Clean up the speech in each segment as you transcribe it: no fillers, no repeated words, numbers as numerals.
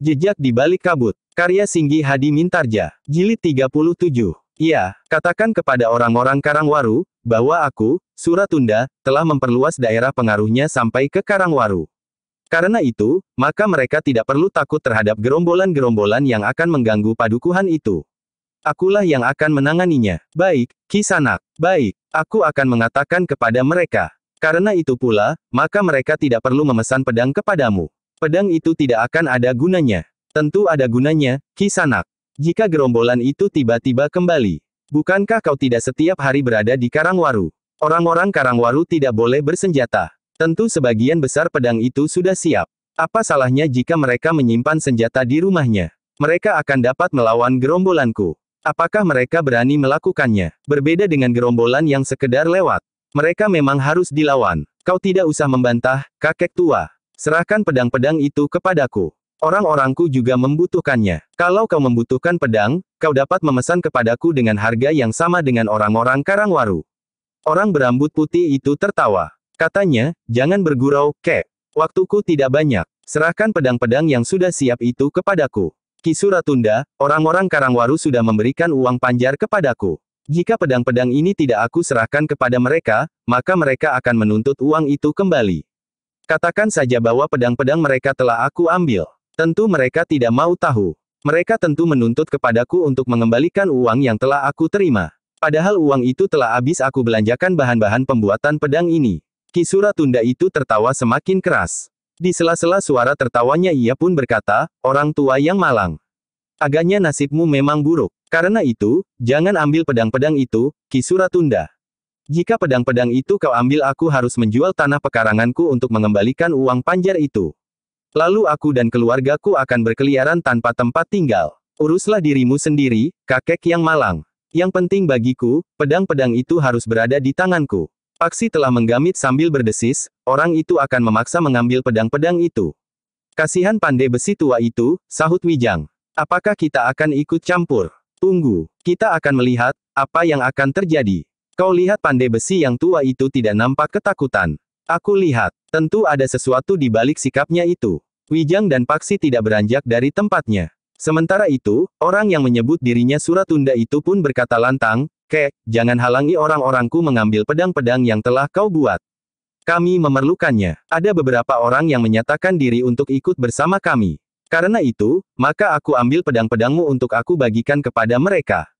Jejak di balik kabut. Karya Singgi Hadi Mintarja. Jilid 37. Iya, katakan kepada orang-orang Karangwaru, bahwa aku, Suratunda, telah memperluas daerah pengaruhnya sampai ke Karangwaru. Karena itu, maka mereka tidak perlu takut terhadap gerombolan-gerombolan yang akan mengganggu padukuhan itu. Akulah yang akan menanganinya. Baik, Kisanak. Baik, aku akan mengatakan kepada mereka. Karena itu pula, maka mereka tidak perlu memesan pedang kepadamu. Pedang itu tidak akan ada gunanya. Tentu ada gunanya, Kisanak. Jika gerombolan itu tiba-tiba kembali. Bukankah kau tidak setiap hari berada di Karangwaru? Orang-orang Karangwaru tidak boleh bersenjata. Tentu sebagian besar pedang itu sudah siap. Apa salahnya jika mereka menyimpan senjata di rumahnya? Mereka akan dapat melawan gerombolanku. Apakah mereka berani melakukannya? Berbeda dengan gerombolan yang sekedar lewat. Mereka memang harus dilawan. Kau tidak usah membantah, kakek tua. Serahkan pedang-pedang itu kepadaku. Orang-orangku juga membutuhkannya. Kalau kau membutuhkan pedang, kau dapat memesan kepadaku dengan harga yang sama dengan orang-orang Karangwaru. Orang berambut putih itu tertawa. Katanya, jangan bergurau, kek. Waktuku tidak banyak. Serahkan pedang-pedang yang sudah siap itu kepadaku. Ki Suratunda, orang-orang Karangwaru sudah memberikan uang panjar kepadaku. Jika pedang-pedang ini tidak aku serahkan kepada mereka, maka mereka akan menuntut uang itu kembali. Katakan saja bahwa pedang-pedang mereka telah aku ambil. Tentu mereka tidak mau tahu. Mereka tentu menuntut kepadaku untuk mengembalikan uang yang telah aku terima. Padahal uang itu telah habis aku belanjakan bahan-bahan pembuatan pedang ini. Ki Suratunda itu tertawa semakin keras. Di sela-sela suara tertawanya ia pun berkata, orang tua yang malang. Agaknya nasibmu memang buruk. Karena itu, jangan ambil pedang-pedang itu, Ki Suratunda. Jika pedang-pedang itu kau ambil, aku harus menjual tanah pekaranganku untuk mengembalikan uang panjar itu. Lalu aku dan keluargaku akan berkeliaran tanpa tempat tinggal. Uruslah dirimu sendiri, kakek yang malang. Yang penting bagiku, pedang-pedang itu harus berada di tanganku. Paksi telah menggamit sambil berdesis, orang itu akan memaksa mengambil pedang-pedang itu. Kasihan pandai besi tua itu, sahut Wijang. Apakah kita akan ikut campur? Tunggu, kita akan melihat, apa yang akan terjadi. Kau lihat pandai besi yang tua itu tidak nampak ketakutan. Aku lihat, tentu ada sesuatu di balik sikapnya itu. Wijang dan Paksi tidak beranjak dari tempatnya. Sementara itu, orang yang menyebut dirinya Suratunda itu pun berkata lantang, kek, jangan halangi orang-orangku mengambil pedang-pedang yang telah kau buat. Kami memerlukannya. Ada beberapa orang yang menyatakan diri untuk ikut bersama kami. Karena itu, maka aku ambil pedang-pedangmu untuk aku bagikan kepada mereka.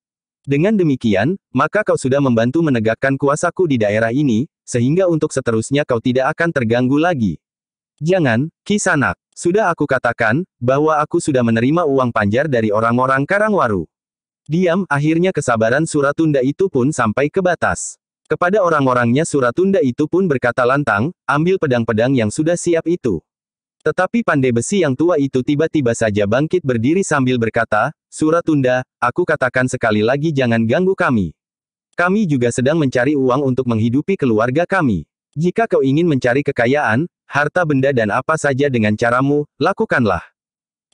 Dengan demikian, maka kau sudah membantu menegakkan kuasaku di daerah ini, sehingga untuk seterusnya kau tidak akan terganggu lagi. Jangan, Kisanak. Sudah aku katakan, bahwa aku sudah menerima uang panjar dari orang-orang Karangwaru. Diam, akhirnya kesabaran Suratunda itu pun sampai ke batas. Kepada orang-orangnya Suratunda itu pun berkata lantang, ambil pedang-pedang yang sudah siap itu. Tetapi pandai besi yang tua itu tiba-tiba saja bangkit berdiri sambil berkata, Suratunda, aku katakan sekali lagi jangan ganggu kami. Kami juga sedang mencari uang untuk menghidupi keluarga kami. Jika kau ingin mencari kekayaan, harta benda dan apa saja dengan caramu, lakukanlah.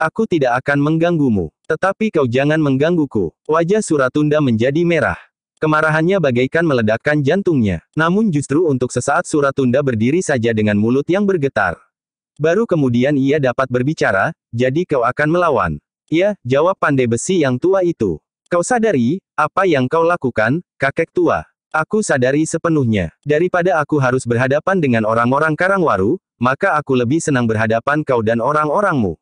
Aku tidak akan mengganggumu. Tetapi kau jangan menggangguku. Wajah Suratunda menjadi merah. Kemarahannya bagaikan meledakkan jantungnya. Namun justru untuk sesaat Suratunda berdiri saja dengan mulut yang bergetar. Baru kemudian ia dapat berbicara, jadi kau akan melawan. Ya, jawab pandai besi yang tua itu. Kau sadari, apa yang kau lakukan, kakek tua. Aku sadari sepenuhnya. Daripada aku harus berhadapan dengan orang-orang Karangwaru, maka aku lebih senang berhadapan kau dan orang-orangmu.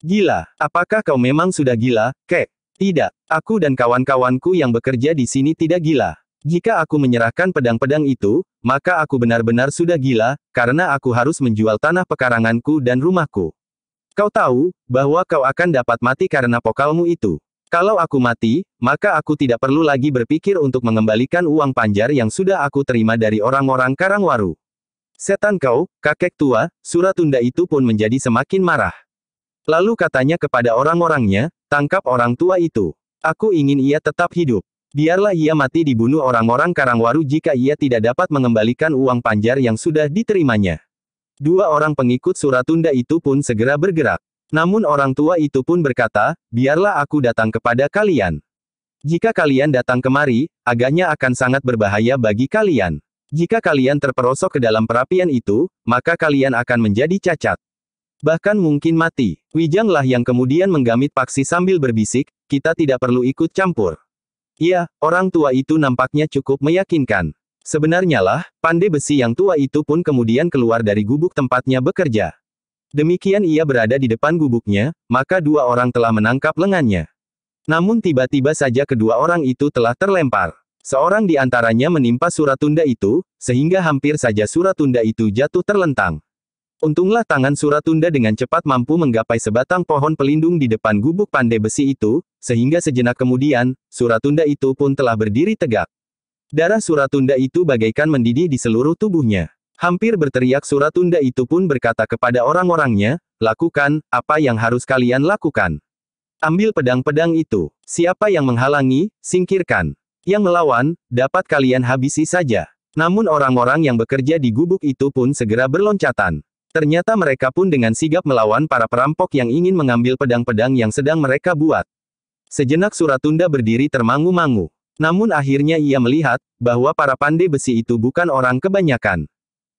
Gila, apakah kau memang sudah gila, kek? Tidak, aku dan kawan-kawanku yang bekerja di sini tidak gila. Jika aku menyerahkan pedang-pedang itu, maka aku benar-benar sudah gila, karena aku harus menjual tanah pekaranganku dan rumahku. Kau tahu, bahwa kau akan dapat mati karena pokalmu itu. Kalau aku mati, maka aku tidak perlu lagi berpikir untuk mengembalikan uang panjar yang sudah aku terima dari orang-orang Karangwaru. Setan kau, kakek tua, Suratunda itu pun menjadi semakin marah. Lalu katanya kepada orang-orangnya, tangkap orang tua itu. Aku ingin ia tetap hidup. Biarlah ia mati dibunuh orang-orang Karangwaru jika ia tidak dapat mengembalikan uang panjar yang sudah diterimanya. Dua orang pengikut Suratunda itu pun segera bergerak. Namun orang tua itu pun berkata, biarlah aku datang kepada kalian. Jika kalian datang kemari, agaknya akan sangat berbahaya bagi kalian. Jika kalian terperosok ke dalam perapian itu, maka kalian akan menjadi cacat. Bahkan mungkin mati. Wijang lah yang kemudian menggamit Paksi sambil berbisik, kita tidak perlu ikut campur. Iya, orang tua itu nampaknya cukup meyakinkan. Sebenarnya lah, pandai besi yang tua itu pun kemudian keluar dari gubuk tempatnya bekerja. Demikian ia berada di depan gubuknya, maka dua orang telah menangkap lengannya. Namun tiba-tiba saja kedua orang itu telah terlempar. Seorang di antaranya menimpa Suratunda itu, sehingga hampir saja Suratunda itu jatuh terlentang. Untunglah tangan Suratunda dengan cepat mampu menggapai sebatang pohon pelindung di depan gubuk pandai besi itu, sehingga sejenak kemudian, Suratunda itu pun telah berdiri tegak. Darah Suratunda itu bagaikan mendidih di seluruh tubuhnya. Hampir berteriak Suratunda itu pun berkata kepada orang-orangnya, lakukan, apa yang harus kalian lakukan. Ambil pedang-pedang itu. Siapa yang menghalangi, singkirkan. Yang melawan, dapat kalian habisi saja. Namun orang-orang yang bekerja di gubuk itu pun segera berloncatan. Ternyata mereka pun dengan sigap melawan para perampok yang ingin mengambil pedang-pedang yang sedang mereka buat. Sejenak Suratunda berdiri termangu-mangu. Namun akhirnya ia melihat, bahwa para pandai besi itu bukan orang kebanyakan.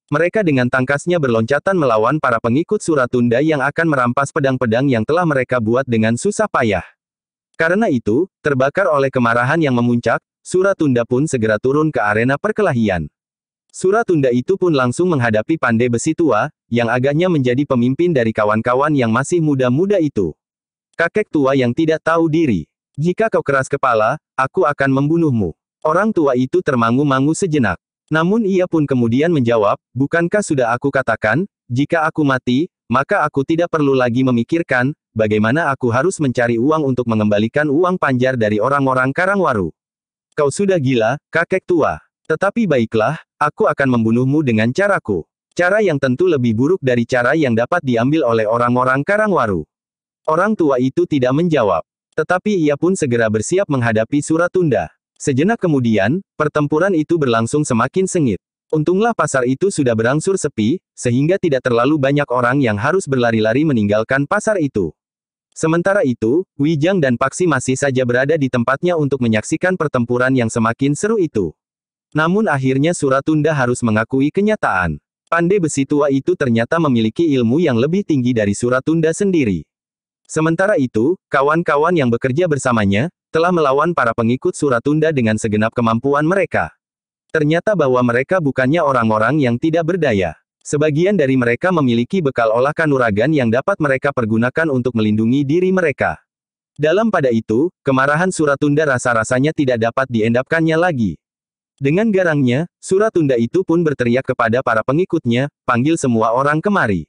Mereka dengan tangkasnya berloncatan melawan para pengikut Suratunda yang akan merampas pedang-pedang yang telah mereka buat dengan susah payah. Karena itu, terbakar oleh kemarahan yang memuncak, Suratunda pun segera turun ke arena perkelahian. Suratunda itu pun langsung menghadapi pandai besi tua, yang agaknya menjadi pemimpin dari kawan-kawan yang masih muda-muda itu. Kakek tua yang tidak tahu diri. Jika kau keras kepala, aku akan membunuhmu. Orang tua itu termangu-mangu sejenak. Namun ia pun kemudian menjawab, bukankah sudah aku katakan, jika aku mati, maka aku tidak perlu lagi memikirkan, bagaimana aku harus mencari uang untuk mengembalikan uang panjar dari orang-orang Karangwaru. Kau sudah gila, kakek tua. Tetapi baiklah, aku akan membunuhmu dengan caraku. Cara yang tentu lebih buruk dari cara yang dapat diambil oleh orang-orang Karangwaru. Orang tua itu tidak menjawab. Tetapi ia pun segera bersiap menghadapi Suratunda. Sejenak kemudian, pertempuran itu berlangsung semakin sengit. Untunglah pasar itu sudah berangsur sepi, sehingga tidak terlalu banyak orang yang harus berlari-lari meninggalkan pasar itu. Sementara itu, Wijang dan Paksi masih saja berada di tempatnya untuk menyaksikan pertempuran yang semakin seru itu. Namun akhirnya Suratunda harus mengakui kenyataan. Pandai besi tua itu ternyata memiliki ilmu yang lebih tinggi dari Suratunda sendiri. Sementara itu, kawan-kawan yang bekerja bersamanya, telah melawan para pengikut Suratunda dengan segenap kemampuan mereka. Ternyata bahwa mereka bukannya orang-orang yang tidak berdaya. Sebagian dari mereka memiliki bekal olah kanuragan yang dapat mereka pergunakan untuk melindungi diri mereka. Dalam pada itu, kemarahan Suratunda rasa-rasanya tidak dapat diendapkannya lagi. Dengan garangnya, Suratunda itu pun berteriak kepada para pengikutnya, panggil semua orang kemari.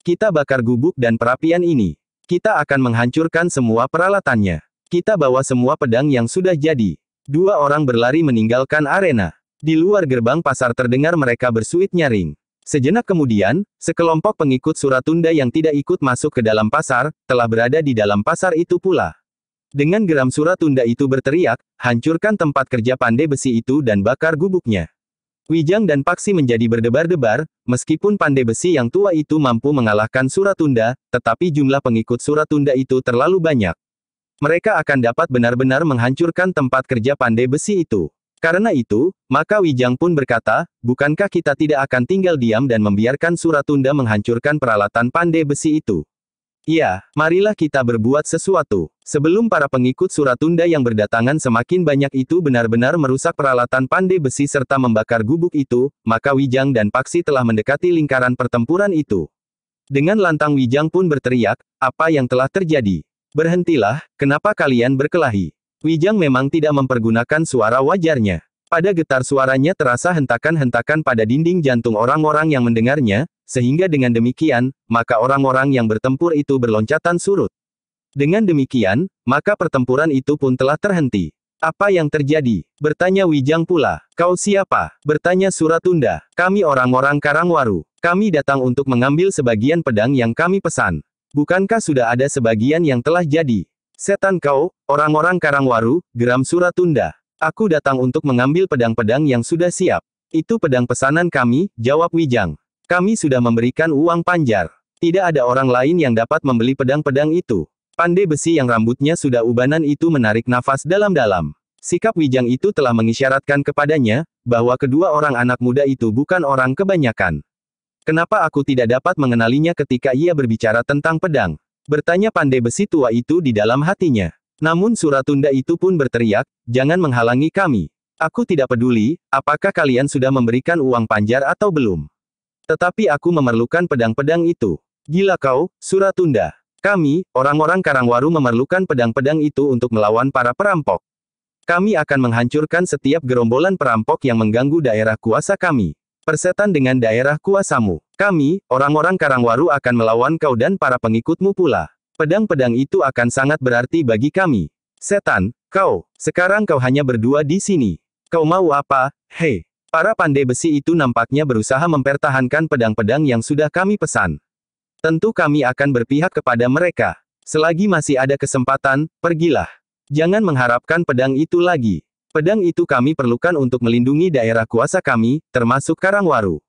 Kita bakar gubuk dan perapian ini. Kita akan menghancurkan semua peralatannya. Kita bawa semua pedang yang sudah jadi. Dua orang berlari meninggalkan arena. Di luar gerbang pasar terdengar mereka bersuit nyaring. Sejenak kemudian, sekelompok pengikut Suratunda yang tidak ikut masuk ke dalam pasar, telah berada di dalam pasar itu pula. Dengan geram Suratunda itu berteriak, hancurkan tempat kerja pandai besi itu dan bakar gubuknya. Wijang dan Paksi menjadi berdebar-debar, meskipun pandai besi yang tua itu mampu mengalahkan Suratunda, tetapi jumlah pengikut Suratunda itu terlalu banyak. Mereka akan dapat benar-benar menghancurkan tempat kerja pandai besi itu. Karena itu, maka Wijang pun berkata, bukankah kita tidak akan tinggal diam dan membiarkan Suratunda menghancurkan peralatan pandai besi itu? Iya, marilah kita berbuat sesuatu. Sebelum para pengikut Suratunda yang berdatangan semakin banyak itu benar-benar merusak peralatan pandai besi serta membakar gubuk itu, maka Wijang dan Paksi telah mendekati lingkaran pertempuran itu. Dengan lantang Wijang pun berteriak, apa yang telah terjadi? Berhentilah, kenapa kalian berkelahi? Wijang memang tidak mempergunakan suara wajarnya. Pada getar suaranya terasa hentakan-hentakan pada dinding jantung orang-orang yang mendengarnya, sehingga dengan demikian, maka orang-orang yang bertempur itu berloncatan surut. Dengan demikian, maka pertempuran itu pun telah terhenti. Apa yang terjadi? Bertanya Wijang pula. Kau siapa? Bertanya Suratunda. Kami orang-orang Karangwaru. Kami datang untuk mengambil sebagian pedang yang kami pesan. Bukankah sudah ada sebagian yang telah jadi? Setan kau, orang-orang Karangwaru, geram Suratunda. Aku datang untuk mengambil pedang-pedang yang sudah siap. Itu pedang pesanan kami, jawab Wijang. Kami sudah memberikan uang panjar. Tidak ada orang lain yang dapat membeli pedang-pedang itu. Pandai besi yang rambutnya sudah ubanan itu menarik nafas dalam-dalam. Sikap Wijang itu telah mengisyaratkan kepadanya, bahwa kedua orang anak muda itu bukan orang kebanyakan. Kenapa aku tidak dapat mengenalinya ketika ia berbicara tentang pedang? Bertanya pandai besi tua itu di dalam hatinya. Namun Suratunda itu pun berteriak, jangan menghalangi kami. Aku tidak peduli, apakah kalian sudah memberikan uang panjar atau belum. Tetapi aku memerlukan pedang-pedang itu. Gila kau, Suratunda. Kami, orang-orang Karangwaru memerlukan pedang-pedang itu untuk melawan para perampok. Kami akan menghancurkan setiap gerombolan perampok yang mengganggu daerah kuasa kami. Persetan dengan daerah kuasamu. Kami, orang-orang Karangwaru akan melawan kau dan para pengikutmu pula. Pedang-pedang itu akan sangat berarti bagi kami. Setan, sekarang kau hanya berdua di sini. Kau mau apa, hei? Para pandai besi itu nampaknya berusaha mempertahankan pedang-pedang yang sudah kami pesan. Tentu kami akan berpihak kepada mereka. Selagi masih ada kesempatan, pergilah. Jangan mengharapkan pedang itu lagi. Pedang itu kami perlukan untuk melindungi daerah kuasa kami, termasuk Karangwaru.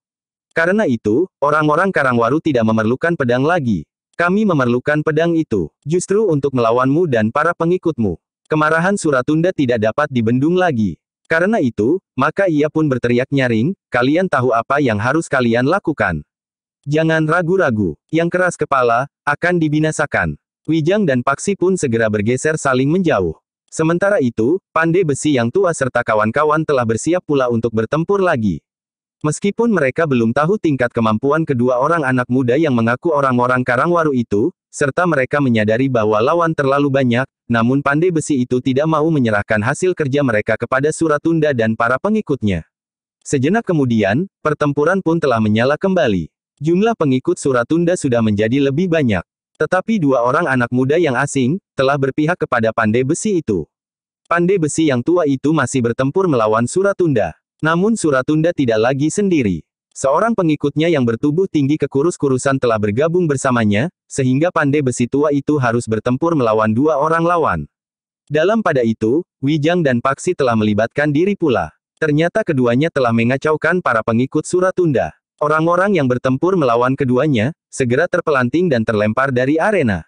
Karena itu, orang-orang Karangwaru tidak memerlukan pedang lagi. Kami memerlukan pedang itu, justru untuk melawanmu dan para pengikutmu. Kemarahan Suratunda tidak dapat dibendung lagi. Karena itu, maka ia pun berteriak nyaring, kalian tahu apa yang harus kalian lakukan. Jangan ragu-ragu, yang keras kepala, akan dibinasakan. Wijang dan Paksi pun segera bergeser saling menjauh. Sementara itu, pandai besi yang tua serta kawan-kawan telah bersiap pula untuk bertempur lagi. Meskipun mereka belum tahu tingkat kemampuan kedua orang anak muda yang mengaku orang-orang Karangwaru itu, serta mereka menyadari bahwa lawan terlalu banyak, namun pandai besi itu tidak mau menyerahkan hasil kerja mereka kepada Suratunda dan para pengikutnya. Sejenak kemudian, pertempuran pun telah menyala kembali. Jumlah pengikut Suratunda sudah menjadi lebih banyak. Tetapi dua orang anak muda yang asing, telah berpihak kepada pandai besi itu. Pandai besi yang tua itu masih bertempur melawan Suratunda. Namun Suratunda tidak lagi sendiri. Seorang pengikutnya yang bertubuh tinggi kekurus-kurusan telah bergabung bersamanya, sehingga pandai besi tua itu harus bertempur melawan dua orang lawan. Dalam pada itu, Wijang dan Paksi telah melibatkan diri pula. Ternyata keduanya telah mengacaukan para pengikut Suratunda. Orang-orang yang bertempur melawan keduanya, segera terpelanting dan terlempar dari arena.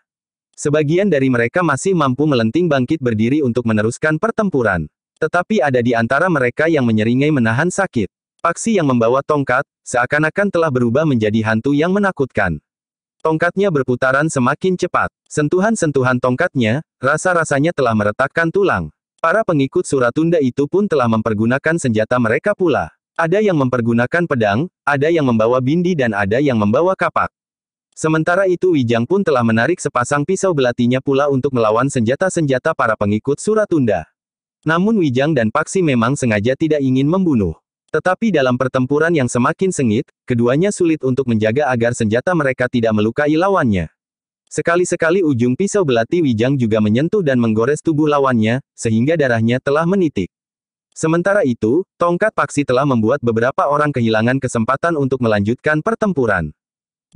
Sebagian dari mereka masih mampu melenting bangkit berdiri untuk meneruskan pertempuran. Tetapi ada di antara mereka yang menyeringai menahan sakit. Paksi yang membawa tongkat, seakan-akan telah berubah menjadi hantu yang menakutkan. Tongkatnya berputaran semakin cepat. Sentuhan-sentuhan tongkatnya, rasa-rasanya telah meretakkan tulang. Para pengikut Suratunda itu pun telah mempergunakan senjata mereka pula. Ada yang mempergunakan pedang, ada yang membawa bindi dan ada yang membawa kapak. Sementara itu Wijang pun telah menarik sepasang pisau belatinya pula untuk melawan senjata-senjata para pengikut Suratunda. Namun Wijang dan Paksi memang sengaja tidak ingin membunuh. Tetapi dalam pertempuran yang semakin sengit, keduanya sulit untuk menjaga agar senjata mereka tidak melukai lawannya. Sekali-sekali ujung pisau belati Wijang juga menyentuh dan menggores tubuh lawannya, sehingga darahnya telah menitik. Sementara itu, tongkat Paksi telah membuat beberapa orang kehilangan kesempatan untuk melanjutkan pertempuran.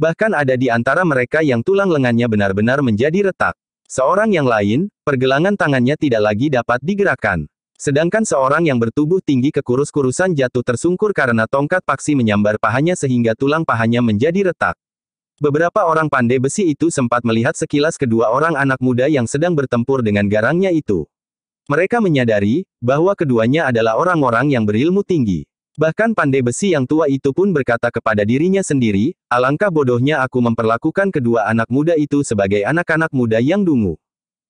Bahkan ada di antara mereka yang tulang lengannya benar-benar menjadi retak. Seorang yang lain, pergelangan tangannya tidak lagi dapat digerakkan. Sedangkan seorang yang bertubuh tinggi kekurus-kurusan jatuh tersungkur karena tongkat Paksi menyambar pahanya sehingga tulang pahanya menjadi retak. Beberapa orang pandai besi itu sempat melihat sekilas kedua orang anak muda yang sedang bertempur dengan garangnya itu. Mereka menyadari bahwa keduanya adalah orang-orang yang berilmu tinggi. Bahkan pandai besi yang tua itu pun berkata kepada dirinya sendiri, alangkah bodohnya aku memperlakukan kedua anak muda itu sebagai anak-anak muda yang dungu.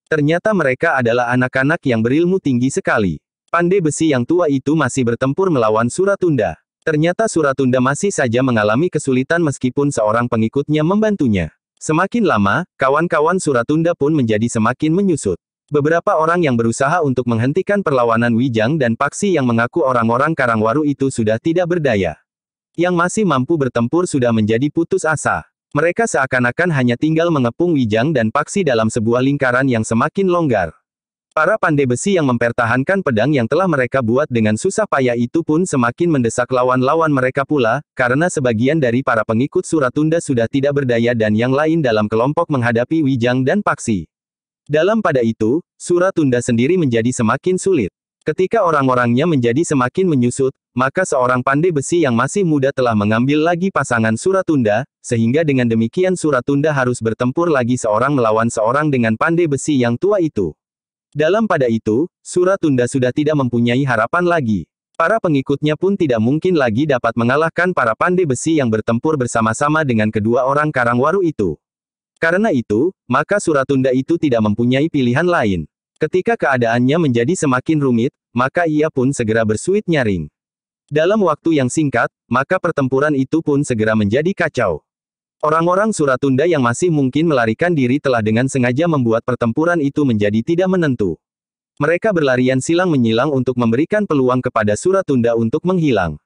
Ternyata mereka adalah anak-anak yang berilmu tinggi sekali. Pandai besi yang tua itu masih bertempur melawan Suratunda. Ternyata Suratunda masih saja mengalami kesulitan meskipun seorang pengikutnya membantunya. Semakin lama, kawan-kawan Suratunda pun menjadi semakin menyusut. Beberapa orang yang berusaha untuk menghentikan perlawanan Wijang dan Paksi yang mengaku orang-orang Karangwaru itu sudah tidak berdaya. Yang masih mampu bertempur sudah menjadi putus asa. Mereka seakan-akan hanya tinggal mengepung Wijang dan Paksi dalam sebuah lingkaran yang semakin longgar. Para pandai besi yang mempertahankan pedang yang telah mereka buat dengan susah payah itu pun semakin mendesak lawan-lawan mereka pula, karena sebagian dari para pengikut Suratunda sudah tidak berdaya dan yang lain dalam kelompok menghadapi Wijang dan Paksi. Dalam pada itu, Suratunda sendiri menjadi semakin sulit. Ketika orang-orangnya menjadi semakin menyusut, maka seorang pandai besi yang masih muda telah mengambil lagi pasangan Suratunda, sehingga dengan demikian Suratunda harus bertempur lagi seorang melawan seorang dengan pandai besi yang tua itu. Dalam pada itu, Suratunda sudah tidak mempunyai harapan lagi. Para pengikutnya pun tidak mungkin lagi dapat mengalahkan para pandai besi yang bertempur bersama-sama dengan kedua orang Karangwaru itu. Karena itu, maka Suratunda itu tidak mempunyai pilihan lain. Ketika keadaannya menjadi semakin rumit, maka ia pun segera bersuit nyaring. Dalam waktu yang singkat, maka pertempuran itu pun segera menjadi kacau. Orang-orang Suratunda yang masih mungkin melarikan diri telah dengan sengaja membuat pertempuran itu menjadi tidak menentu. Mereka berlarian silang menyilang untuk memberikan peluang kepada Suratunda untuk menghilang.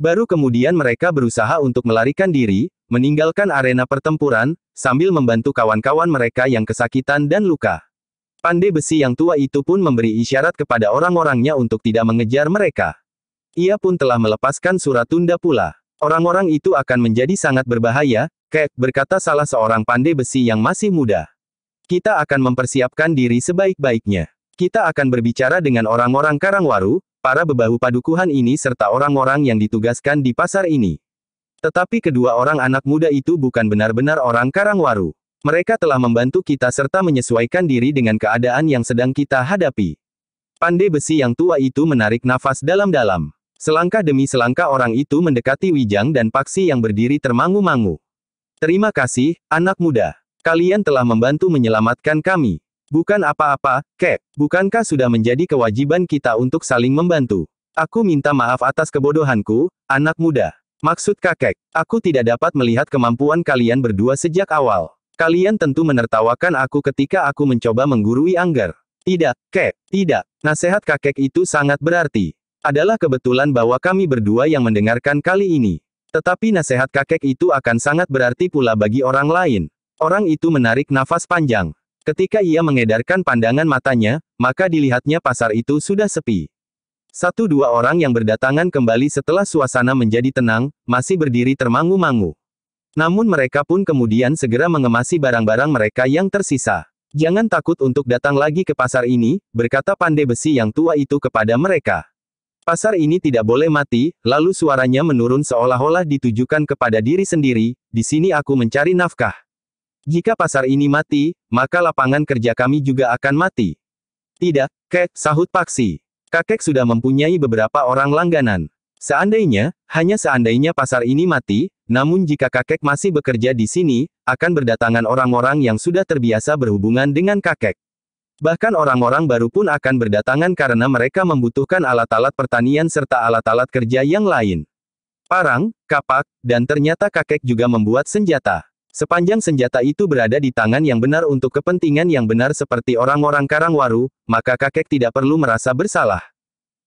Baru kemudian mereka berusaha untuk melarikan diri, meninggalkan arena pertempuran, sambil membantu kawan-kawan mereka yang kesakitan dan luka. Pandai besi yang tua itu pun memberi isyarat kepada orang-orangnya untuk tidak mengejar mereka. Ia pun telah melepaskan Suratunda pula. Orang-orang itu akan menjadi sangat berbahaya, Kek, berkata salah seorang pandai besi yang masih muda. Kita akan mempersiapkan diri sebaik-baiknya. Kita akan berbicara dengan orang-orang Karangwaru, para bebahu padukuhan ini serta orang-orang yang ditugaskan di pasar ini. Tetapi kedua orang anak muda itu bukan benar-benar orang Karangwaru. Mereka telah membantu kita serta menyesuaikan diri dengan keadaan yang sedang kita hadapi. Pandai besi yang tua itu menarik nafas dalam-dalam. Selangkah demi selangkah orang itu mendekati Wijang dan Paksi yang berdiri termangu-mangu. Terima kasih, anak muda. Kalian telah membantu menyelamatkan kami. Bukan apa-apa, Kek. Bukankah sudah menjadi kewajiban kita untuk saling membantu? Aku minta maaf atas kebodohanku, anak muda. Maksud kakek, aku tidak dapat melihat kemampuan kalian berdua sejak awal. Kalian tentu menertawakan aku ketika aku mencoba menggurui Angger. Tidak, Kek, tidak. Nasihat kakek itu sangat berarti. Adalah kebetulan bahwa kami berdua yang mendengarkan kali ini. Tetapi nasihat kakek itu akan sangat berarti pula bagi orang lain. Orang itu menarik nafas panjang. Ketika ia mengedarkan pandangan matanya, maka dilihatnya pasar itu sudah sepi. Satu dua orang yang berdatangan kembali setelah suasana menjadi tenang, masih berdiri termangu-mangu. Namun mereka pun kemudian segera mengemasi barang-barang mereka yang tersisa. Jangan takut untuk datang lagi ke pasar ini, berkata pandai besi yang tua itu kepada mereka. Pasar ini tidak boleh mati, lalu suaranya menurun seolah-olah ditujukan kepada diri sendiri, di sini aku mencari nafkah. Jika pasar ini mati, maka lapangan kerja kami juga akan mati. Tidak, Kek, sahut Paksi. Kakek sudah mempunyai beberapa orang langganan. Seandainya, hanya seandainya pasar ini mati, namun jika kakek masih bekerja di sini, akan berdatangan orang-orang yang sudah terbiasa berhubungan dengan kakek. Bahkan orang-orang baru pun akan berdatangan karena mereka membutuhkan alat-alat pertanian serta alat-alat kerja yang lain. Parang, kapak, dan ternyata kakek juga membuat senjata. Sepanjang senjata itu berada di tangan yang benar untuk kepentingan yang benar seperti orang-orang Karangwaru, maka kakek tidak perlu merasa bersalah.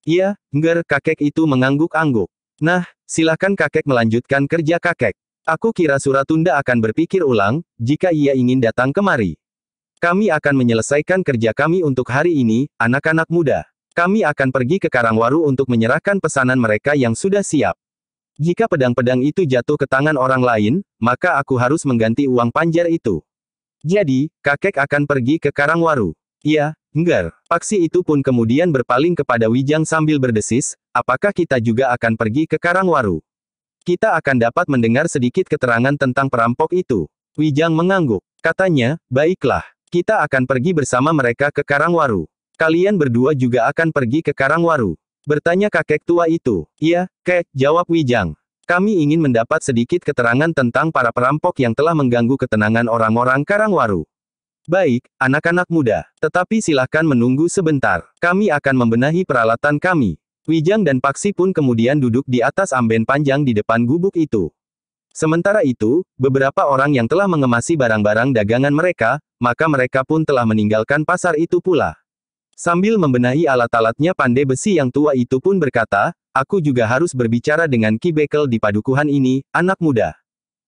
Iya, Ngger, kakek itu mengangguk-angguk. Nah, silakan kakek melanjutkan kerja kakek. Aku kira Suratunda akan berpikir ulang, jika ia ingin datang kemari. Kami akan menyelesaikan kerja kami untuk hari ini, anak-anak muda. Kami akan pergi ke Karangwaru untuk menyerahkan pesanan mereka yang sudah siap. Jika pedang-pedang itu jatuh ke tangan orang lain, maka aku harus mengganti uang panjar itu. Jadi, kakek akan pergi ke Karangwaru. Iya, Ngger. Paksi itu pun kemudian berpaling kepada Wijang sambil berdesis, apakah kita juga akan pergi ke Karangwaru? Kita akan dapat mendengar sedikit keterangan tentang perampok itu. Wijang mengangguk. Katanya, baiklah. Kita akan pergi bersama mereka ke Karangwaru. Kalian berdua juga akan pergi ke Karangwaru. Bertanya kakek tua itu. Iya, Kek, jawab Wijang. Kami ingin mendapat sedikit keterangan tentang para perampok yang telah mengganggu ketenangan orang-orang Karangwaru. Baik, anak-anak muda. Tetapi silahkan menunggu sebentar. Kami akan membenahi peralatan kami. Wijang dan Paksi pun kemudian duduk di atas amben panjang di depan gubuk itu. Sementara itu, beberapa orang yang telah mengemasi barang-barang dagangan mereka, maka mereka pun telah meninggalkan pasar itu pula. Sambil membenahi alat-alatnya pandai besi yang tua itu pun berkata, aku juga harus berbicara dengan Ki Bekel di padukuhan ini, anak muda.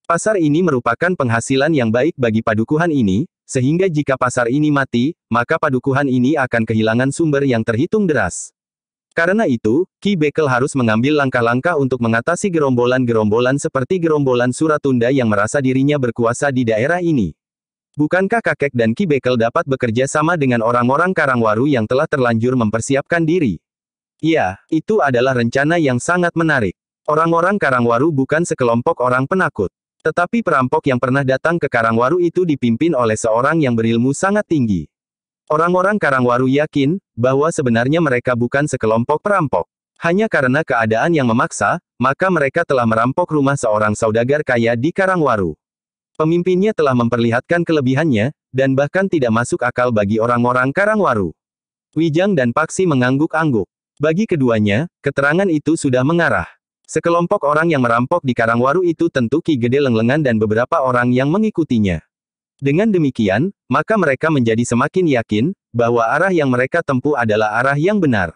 Pasar ini merupakan penghasilan yang baik bagi padukuhan ini, sehingga jika pasar ini mati, maka padukuhan ini akan kehilangan sumber yang terhitung deras. Karena itu, Ki Bekel harus mengambil langkah-langkah untuk mengatasi gerombolan-gerombolan seperti gerombolan Suratunda yang merasa dirinya berkuasa di daerah ini. Bukankah kakek dan Ki Bekel dapat bekerja sama dengan orang-orang Karangwaru yang telah terlanjur mempersiapkan diri? Iya, itu adalah rencana yang sangat menarik. Orang-orang Karangwaru bukan sekelompok orang penakut. Tetapi perampok yang pernah datang ke Karangwaru itu dipimpin oleh seorang yang berilmu sangat tinggi. Orang-orang Karangwaru yakin, bahwa sebenarnya mereka bukan sekelompok perampok. Hanya karena keadaan yang memaksa, maka mereka telah merampok rumah seorang saudagar kaya di Karangwaru. Pemimpinnya telah memperlihatkan kelebihannya, dan bahkan tidak masuk akal bagi orang-orang Karangwaru. Wijang dan Paksi mengangguk-angguk. Bagi keduanya, keterangan itu sudah mengarah. Sekelompok orang yang merampok di Karangwaru itu tentu Ki Gede Lenglengan dan beberapa orang yang mengikutinya. Dengan demikian, maka mereka menjadi semakin yakin, bahwa arah yang mereka tempuh adalah arah yang benar.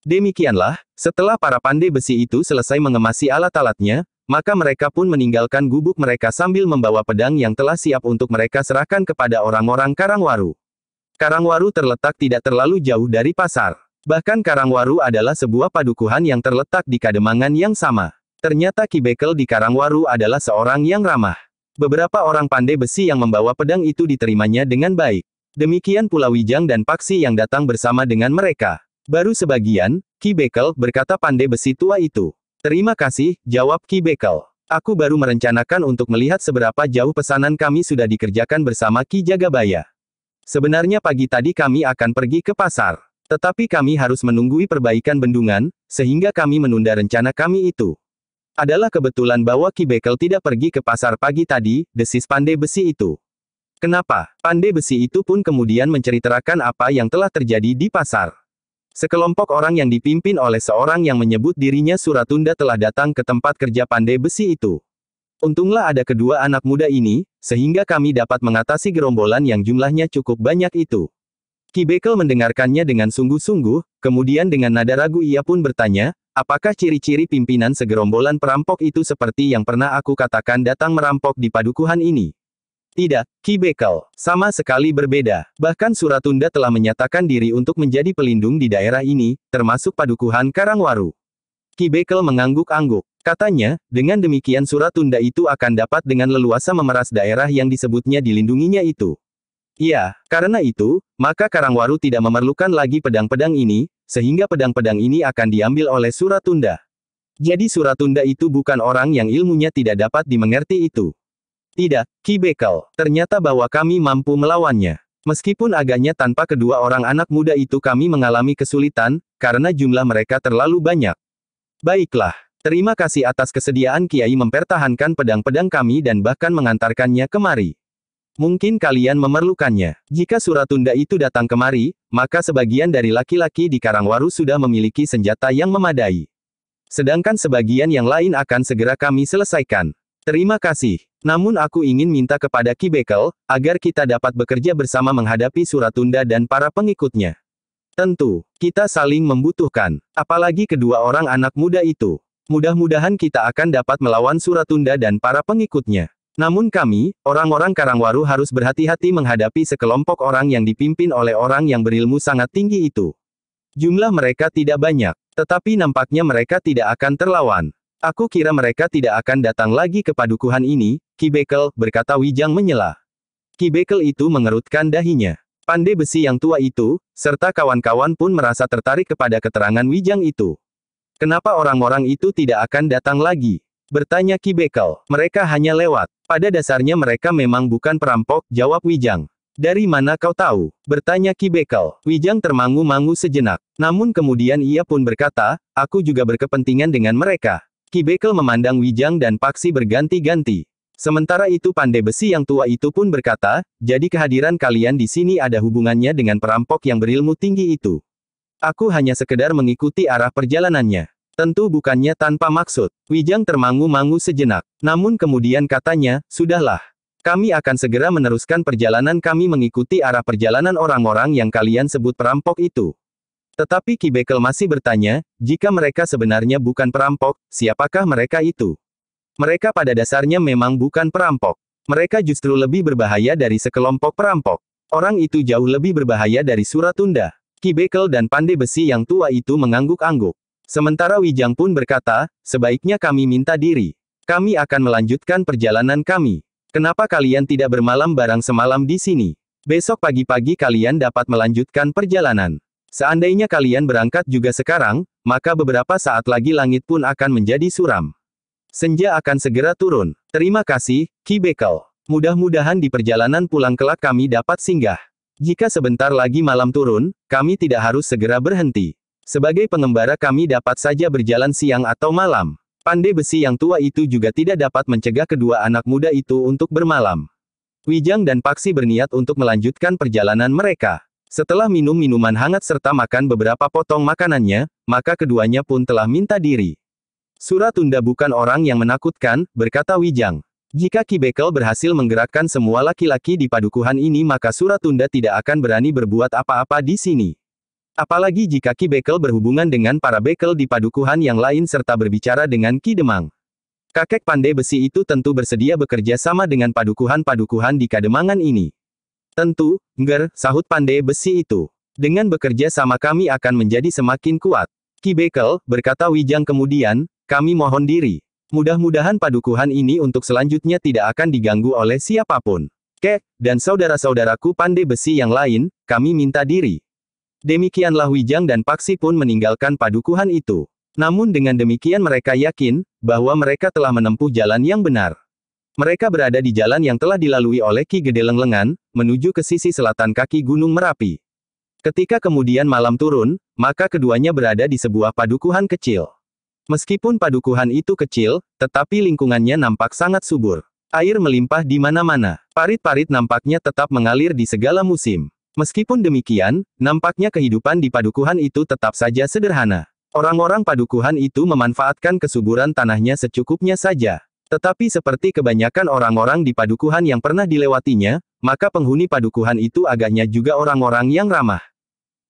Demikianlah, setelah para pandai besi itu selesai mengemasi alat-alatnya, maka mereka pun meninggalkan gubuk mereka sambil membawa pedang yang telah siap untuk mereka serahkan kepada orang-orang Karangwaru. Karangwaru terletak tidak terlalu jauh dari pasar. Bahkan Karangwaru adalah sebuah padukuhan yang terletak di Kademangan yang sama. Ternyata Ki Bekel di Karangwaru adalah seorang yang ramah. Beberapa orang pandai besi yang membawa pedang itu diterimanya dengan baik. Demikian pula Wijang dan Paksi yang datang bersama dengan mereka. Baru sebagian, Ki Bekel, berkata pandai besi tua itu. Terima kasih, jawab Ki Bekel. Aku baru merencanakan untuk melihat seberapa jauh pesanan kami sudah dikerjakan bersama Ki Jagabaya. Sebenarnya pagi tadi kami akan pergi ke pasar. Tetapi kami harus menunggui perbaikan bendungan, sehingga kami menunda rencana kami itu. Adalah kebetulan bahwa Ki Bekel tidak pergi ke pasar pagi tadi, desis pandai besi itu. Kenapa? Pandai besi itu pun kemudian menceritakan apa yang telah terjadi di pasar. Sekelompok orang yang dipimpin oleh seorang yang menyebut dirinya Suratunda telah datang ke tempat kerja pandai besi itu. Untunglah ada kedua anak muda ini, sehingga kami dapat mengatasi gerombolan yang jumlahnya cukup banyak itu. Ki Bekel mendengarkannya dengan sungguh-sungguh, kemudian dengan nada ragu ia pun bertanya, apakah ciri-ciri pimpinan segerombolan perampok itu seperti yang pernah aku katakan datang merampok di padukuhan ini? Tidak, Ki Bekel, sama sekali berbeda. Bahkan Suratunda telah menyatakan diri untuk menjadi pelindung di daerah ini, termasuk padukuhan Karangwaru. Ki Bekel mengangguk-angguk. Katanya, dengan demikian Suratunda itu akan dapat dengan leluasa memeras daerah yang disebutnya dilindunginya itu. Iya, karena itu, maka Karangwaru tidak memerlukan lagi pedang-pedang ini, sehingga pedang-pedang ini akan diambil oleh Suratunda. Jadi Suratunda itu bukan orang yang ilmunya tidak dapat dimengerti itu. Tidak, Ki Bekel, ternyata bahwa kami mampu melawannya. Meskipun agaknya tanpa kedua orang anak muda itu kami mengalami kesulitan, karena jumlah mereka terlalu banyak. Baiklah. Terima kasih atas kesediaan Kiai mempertahankan pedang-pedang kami dan bahkan mengantarkannya kemari. Mungkin kalian memerlukannya. Jika Suratunda itu datang kemari, maka sebagian dari laki-laki di Karangwaru sudah memiliki senjata yang memadai. Sedangkan sebagian yang lain akan segera kami selesaikan. Terima kasih. Namun aku ingin minta kepada Ki Bekel, agar kita dapat bekerja bersama menghadapi Suratunda dan para pengikutnya. Tentu, kita saling membutuhkan. Apalagi kedua orang anak muda itu. Mudah-mudahan kita akan dapat melawan Suratunda dan para pengikutnya. Namun kami, orang-orang Karangwaru harus berhati-hati menghadapi sekelompok orang yang dipimpin oleh orang yang berilmu sangat tinggi itu. Jumlah mereka tidak banyak, tetapi nampaknya mereka tidak akan terlawan. Aku kira mereka tidak akan datang lagi ke padukuhan ini, Ki Bekel, berkata Wijang menyela. Ki Bekel itu mengerutkan dahinya. Pandai besi yang tua itu, serta kawan-kawan pun merasa tertarik kepada keterangan Wijang itu. Kenapa orang-orang itu tidak akan datang lagi? Bertanya Ki Bekel. Mereka hanya lewat. Pada dasarnya mereka memang bukan perampok, jawab Wijang. Dari mana kau tahu? Bertanya Ki Bekel. Wijang termangu-mangu sejenak. Namun kemudian ia pun berkata, aku juga berkepentingan dengan mereka. Ki Bekel memandang Wijang dan Paksi berganti-ganti. Sementara itu pandai besi yang tua itu pun berkata, jadi kehadiran kalian di sini ada hubungannya dengan perampok yang berilmu tinggi itu. Aku hanya sekedar mengikuti arah perjalanannya. Tentu bukannya tanpa maksud. Wijang termangu-mangu sejenak. Namun kemudian katanya, sudahlah. Kami akan segera meneruskan perjalanan kami mengikuti arah perjalanan orang-orang yang kalian sebut perampok itu. Tetapi Ki Bekel masih bertanya, jika mereka sebenarnya bukan perampok, siapakah mereka itu? Mereka pada dasarnya memang bukan perampok. Mereka justru lebih berbahaya dari sekelompok perampok. Orang itu jauh lebih berbahaya dari Suratunda. Ki Bekel dan pandai besi yang tua itu mengangguk-angguk. Sementara Wijang pun berkata, sebaiknya kami minta diri. Kami akan melanjutkan perjalanan kami. Kenapa kalian tidak bermalam barang semalam di sini? Besok pagi-pagi kalian dapat melanjutkan perjalanan. Seandainya kalian berangkat juga sekarang, maka beberapa saat lagi langit pun akan menjadi suram. Senja akan segera turun. Terima kasih, Ki Bekel. Mudah-mudahan di perjalanan pulang kelak kami dapat singgah. Jika sebentar lagi malam turun, kami tidak harus segera berhenti. Sebagai pengembara kami dapat saja berjalan siang atau malam. Pandai besi yang tua itu juga tidak dapat mencegah kedua anak muda itu untuk bermalam. Wijang dan Paksi berniat untuk melanjutkan perjalanan mereka. Setelah minum minuman hangat serta makan beberapa potong makanannya, maka keduanya pun telah minta diri. Suratunda bukan orang yang menakutkan, berkata Wijang. Jika Ki Bekel berhasil menggerakkan semua laki-laki di padukuhan ini maka Suratunda tidak akan berani berbuat apa-apa di sini. Apalagi jika Ki Bekel berhubungan dengan para bekel di padukuhan yang lain serta berbicara dengan Ki Demang. Kakek pandai besi itu tentu bersedia bekerja sama dengan padukuhan-padukuhan di Kademangan ini. Tentu, Ngger, sahut pandai besi itu. Dengan bekerja sama kami akan menjadi semakin kuat. Ki Bekel, berkata Wijang kemudian, kami mohon diri. Mudah-mudahan padukuhan ini untuk selanjutnya tidak akan diganggu oleh siapapun. Kek, dan saudara-saudaraku pandai besi yang lain, kami minta diri. Demikianlah Wijang dan Paksi pun meninggalkan padukuhan itu. Namun dengan demikian mereka yakin, bahwa mereka telah menempuh jalan yang benar. Mereka berada di jalan yang telah dilalui oleh Ki Gede Lenglengan, menuju ke sisi selatan kaki Gunung Merapi. Ketika kemudian malam turun, maka keduanya berada di sebuah padukuhan kecil. Meskipun padukuhan itu kecil, tetapi lingkungannya nampak sangat subur. Air melimpah di mana-mana. Parit-parit nampaknya tetap mengalir di segala musim. Meskipun demikian, nampaknya kehidupan di padukuhan itu tetap saja sederhana. Orang-orang padukuhan itu memanfaatkan kesuburan tanahnya secukupnya saja. Tetapi seperti kebanyakan orang-orang di padukuhan yang pernah dilewatinya, maka penghuni padukuhan itu agaknya juga orang-orang yang ramah.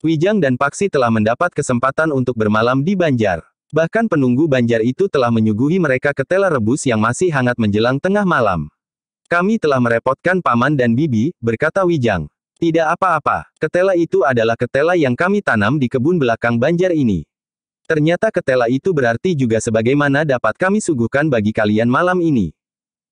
Wijang dan Paksi telah mendapat kesempatan untuk bermalam di Banjar. Bahkan penunggu Banjar itu telah menyuguhi mereka ketela rebus yang masih hangat menjelang tengah malam. Kami telah merepotkan Paman dan Bibi, berkata Wijang. Tidak apa-apa, ketela itu adalah ketela yang kami tanam di kebun belakang Banjar ini. Ternyata ketela itu berarti juga sebagaimana dapat kami suguhkan bagi kalian malam ini.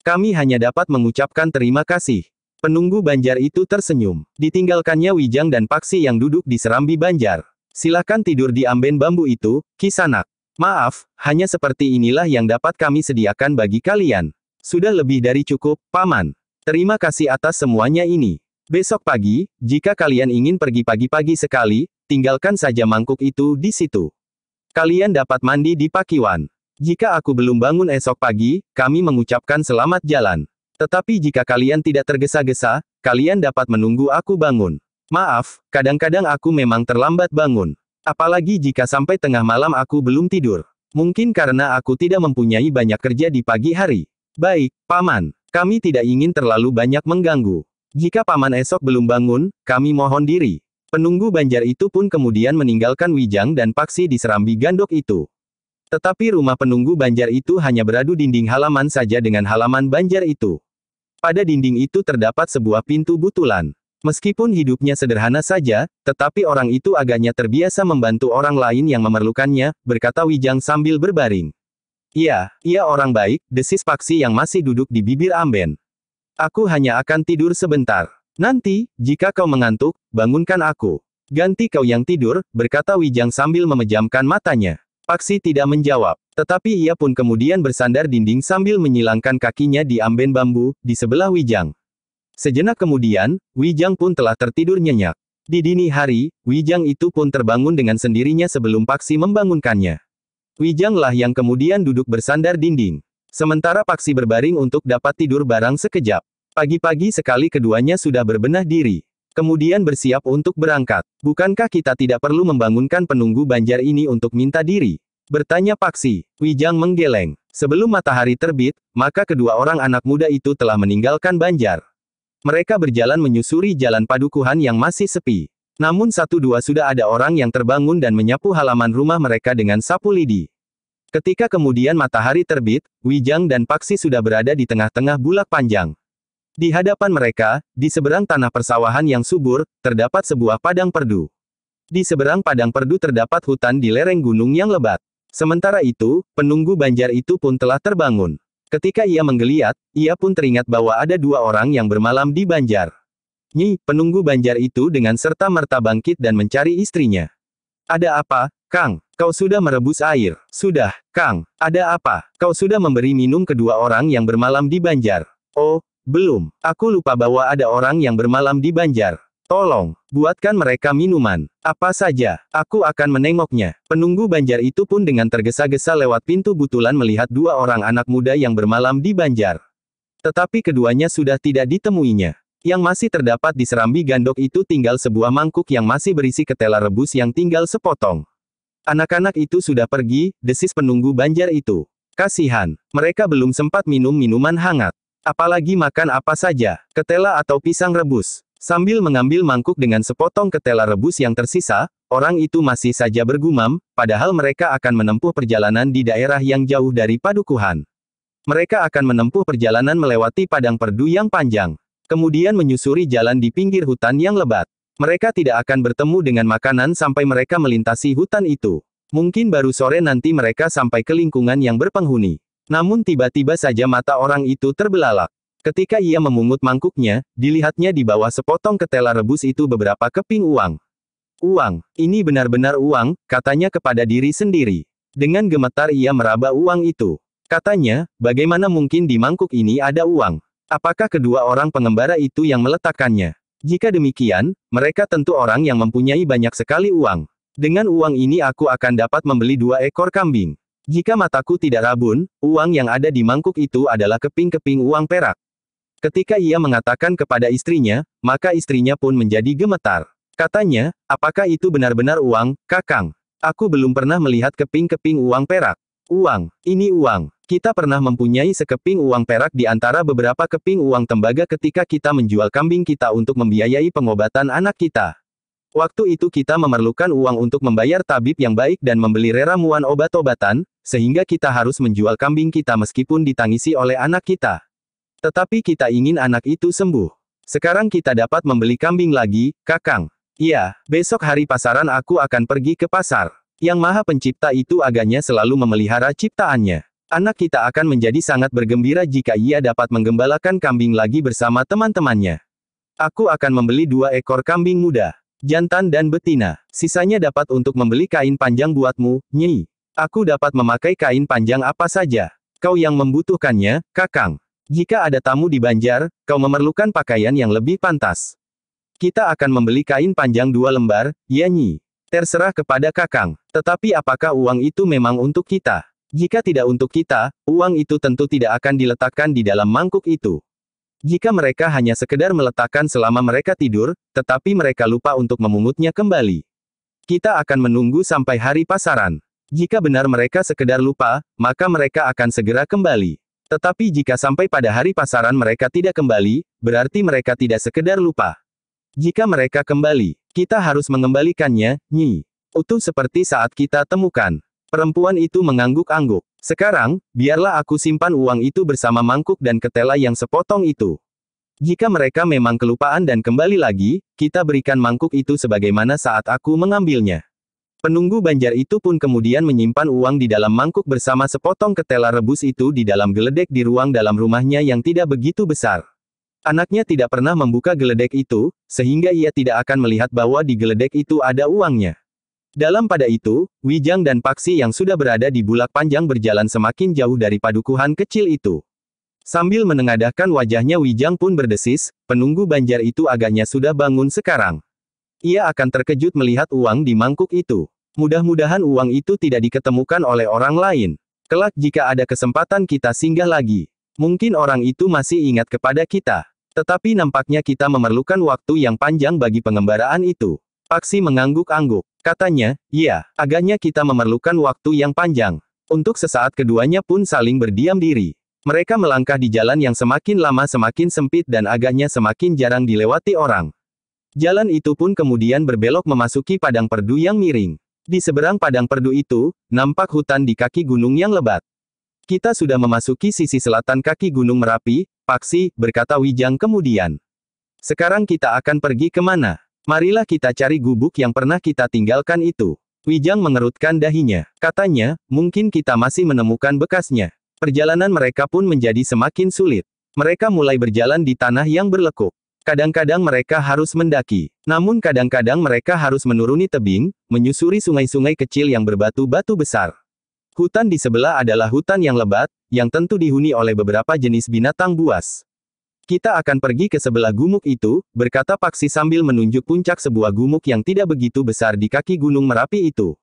Kami hanya dapat mengucapkan terima kasih. Penunggu Banjar itu tersenyum. Ditinggalkannya Wijang dan Paksi yang duduk di serambi Banjar. Silakan tidur di amben bambu itu, Kisanak. Maaf, hanya seperti inilah yang dapat kami sediakan bagi kalian. Sudah lebih dari cukup, Paman. Terima kasih atas semuanya ini. Besok pagi, jika kalian ingin pergi pagi-pagi sekali, tinggalkan saja mangkuk itu di situ. Kalian dapat mandi di Pakiwan. Jika aku belum bangun esok pagi, kami mengucapkan selamat jalan. Tetapi jika kalian tidak tergesa-gesa, kalian dapat menunggu aku bangun. Maaf, kadang-kadang aku memang terlambat bangun. Apalagi jika sampai tengah malam aku belum tidur. Mungkin karena aku tidak mempunyai banyak kerja di pagi hari. Baik, Paman. Kami tidak ingin terlalu banyak mengganggu. Jika Paman esok belum bangun, kami mohon diri. Penunggu Banjar itu pun kemudian meninggalkan Wijang dan Paksi di serambi gandok itu. Tetapi rumah penunggu Banjar itu hanya beradu dinding halaman saja dengan halaman Banjar itu. Pada dinding itu terdapat sebuah pintu butulan. Meskipun hidupnya sederhana saja, tetapi orang itu agaknya terbiasa membantu orang lain yang memerlukannya, berkata Wijang sambil berbaring. Iya, ia orang baik, desis Paksi yang masih duduk di bibir amben. Aku hanya akan tidur sebentar. Nanti, jika kau mengantuk, bangunkan aku. Ganti kau yang tidur, berkata Wijang sambil memejamkan matanya. Paksi tidak menjawab, tetapi ia pun kemudian bersandar dinding sambil menyilangkan kakinya di amben bambu, di sebelah Wijang. Sejenak kemudian, Wijang pun telah tertidur nyenyak. Di dini hari, Wijang itu pun terbangun dengan sendirinya sebelum Paksi membangunkannya. Wijanglah yang kemudian duduk bersandar dinding. Sementara Paksi berbaring untuk dapat tidur barang sekejap. Pagi-pagi sekali keduanya sudah berbenah diri. Kemudian bersiap untuk berangkat. Bukankah kita tidak perlu membangunkan penunggu Banjar ini untuk minta diri? Bertanya Paksi. Wijang menggeleng. Sebelum matahari terbit, maka kedua orang anak muda itu telah meninggalkan Banjar. Mereka berjalan menyusuri jalan padukuhan yang masih sepi. Namun satu dua sudah ada orang yang terbangun dan menyapu halaman rumah mereka dengan sapu lidi. Ketika kemudian matahari terbit, Wijang dan Paksi sudah berada di tengah-tengah bulak panjang. Di hadapan mereka, di seberang tanah persawahan yang subur, terdapat sebuah padang perdu. Di seberang padang perdu terdapat hutan di lereng gunung yang lebat. Sementara itu, penunggu Banjar itu pun telah terbangun. Ketika ia menggeliat, ia pun teringat bahwa ada dua orang yang bermalam di Banjar. Nyi, penunggu Banjar itu dengan serta-merta bangkit dan mencari istrinya. Ada apa, Kang? Kau sudah merebus air. Sudah, Kang. Ada apa? Kau sudah memberi minum kedua orang yang bermalam di Banjar. Oh, belum. Aku lupa bahwa ada orang yang bermalam di Banjar. Tolong, buatkan mereka minuman. Apa saja, aku akan menengoknya. Penunggu Banjar itu pun dengan tergesa-gesa lewat pintu butulan melihat dua orang anak muda yang bermalam di Banjar. Tetapi keduanya sudah tidak ditemuinya. Yang masih terdapat di serambi gandok itu tinggal sebuah mangkuk yang masih berisi ketela rebus yang tinggal sepotong. Anak-anak itu sudah pergi, desis penunggu Banjar itu. Kasihan, mereka belum sempat minum minuman hangat. Apalagi makan apa saja, ketela atau pisang rebus. Sambil mengambil mangkuk dengan sepotong ketela rebus yang tersisa, orang itu masih saja bergumam, padahal mereka akan menempuh perjalanan di daerah yang jauh dari padukuhan. Mereka akan menempuh perjalanan melewati padang perdu yang panjang. Kemudian menyusuri jalan di pinggir hutan yang lebat. Mereka tidak akan bertemu dengan makanan sampai mereka melintasi hutan itu. Mungkin baru sore nanti mereka sampai ke lingkungan yang berpenghuni. Namun tiba-tiba saja mata orang itu terbelalak. Ketika ia memungut mangkuknya, dilihatnya di bawah sepotong ketela rebus itu beberapa keping uang. Uang, ini benar-benar uang, katanya kepada diri sendiri. Dengan gemetar ia meraba uang itu. Katanya, bagaimana mungkin di mangkuk ini ada uang? Apakah kedua orang pengembara itu yang meletakkannya? Jika demikian, mereka tentu orang yang mempunyai banyak sekali uang. Dengan uang ini aku akan dapat membeli 2 ekor kambing. Jika mataku tidak rabun, uang yang ada di mangkuk itu adalah keping-keping uang perak. Ketika ia mengatakan kepada istrinya, maka istrinya pun menjadi gemetar. Katanya, apakah itu benar-benar uang, Kakang? Aku belum pernah melihat keping-keping uang perak. Uang, ini uang. Kita pernah mempunyai sekeping uang perak di antara beberapa keping uang tembaga ketika kita menjual kambing kita untuk membiayai pengobatan anak kita. Waktu itu kita memerlukan uang untuk membayar tabib yang baik dan membeli ramuan obat-obatan, sehingga kita harus menjual kambing kita meskipun ditangisi oleh anak kita. Tetapi kita ingin anak itu sembuh. Sekarang kita dapat membeli kambing lagi, Kakang. Iya, besok hari pasaran aku akan pergi ke pasar. Yang Maha Pencipta itu agaknya selalu memelihara ciptaannya. Anak kita akan menjadi sangat bergembira jika ia dapat menggembalakan kambing lagi bersama teman-temannya. Aku akan membeli 2 ekor kambing muda. Jantan dan betina. Sisanya dapat untuk membeli kain panjang buatmu, Nyi. Aku dapat memakai kain panjang apa saja. Kau yang membutuhkannya, Kakang. Jika ada tamu di Banjar, kau memerlukan pakaian yang lebih pantas. Kita akan membeli kain panjang 2 lembar, ya Nyi. Terserah kepada Kakang. Tetapi apakah uang itu memang untuk kita? Jika tidak untuk kita, uang itu tentu tidak akan diletakkan di dalam mangkuk itu. Jika mereka hanya sekedar meletakkan selama mereka tidur, tetapi mereka lupa untuk memungutnya kembali. Kita akan menunggu sampai hari pasaran. Jika benar mereka sekedar lupa, maka mereka akan segera kembali. Tetapi jika sampai pada hari pasaran mereka tidak kembali, berarti mereka tidak sekedar lupa. Jika mereka kembali, kita harus mengembalikannya, Nyi. Utuh seperti saat kita temukan. Perempuan itu mengangguk-angguk. Sekarang, biarlah aku simpan uang itu bersama mangkuk dan ketela yang sepotong itu. Jika mereka memang kelupaan dan kembali lagi, kita berikan mangkuk itu sebagaimana saat aku mengambilnya. Penunggu Banjar itu pun kemudian menyimpan uang di dalam mangkuk bersama sepotong ketela rebus itu di dalam geledek di ruang dalam rumahnya yang tidak begitu besar. Anaknya tidak pernah membuka geledek itu, sehingga ia tidak akan melihat bahwa di geledek itu ada uangnya. Dalam pada itu, Wijang dan Paksi yang sudah berada di bulak panjang berjalan semakin jauh dari padukuhan kecil itu. Sambil menengadahkan wajahnya Wijang pun berdesis, penunggu Banjar itu agaknya sudah bangun sekarang. Ia akan terkejut melihat uang di mangkuk itu. Mudah-mudahan uang itu tidak diketemukan oleh orang lain. Kelak jika ada kesempatan kita singgah lagi. Mungkin orang itu masih ingat kepada kita. Tetapi nampaknya kita memerlukan waktu yang panjang bagi pengembaraan itu. Paksi mengangguk-angguk. Katanya, iya, agaknya kita memerlukan waktu yang panjang. Untuk sesaat keduanya pun saling berdiam diri. Mereka melangkah di jalan yang semakin lama semakin sempit dan agaknya semakin jarang dilewati orang. Jalan itu pun kemudian berbelok memasuki padang perdu yang miring. Di seberang padang perdu itu, nampak hutan di kaki gunung yang lebat. Kita sudah memasuki sisi selatan kaki gunung Merapi, Paksi, berkata Wijang kemudian. Sekarang kita akan pergi kemana? Marilah kita cari gubuk yang pernah kita tinggalkan itu. Wijang mengerutkan dahinya. Katanya, mungkin kita masih menemukan bekasnya. Perjalanan mereka pun menjadi semakin sulit. Mereka mulai berjalan di tanah yang berlekuk. Kadang-kadang mereka harus mendaki. Namun kadang-kadang mereka harus menuruni tebing, menyusuri sungai-sungai kecil yang berbatu-batu besar. Hutan di sebelah adalah hutan yang lebat, yang tentu dihuni oleh beberapa jenis binatang buas. Kita akan pergi ke sebelah gumuk itu, berkata Paksi sambil menunjuk puncak sebuah gumuk yang tidak begitu besar di kaki Gunung Merapi itu.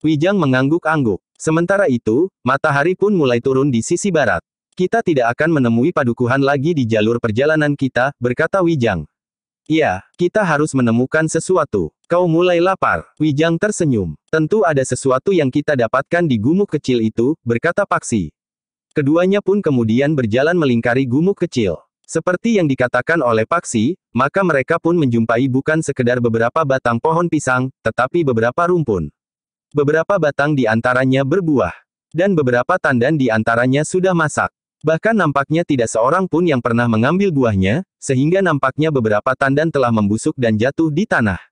Wijang mengangguk-angguk. Sementara itu, matahari pun mulai turun di sisi barat. Kita tidak akan menemui padukuhan lagi di jalur perjalanan kita, berkata Wijang. Iya, kita harus menemukan sesuatu. Kau mulai lapar. Wijang tersenyum. Tentu ada sesuatu yang kita dapatkan di gumuk kecil itu, berkata Paksi. Keduanya pun kemudian berjalan melingkari gumuk kecil. Seperti yang dikatakan oleh Paksi, maka mereka pun menjumpai bukan sekedar beberapa batang pohon pisang, tetapi beberapa rumpun. Beberapa batang di antaranya berbuah. Dan beberapa tandan di antaranya sudah masak. Bahkan nampaknya tidak seorang pun yang pernah mengambil buahnya, sehingga nampaknya beberapa tandan telah membusuk dan jatuh di tanah.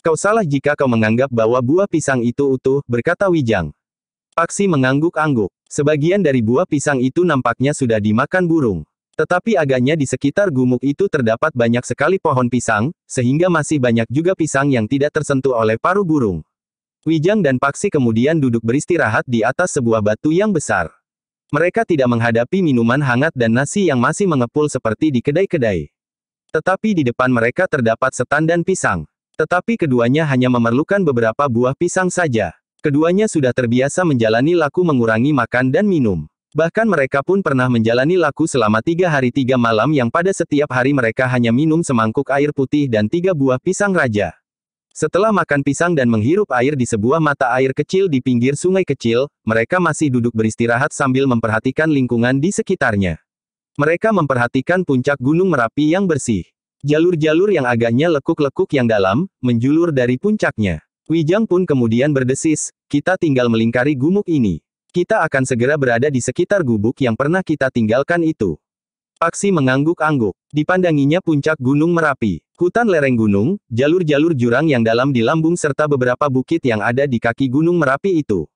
Kau salah jika kau menganggap bahwa buah pisang itu utuh, berkata Wijang. Paksi mengangguk-angguk. Sebagian dari buah pisang itu nampaknya sudah dimakan burung. Tetapi agaknya di sekitar gumuk itu terdapat banyak sekali pohon pisang, sehingga masih banyak juga pisang yang tidak tersentuh oleh paruh burung. Wijang dan Paksi kemudian duduk beristirahat di atas sebuah batu yang besar. Mereka tidak menghadapi minuman hangat dan nasi yang masih mengepul seperti di kedai-kedai. Tetapi di depan mereka terdapat setandan pisang. Tetapi keduanya hanya memerlukan beberapa buah pisang saja. Keduanya sudah terbiasa menjalani laku mengurangi makan dan minum. Bahkan mereka pun pernah menjalani laku selama 3 hari 3 malam yang pada setiap hari mereka hanya minum semangkuk air putih dan 3 buah pisang raja. Setelah makan pisang dan menghirup air di sebuah mata air kecil di pinggir sungai kecil, mereka masih duduk beristirahat sambil memperhatikan lingkungan di sekitarnya. Mereka memperhatikan puncak Gunung Merapi yang bersih. Jalur-jalur yang agaknya lekuk-lekuk yang dalam, menjulur dari puncaknya. Wijang pun kemudian berdesis, kita tinggal melingkari gumuk ini. Kita akan segera berada di sekitar gubuk yang pernah kita tinggalkan itu. Paksi mengangguk-angguk. Dipandanginya puncak Gunung Merapi, hutan lereng gunung, jalur-jalur jurang yang dalam di lambung serta beberapa bukit yang ada di kaki Gunung Merapi itu.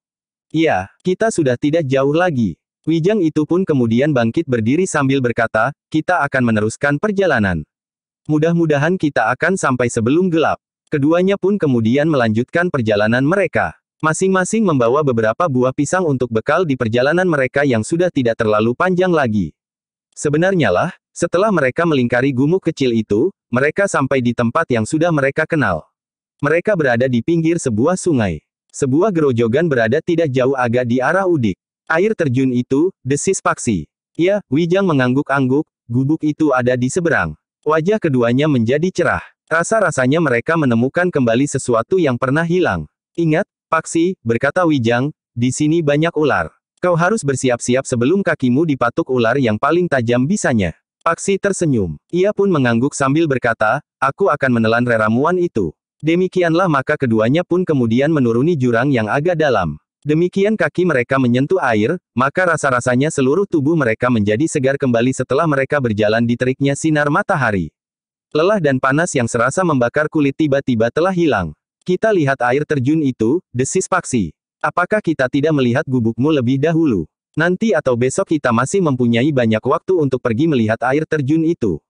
Iya, kita sudah tidak jauh lagi. Wijang itu pun kemudian bangkit berdiri sambil berkata, kita akan meneruskan perjalanan. Mudah-mudahan kita akan sampai sebelum gelap. Keduanya pun kemudian melanjutkan perjalanan mereka. Masing-masing membawa beberapa buah pisang untuk bekal di perjalanan mereka yang sudah tidak terlalu panjang lagi. Sebenarnya lah, setelah mereka melingkari gumuk kecil itu, mereka sampai di tempat yang sudah mereka kenal. Mereka berada di pinggir sebuah sungai. Sebuah gerojogan berada tidak jauh agak di arah udik. Air terjun itu, desis Paksi. Ya, Wijang mengangguk-angguk, gubuk itu ada di seberang. Wajah keduanya menjadi cerah. Rasa-rasanya mereka menemukan kembali sesuatu yang pernah hilang. Ingat, Paksi, berkata Wijang, di sini banyak ular. Kau harus bersiap-siap sebelum kakimu dipatuk ular yang paling tajam bisanya. Paksi tersenyum. Ia pun mengangguk sambil berkata, aku akan menelan reramuan itu. Demikianlah maka keduanya pun kemudian menuruni jurang yang agak dalam. Demikian kaki mereka menyentuh air, maka rasa-rasanya seluruh tubuh mereka menjadi segar kembali setelah mereka berjalan di teriknya sinar matahari. Lelah dan panas yang serasa membakar kulit tiba-tiba telah hilang. Kita lihat air terjun itu, desis Paksi. Apakah kita tidak melihat gubukmu lebih dahulu? Nanti atau besok kita masih mempunyai banyak waktu untuk pergi melihat air terjun itu.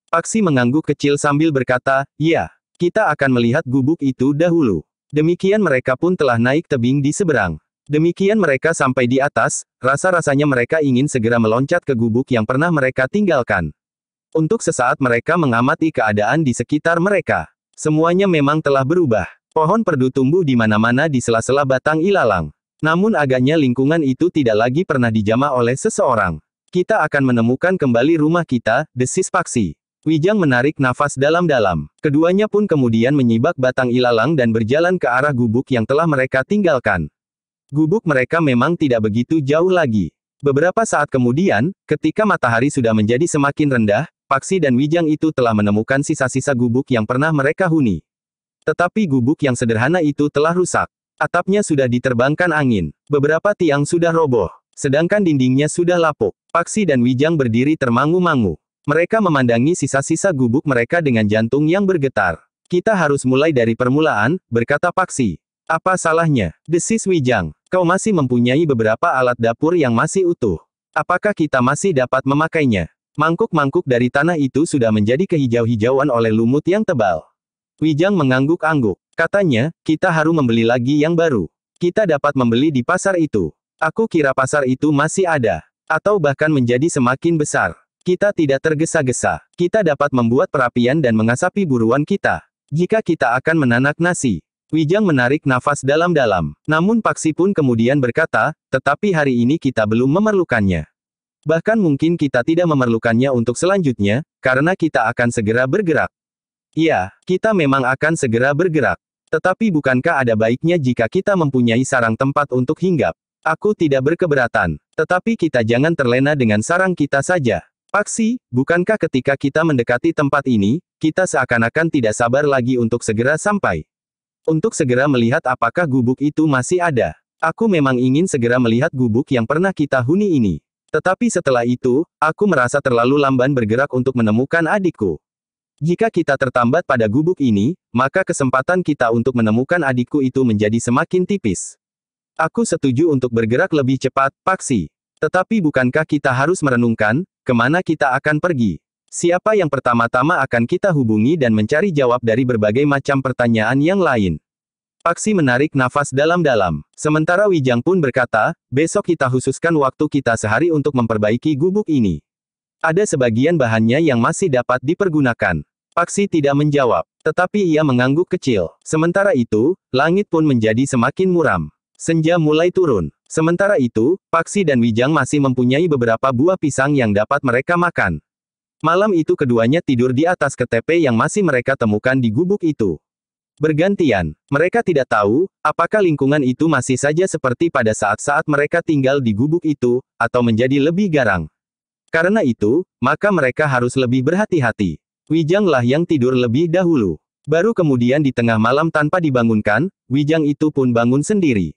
Paksi mengangguk kecil sambil berkata, ya, kita akan melihat gubuk itu dahulu. Demikian mereka pun telah naik tebing di seberang. Demikian mereka sampai di atas, rasa-rasanya mereka ingin segera meloncat ke gubuk yang pernah mereka tinggalkan. Untuk sesaat mereka mengamati keadaan di sekitar mereka. Semuanya memang telah berubah. Pohon perdu tumbuh di mana-mana di sela-sela batang ilalang. Namun agaknya lingkungan itu tidak lagi pernah dijamah oleh seseorang. Kita akan menemukan kembali rumah kita, desis Paksi. Wijang menarik nafas dalam-dalam. Keduanya pun kemudian menyibak batang ilalang dan berjalan ke arah gubuk yang telah mereka tinggalkan. Gubuk mereka memang tidak begitu jauh lagi. Beberapa saat kemudian, ketika matahari sudah menjadi semakin rendah, Paksi dan Wijang itu telah menemukan sisa-sisa gubuk yang pernah mereka huni. Tetapi gubuk yang sederhana itu telah rusak. Atapnya sudah diterbangkan angin. Beberapa tiang sudah roboh. Sedangkan dindingnya sudah lapuk. Paksi dan Wijang berdiri termangu-mangu. Mereka memandangi sisa-sisa gubuk mereka dengan jantung yang bergetar. Kita harus mulai dari permulaan, berkata Paksi. Apa salahnya? Desis Wijang. Kau masih mempunyai beberapa alat dapur yang masih utuh. Apakah kita masih dapat memakainya? Mangkuk-mangkuk dari tanah itu sudah menjadi kehijau-hijauan oleh lumut yang tebal. Wijang mengangguk-angguk. Katanya, kita harus membeli lagi yang baru. Kita dapat membeli di pasar itu. Aku kira pasar itu masih ada. Atau bahkan menjadi semakin besar. Kita tidak tergesa-gesa. Kita dapat membuat perapian dan mengasapi buruan kita. Jika kita akan menanak nasi. Wijang menarik nafas dalam-dalam. Namun Paksi pun kemudian berkata, tetapi hari ini kita belum memerlukannya. Bahkan mungkin kita tidak memerlukannya untuk selanjutnya, karena kita akan segera bergerak. Iya, kita memang akan segera bergerak. Tetapi bukankah ada baiknya jika kita mempunyai sarang tempat untuk hinggap? Aku tidak berkeberatan. Tetapi kita jangan terlena dengan sarang kita saja. Paksi, bukankah ketika kita mendekati tempat ini, kita seakan-akan tidak sabar lagi untuk segera sampai? Untuk segera melihat apakah gubuk itu masih ada. Aku memang ingin segera melihat gubuk yang pernah kita huni ini. Tetapi setelah itu, aku merasa terlalu lamban bergerak untuk menemukan adikku. Jika kita tertambat pada gubuk ini, maka kesempatan kita untuk menemukan adikku itu menjadi semakin tipis. Aku setuju untuk bergerak lebih cepat, Paksi. Tetapi bukankah kita harus merenungkan, kemana kita akan pergi? Siapa yang pertama-tama akan kita hubungi dan mencari jawab dari berbagai macam pertanyaan yang lain? Paksi menarik nafas dalam-dalam. Sementara Wijang pun berkata, besok kita khususkan waktu kita sehari untuk memperbaiki gubuk ini. Ada sebagian bahannya yang masih dapat dipergunakan. Paksi tidak menjawab, tetapi ia mengangguk kecil. Sementara itu, langit pun menjadi semakin muram. Senja mulai turun. Sementara itu, Paksi dan Wijang masih mempunyai beberapa buah pisang yang dapat mereka makan. Malam itu keduanya tidur di atas ketepe yang masih mereka temukan di gubuk itu. Bergantian, mereka tidak tahu, apakah lingkungan itu masih saja seperti pada saat-saat mereka tinggal di gubuk itu, atau menjadi lebih garang. Karena itu, maka mereka harus lebih berhati-hati. Wijang lah yang tidur lebih dahulu. Baru kemudian di tengah malam tanpa dibangunkan, Wijang itu pun bangun sendiri.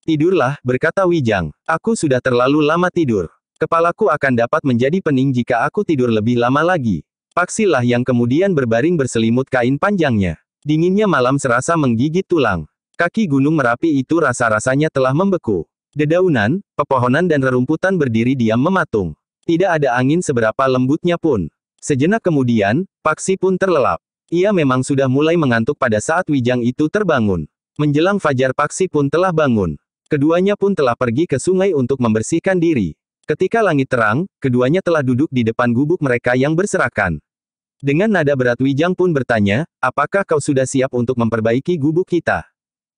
Tidurlah, berkata Wijang. Aku sudah terlalu lama tidur. Kepalaku akan dapat menjadi pening jika aku tidur lebih lama lagi. Paksi lah yang kemudian berbaring berselimut kain panjangnya. Dinginnya malam serasa menggigit tulang. Kaki gunung Merapi itu rasa-rasanya telah membeku. Dedaunan, pepohonan dan rerumputan berdiri diam mematung. Tidak ada angin seberapa lembutnya pun. Sejenak kemudian, Paksi pun terlelap. Ia memang sudah mulai mengantuk pada saat Wijang itu terbangun. Menjelang fajar Paksi pun telah bangun. Keduanya pun telah pergi ke sungai untuk membersihkan diri. Ketika langit terang, keduanya telah duduk di depan gubuk mereka yang berserakan. Dengan nada berat Wijang pun bertanya, apakah kau sudah siap untuk memperbaiki gubuk kita?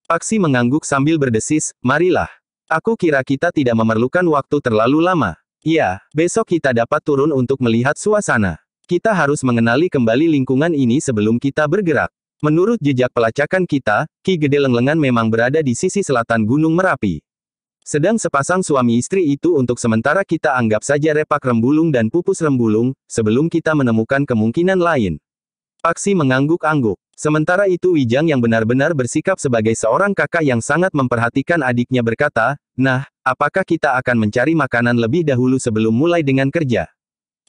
Paksi mengangguk sambil berdesis, marilah. Aku kira kita tidak memerlukan waktu terlalu lama. Iya, besok kita dapat turun untuk melihat suasana. Kita harus mengenali kembali lingkungan ini sebelum kita bergerak. Menurut jejak pelacakan kita, Ki Gede Lenglengan memang berada di sisi selatan Gunung Merapi. Sedang sepasang suami istri itu untuk sementara kita anggap saja Repak Rembulung dan Pupus Rembulung, sebelum kita menemukan kemungkinan lain. Paksi mengangguk-angguk. Sementara itu Wijang yang benar-benar bersikap sebagai seorang kakak yang sangat memperhatikan adiknya berkata, nah, apakah kita akan mencari makanan lebih dahulu sebelum mulai dengan kerja?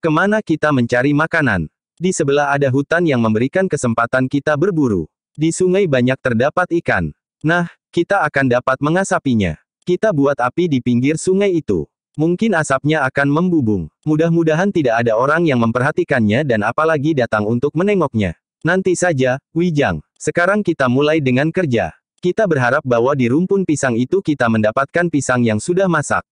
Kemana kita mencari makanan? Di sebelah ada hutan yang memberikan kesempatan kita berburu. Di sungai banyak terdapat ikan. Nah, kita akan dapat mengasapinya. Kita buat api di pinggir sungai itu. Mungkin asapnya akan membubung. Mudah-mudahan tidak ada orang yang memperhatikannya dan apalagi datang untuk menengoknya. Nanti saja, Wijang. Sekarang kita mulai dengan kerja. Kita berharap bahwa di rumpun pisang itu kita mendapatkan pisang yang sudah masak.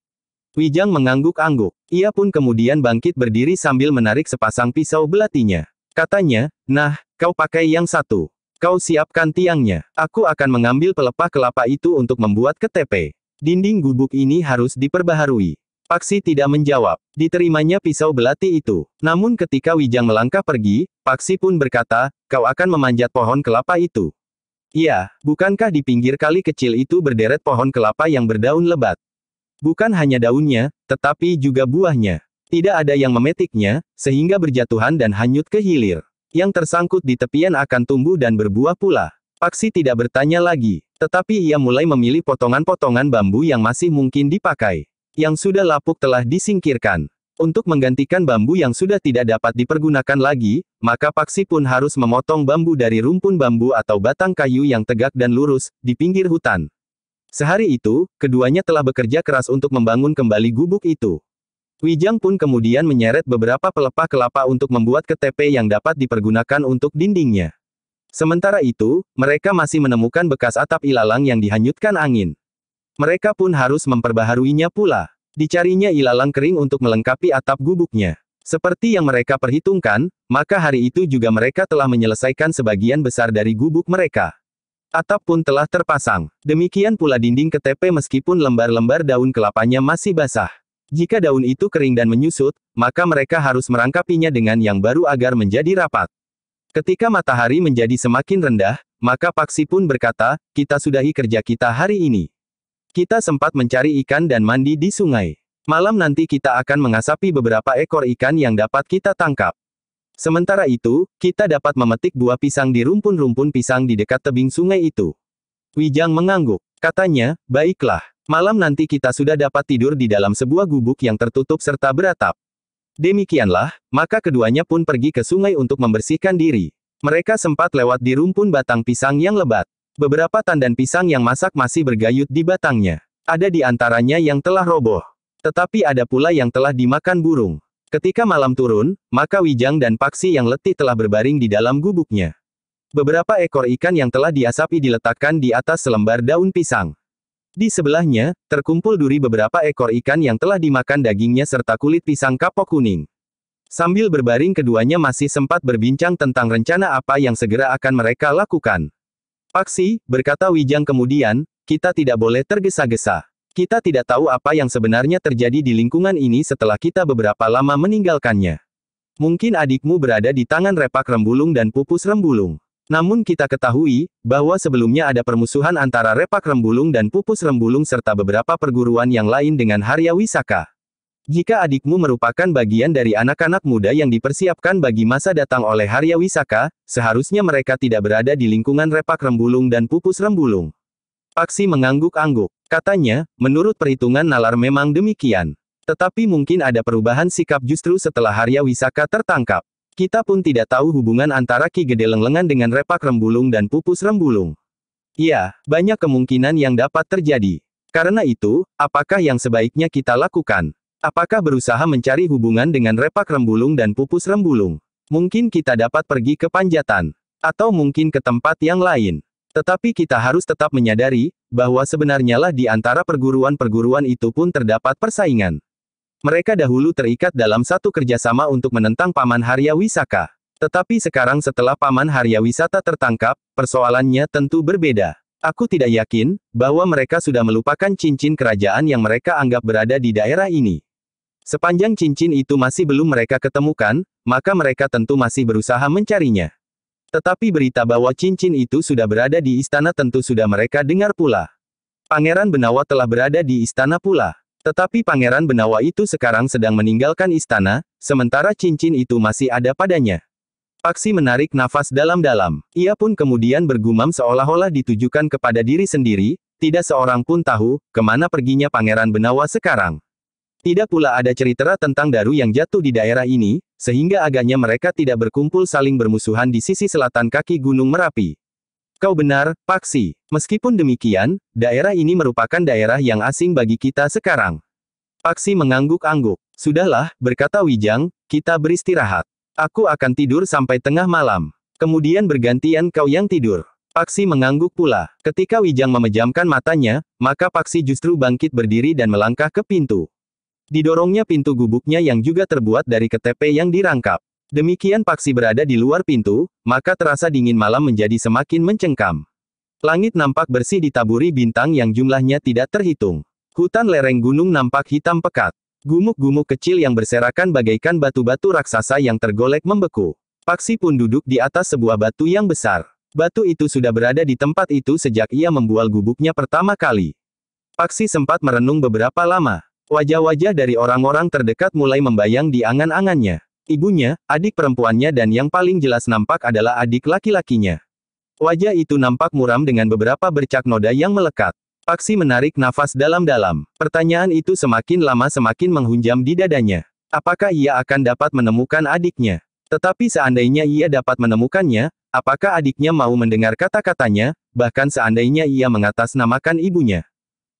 Wijang mengangguk-angguk. Ia pun kemudian bangkit berdiri sambil menarik sepasang pisau belatinya. Katanya, nah, kau pakai yang satu. Kau siapkan tiangnya. Aku akan mengambil pelepah kelapa itu untuk membuat ketepe. Dinding gubuk ini harus diperbaharui. Paksi tidak menjawab. Diterimanya pisau belati itu. Namun ketika Wijang melangkah pergi, Paksi pun berkata, kau akan memanjat pohon kelapa itu. Iya, bukankah di pinggir kali kecil itu berderet pohon kelapa yang berdaun lebat? Bukan hanya daunnya, tetapi juga buahnya. Tidak ada yang memetiknya, sehingga berjatuhan dan hanyut ke hilir. Yang tersangkut di tepian akan tumbuh dan berbuah pula. Paksi tidak bertanya lagi, tetapi ia mulai memilih potongan-potongan bambu yang masih mungkin dipakai. Yang sudah lapuk telah disingkirkan. Untuk menggantikan bambu yang sudah tidak dapat dipergunakan lagi, maka Paksi pun harus memotong bambu dari rumpun bambu atau batang kayu yang tegak dan lurus, di pinggir hutan. Sehari itu, keduanya telah bekerja keras untuk membangun kembali gubuk itu. Wijang pun kemudian menyeret beberapa pelepah kelapa untuk membuat ketepe yang dapat dipergunakan untuk dindingnya. Sementara itu, mereka masih menemukan bekas atap ilalang yang dihanyutkan angin. Mereka pun harus memperbaharuinya pula. Dicarinya ilalang kering untuk melengkapi atap gubuknya. Seperti yang mereka perhitungkan, maka hari itu juga mereka telah menyelesaikan sebagian besar dari gubuk mereka. Atap pun telah terpasang. Demikian pula dinding KTP meskipun lembar-lembar daun kelapanya masih basah. Jika daun itu kering dan menyusut, maka mereka harus merangkapinya dengan yang baru agar menjadi rapat. Ketika matahari menjadi semakin rendah, maka Paksi pun berkata, "Kita sudahi kerja kita hari ini. Kita sempat mencari ikan dan mandi di sungai. Malam nanti kita akan mengasapi beberapa ekor ikan yang dapat kita tangkap. Sementara itu, kita dapat memetik buah pisang di rumpun-rumpun pisang di dekat tebing sungai itu." Wijang mengangguk. Katanya, "Baiklah. Malam nanti kita sudah dapat tidur di dalam sebuah gubuk yang tertutup serta beratap." Demikianlah, maka keduanya pun pergi ke sungai untuk membersihkan diri. Mereka sempat lewat di rumpun batang pisang yang lebat. Beberapa tandan pisang yang masak masih bergayut di batangnya. Ada di antaranya yang telah roboh. Tetapi ada pula yang telah dimakan burung. Ketika malam turun, maka Wijang dan Paksi yang letih telah berbaring di dalam gubuknya. Beberapa ekor ikan yang telah diasapi diletakkan di atas selembar daun pisang. Di sebelahnya, terkumpul duri beberapa ekor ikan yang telah dimakan dagingnya serta kulit pisang kapok kuning. Sambil berbaring keduanya masih sempat berbincang tentang rencana apa yang segera akan mereka lakukan. "Paksi," berkata Wijang kemudian, "kita tidak boleh tergesa-gesa. Kita tidak tahu apa yang sebenarnya terjadi di lingkungan ini setelah kita beberapa lama meninggalkannya. Mungkin adikmu berada di tangan Repak Rembulung dan Pupus Rembulung. Namun kita ketahui, bahwa sebelumnya ada permusuhan antara Repak Rembulung dan Pupus Rembulung serta beberapa perguruan yang lain dengan Harya Wisaka. Jika adikmu merupakan bagian dari anak-anak muda yang dipersiapkan bagi masa datang oleh Harya Wisaka, seharusnya mereka tidak berada di lingkungan Repak Rembulung dan Pupus Rembulung." Paksi mengangguk-angguk. Katanya, menurut perhitungan nalar memang demikian. Tetapi mungkin ada perubahan sikap justru setelah Harya Wisaka tertangkap. Kita pun tidak tahu hubungan antara Ki Gede Lenglengan dengan Repak Rembulung dan Pupus Rembulung. Ya, banyak kemungkinan yang dapat terjadi. Karena itu, apakah yang sebaiknya kita lakukan? Apakah berusaha mencari hubungan dengan Repak Rembulung dan Pupus Rembulung? Mungkin kita dapat pergi ke Panjatan. Atau mungkin ke tempat yang lain. Tetapi kita harus tetap menyadari, bahwa sebenarnya lah di antara perguruan-perguruan itu pun terdapat persaingan. Mereka dahulu terikat dalam satu kerjasama untuk menentang Paman Harya Wisaka. Tetapi sekarang setelah Paman Harya Wisata tertangkap, persoalannya tentu berbeda. Aku tidak yakin, bahwa mereka sudah melupakan cincin kerajaan yang mereka anggap berada di daerah ini. Sepanjang cincin itu masih belum mereka ketemukan, maka mereka tentu masih berusaha mencarinya. Tetapi berita bahwa cincin itu sudah berada di istana tentu sudah mereka dengar pula. Pangeran Benawa telah berada di istana pula. Tetapi Pangeran Benawa itu sekarang sedang meninggalkan istana, sementara cincin itu masih ada padanya. Paksi menarik nafas dalam-dalam. Ia pun kemudian bergumam seolah-olah ditujukan kepada diri sendiri, tidak seorang pun tahu, kemana perginya Pangeran Benawa sekarang. Tidak pula ada cerita tentang Daru yang jatuh di daerah ini, sehingga agaknya mereka tidak berkumpul saling bermusuhan di sisi selatan kaki Gunung Merapi. Kau benar, Paksi. Meskipun demikian, daerah ini merupakan daerah yang asing bagi kita sekarang. Paksi mengangguk-angguk. Sudahlah, berkata Wijang, kita beristirahat. Aku akan tidur sampai tengah malam. Kemudian bergantian kau yang tidur. Paksi mengangguk pula. Ketika Wijang memejamkan matanya, maka Paksi justru bangkit berdiri dan melangkah ke pintu. Didorongnya pintu gubuknya yang juga terbuat dari KTP yang dirangkap. Demikian Paksi berada di luar pintu, maka terasa dingin malam menjadi semakin mencengkam. Langit nampak bersih ditaburi bintang yang jumlahnya tidak terhitung. Hutan lereng gunung nampak hitam pekat. Gumuk-gumuk kecil yang berserakan bagaikan batu-batu raksasa yang tergolek membeku. Paksi pun duduk di atas sebuah batu yang besar. Batu itu sudah berada di tempat itu sejak ia membual gubuknya pertama kali. Paksi sempat merenung beberapa lama. Wajah-wajah dari orang-orang terdekat mulai membayang di angan-angannya. Ibunya, adik perempuannya dan yang paling jelas nampak adalah adik laki-lakinya. Wajah itu nampak muram dengan beberapa bercak noda yang melekat. Paksi menarik nafas dalam-dalam. Pertanyaan itu semakin lama semakin menghunjam di dadanya. Apakah ia akan dapat menemukan adiknya? Tetapi seandainya ia dapat menemukannya, apakah adiknya mau mendengar kata-katanya, bahkan seandainya ia mengatasnamakan ibunya?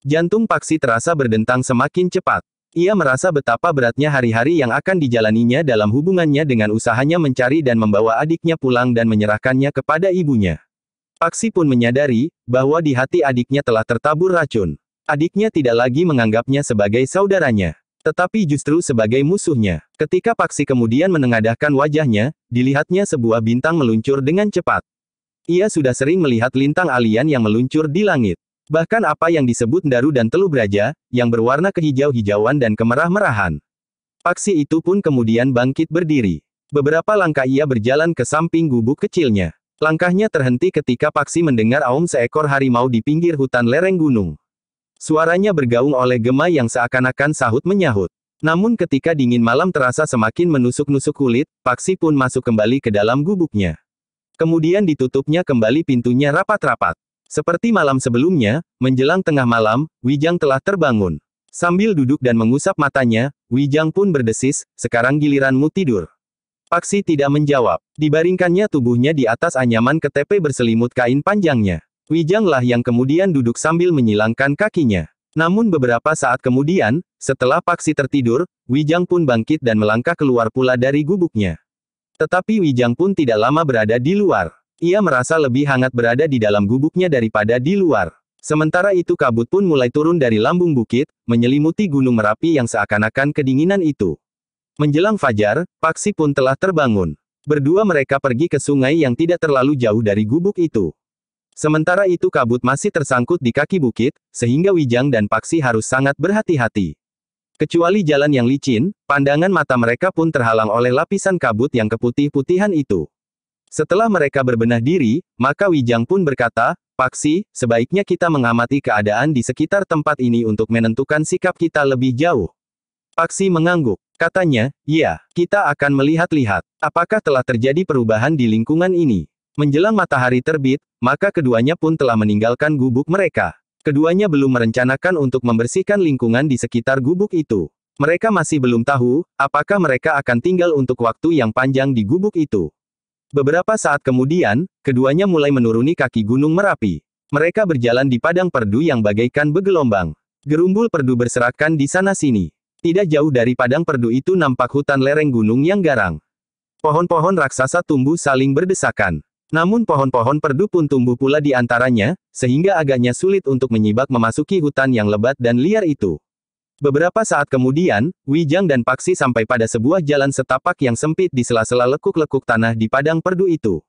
Jantung Paksi terasa berdentang semakin cepat. Ia merasa betapa beratnya hari-hari yang akan dijalaninya dalam hubungannya dengan usahanya mencari dan membawa adiknya pulang dan menyerahkannya kepada ibunya. Paksi pun menyadari, bahwa di hati adiknya telah tertabur racun. Adiknya tidak lagi menganggapnya sebagai saudaranya. Tetapi justru sebagai musuhnya. Ketika Paksi kemudian menengadahkan wajahnya, dilihatnya sebuah bintang meluncur dengan cepat. Ia sudah sering melihat lintang alien yang meluncur di langit. Bahkan apa yang disebut Daru dan Teluh Braja, yang berwarna kehijau-hijauan dan kemerah-merahan. Paksi itu pun kemudian bangkit berdiri. Beberapa langkah ia berjalan ke samping gubuk kecilnya. Langkahnya terhenti ketika Paksi mendengar aum seekor harimau di pinggir hutan lereng gunung. Suaranya bergaung oleh gema yang seakan-akan sahut-menyahut. Namun ketika dingin malam terasa semakin menusuk-nusuk kulit, Paksi pun masuk kembali ke dalam gubuknya. Kemudian ditutupnya kembali pintunya rapat-rapat. Seperti malam sebelumnya, menjelang tengah malam, Wijang telah terbangun. Sambil duduk dan mengusap matanya, Wijang pun berdesis, "Sekarang giliranmu tidur." Paksi tidak menjawab. Dibaringkannya tubuhnya di atas anyaman ketepe berselimut kain panjangnya. Wijang lah yang kemudian duduk sambil menyilangkan kakinya. Namun beberapa saat kemudian, setelah Paksi tertidur, Wijang pun bangkit dan melangkah keluar pula dari gubuknya. Tetapi Wijang pun tidak lama berada di luar. Ia merasa lebih hangat berada di dalam gubuknya daripada di luar. Sementara itu kabut pun mulai turun dari lambung bukit, menyelimuti Gunung Merapi yang seakan-akan kedinginan itu. Menjelang fajar, Paksi pun telah terbangun. Berdua mereka pergi ke sungai yang tidak terlalu jauh dari gubuk itu. Sementara itu kabut masih tersangkut di kaki bukit, sehingga Wijang dan Paksi harus sangat berhati-hati. Kecuali jalan yang licin, pandangan mata mereka pun terhalang oleh lapisan kabut yang keputih-putihan itu. Setelah mereka berbenah diri, maka Wijang pun berkata, "Paksi, sebaiknya kita mengamati keadaan di sekitar tempat ini untuk menentukan sikap kita lebih jauh." Paksi mengangguk. Katanya, "Ya, kita akan melihat-lihat. Apakah telah terjadi perubahan di lingkungan ini?" Menjelang matahari terbit, maka keduanya pun telah meninggalkan gubuk mereka. Keduanya belum merencanakan untuk membersihkan lingkungan di sekitar gubuk itu. Mereka masih belum tahu, apakah mereka akan tinggal untuk waktu yang panjang di gubuk itu. Beberapa saat kemudian, keduanya mulai menuruni kaki Gunung Merapi. Mereka berjalan di padang perdu yang bagaikan bergelombang. Gerumbul perdu berserakan di sana-sini. Tidak jauh dari padang perdu itu nampak hutan lereng gunung yang garang. Pohon-pohon raksasa tumbuh saling berdesakan. Namun pohon-pohon perdu pun tumbuh pula di antaranya, sehingga agaknya sulit untuk menyibak memasuki hutan yang lebat dan liar itu. Beberapa saat kemudian, Wijang dan Paksi sampai pada sebuah jalan setapak yang sempit di sela-sela lekuk-lekuk tanah di padang perdu itu.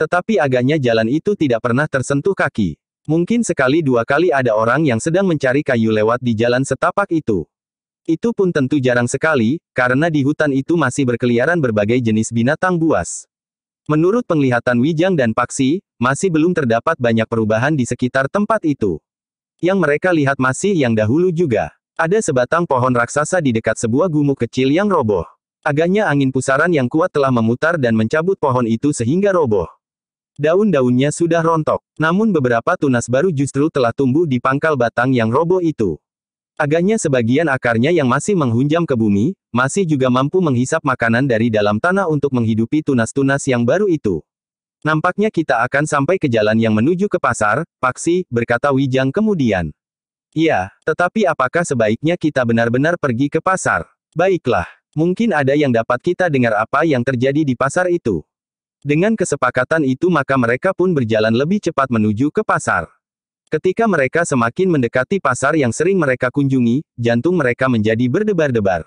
Tetapi agaknya jalan itu tidak pernah tersentuh kaki. Mungkin sekali dua kali ada orang yang sedang mencari kayu lewat di jalan setapak itu. Itu pun tentu jarang sekali, karena di hutan itu masih berkeliaran berbagai jenis binatang buas. Menurut penglihatan Wijang dan Paksi, masih belum terdapat banyak perubahan di sekitar tempat itu. Yang mereka lihat masih yang dahulu juga. Ada sebatang pohon raksasa di dekat sebuah gumuk kecil yang roboh. Agaknya angin pusaran yang kuat telah memutar dan mencabut pohon itu sehingga roboh. Daun-daunnya sudah rontok. Namun beberapa tunas baru justru telah tumbuh di pangkal batang yang roboh itu. Agaknya sebagian akarnya yang masih menghunjam ke bumi, masih juga mampu menghisap makanan dari dalam tanah untuk menghidupi tunas-tunas yang baru itu. Nampaknya kita akan sampai ke jalan yang menuju ke pasar, Paksi, berkata Wijang kemudian. Iya, tetapi apakah sebaiknya kita benar-benar pergi ke pasar? Baiklah, mungkin ada yang dapat kita dengar apa yang terjadi di pasar itu. Dengan kesepakatan itu maka mereka pun berjalan lebih cepat menuju ke pasar. Ketika mereka semakin mendekati pasar yang sering mereka kunjungi, jantung mereka menjadi berdebar-debar.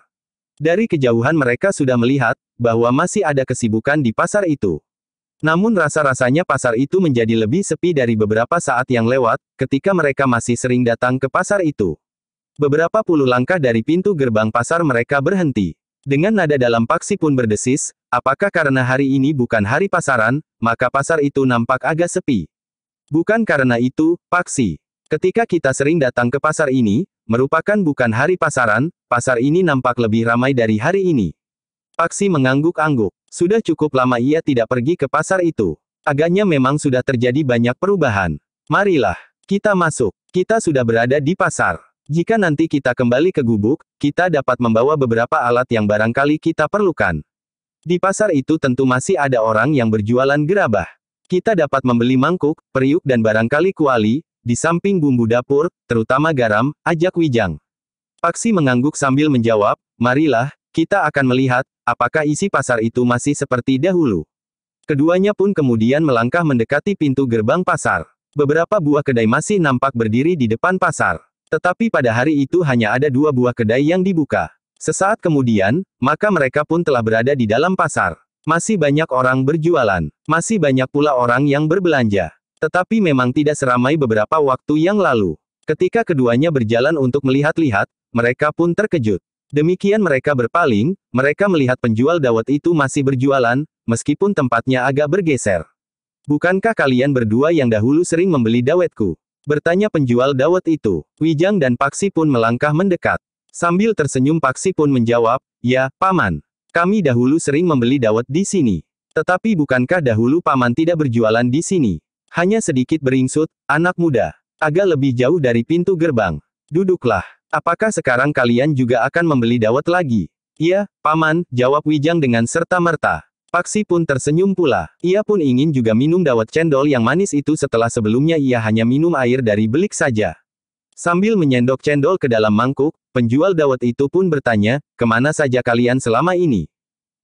Dari kejauhan mereka sudah melihat, bahwa masih ada kesibukan di pasar itu. Namun rasa-rasanya pasar itu menjadi lebih sepi dari beberapa saat yang lewat, ketika mereka masih sering datang ke pasar itu. Beberapa puluh langkah dari pintu gerbang pasar mereka berhenti. Dengan nada dalam Paksi pun berdesis, apakah karena hari ini bukan hari pasaran, maka pasar itu nampak agak sepi. Bukan karena itu, Paksi. Ketika kita sering datang ke pasar ini, merupakan bukan hari pasaran, pasar ini nampak lebih ramai dari hari ini. Paksi mengangguk-angguk. Sudah cukup lama ia tidak pergi ke pasar itu. Agaknya memang sudah terjadi banyak perubahan. Marilah, kita masuk. Kita sudah berada di pasar. Jika nanti kita kembali ke gubuk, kita dapat membawa beberapa alat yang barangkali kita perlukan. Di pasar itu tentu masih ada orang yang berjualan gerabah. Kita dapat membeli mangkuk, periuk dan barangkali kuali, di samping bumbu dapur, terutama garam, ajak Wijang. Paksi mengangguk sambil menjawab, marilah, kita akan melihat, apakah isi pasar itu masih seperti dahulu. Keduanya pun kemudian melangkah mendekati pintu gerbang pasar. Beberapa buah kedai masih nampak berdiri di depan pasar. Tetapi pada hari itu hanya ada 2 buah kedai yang dibuka. Sesaat kemudian, maka mereka pun telah berada di dalam pasar. Masih banyak orang berjualan. Masih banyak pula orang yang berbelanja. Tetapi memang tidak seramai beberapa waktu yang lalu. Ketika keduanya berjalan untuk melihat-lihat, mereka pun terkejut. Demikian mereka berpaling, mereka melihat penjual dawet itu masih berjualan, meskipun tempatnya agak bergeser. "Bukankah kalian berdua yang dahulu sering membeli dawetku?" bertanya penjual dawet itu. Wijang dan Paksi pun melangkah mendekat. Sambil tersenyum Paksi pun menjawab, "Ya, Paman. Kami dahulu sering membeli dawet di sini. Tetapi bukankah dahulu Paman tidak berjualan di sini?" Hanya sedikit beringsut, "Anak muda. Agak lebih jauh dari pintu gerbang. Duduklah. Apakah sekarang kalian juga akan membeli dawet lagi?" "Iya, Paman," jawab Wijang dengan serta-merta. Paksi pun tersenyum pula. Ia pun ingin juga minum dawet cendol yang manis itu setelah sebelumnya ia hanya minum air dari belik saja. Sambil menyendok cendol ke dalam mangkuk, penjual dawet itu pun bertanya, "Kemana saja kalian selama ini?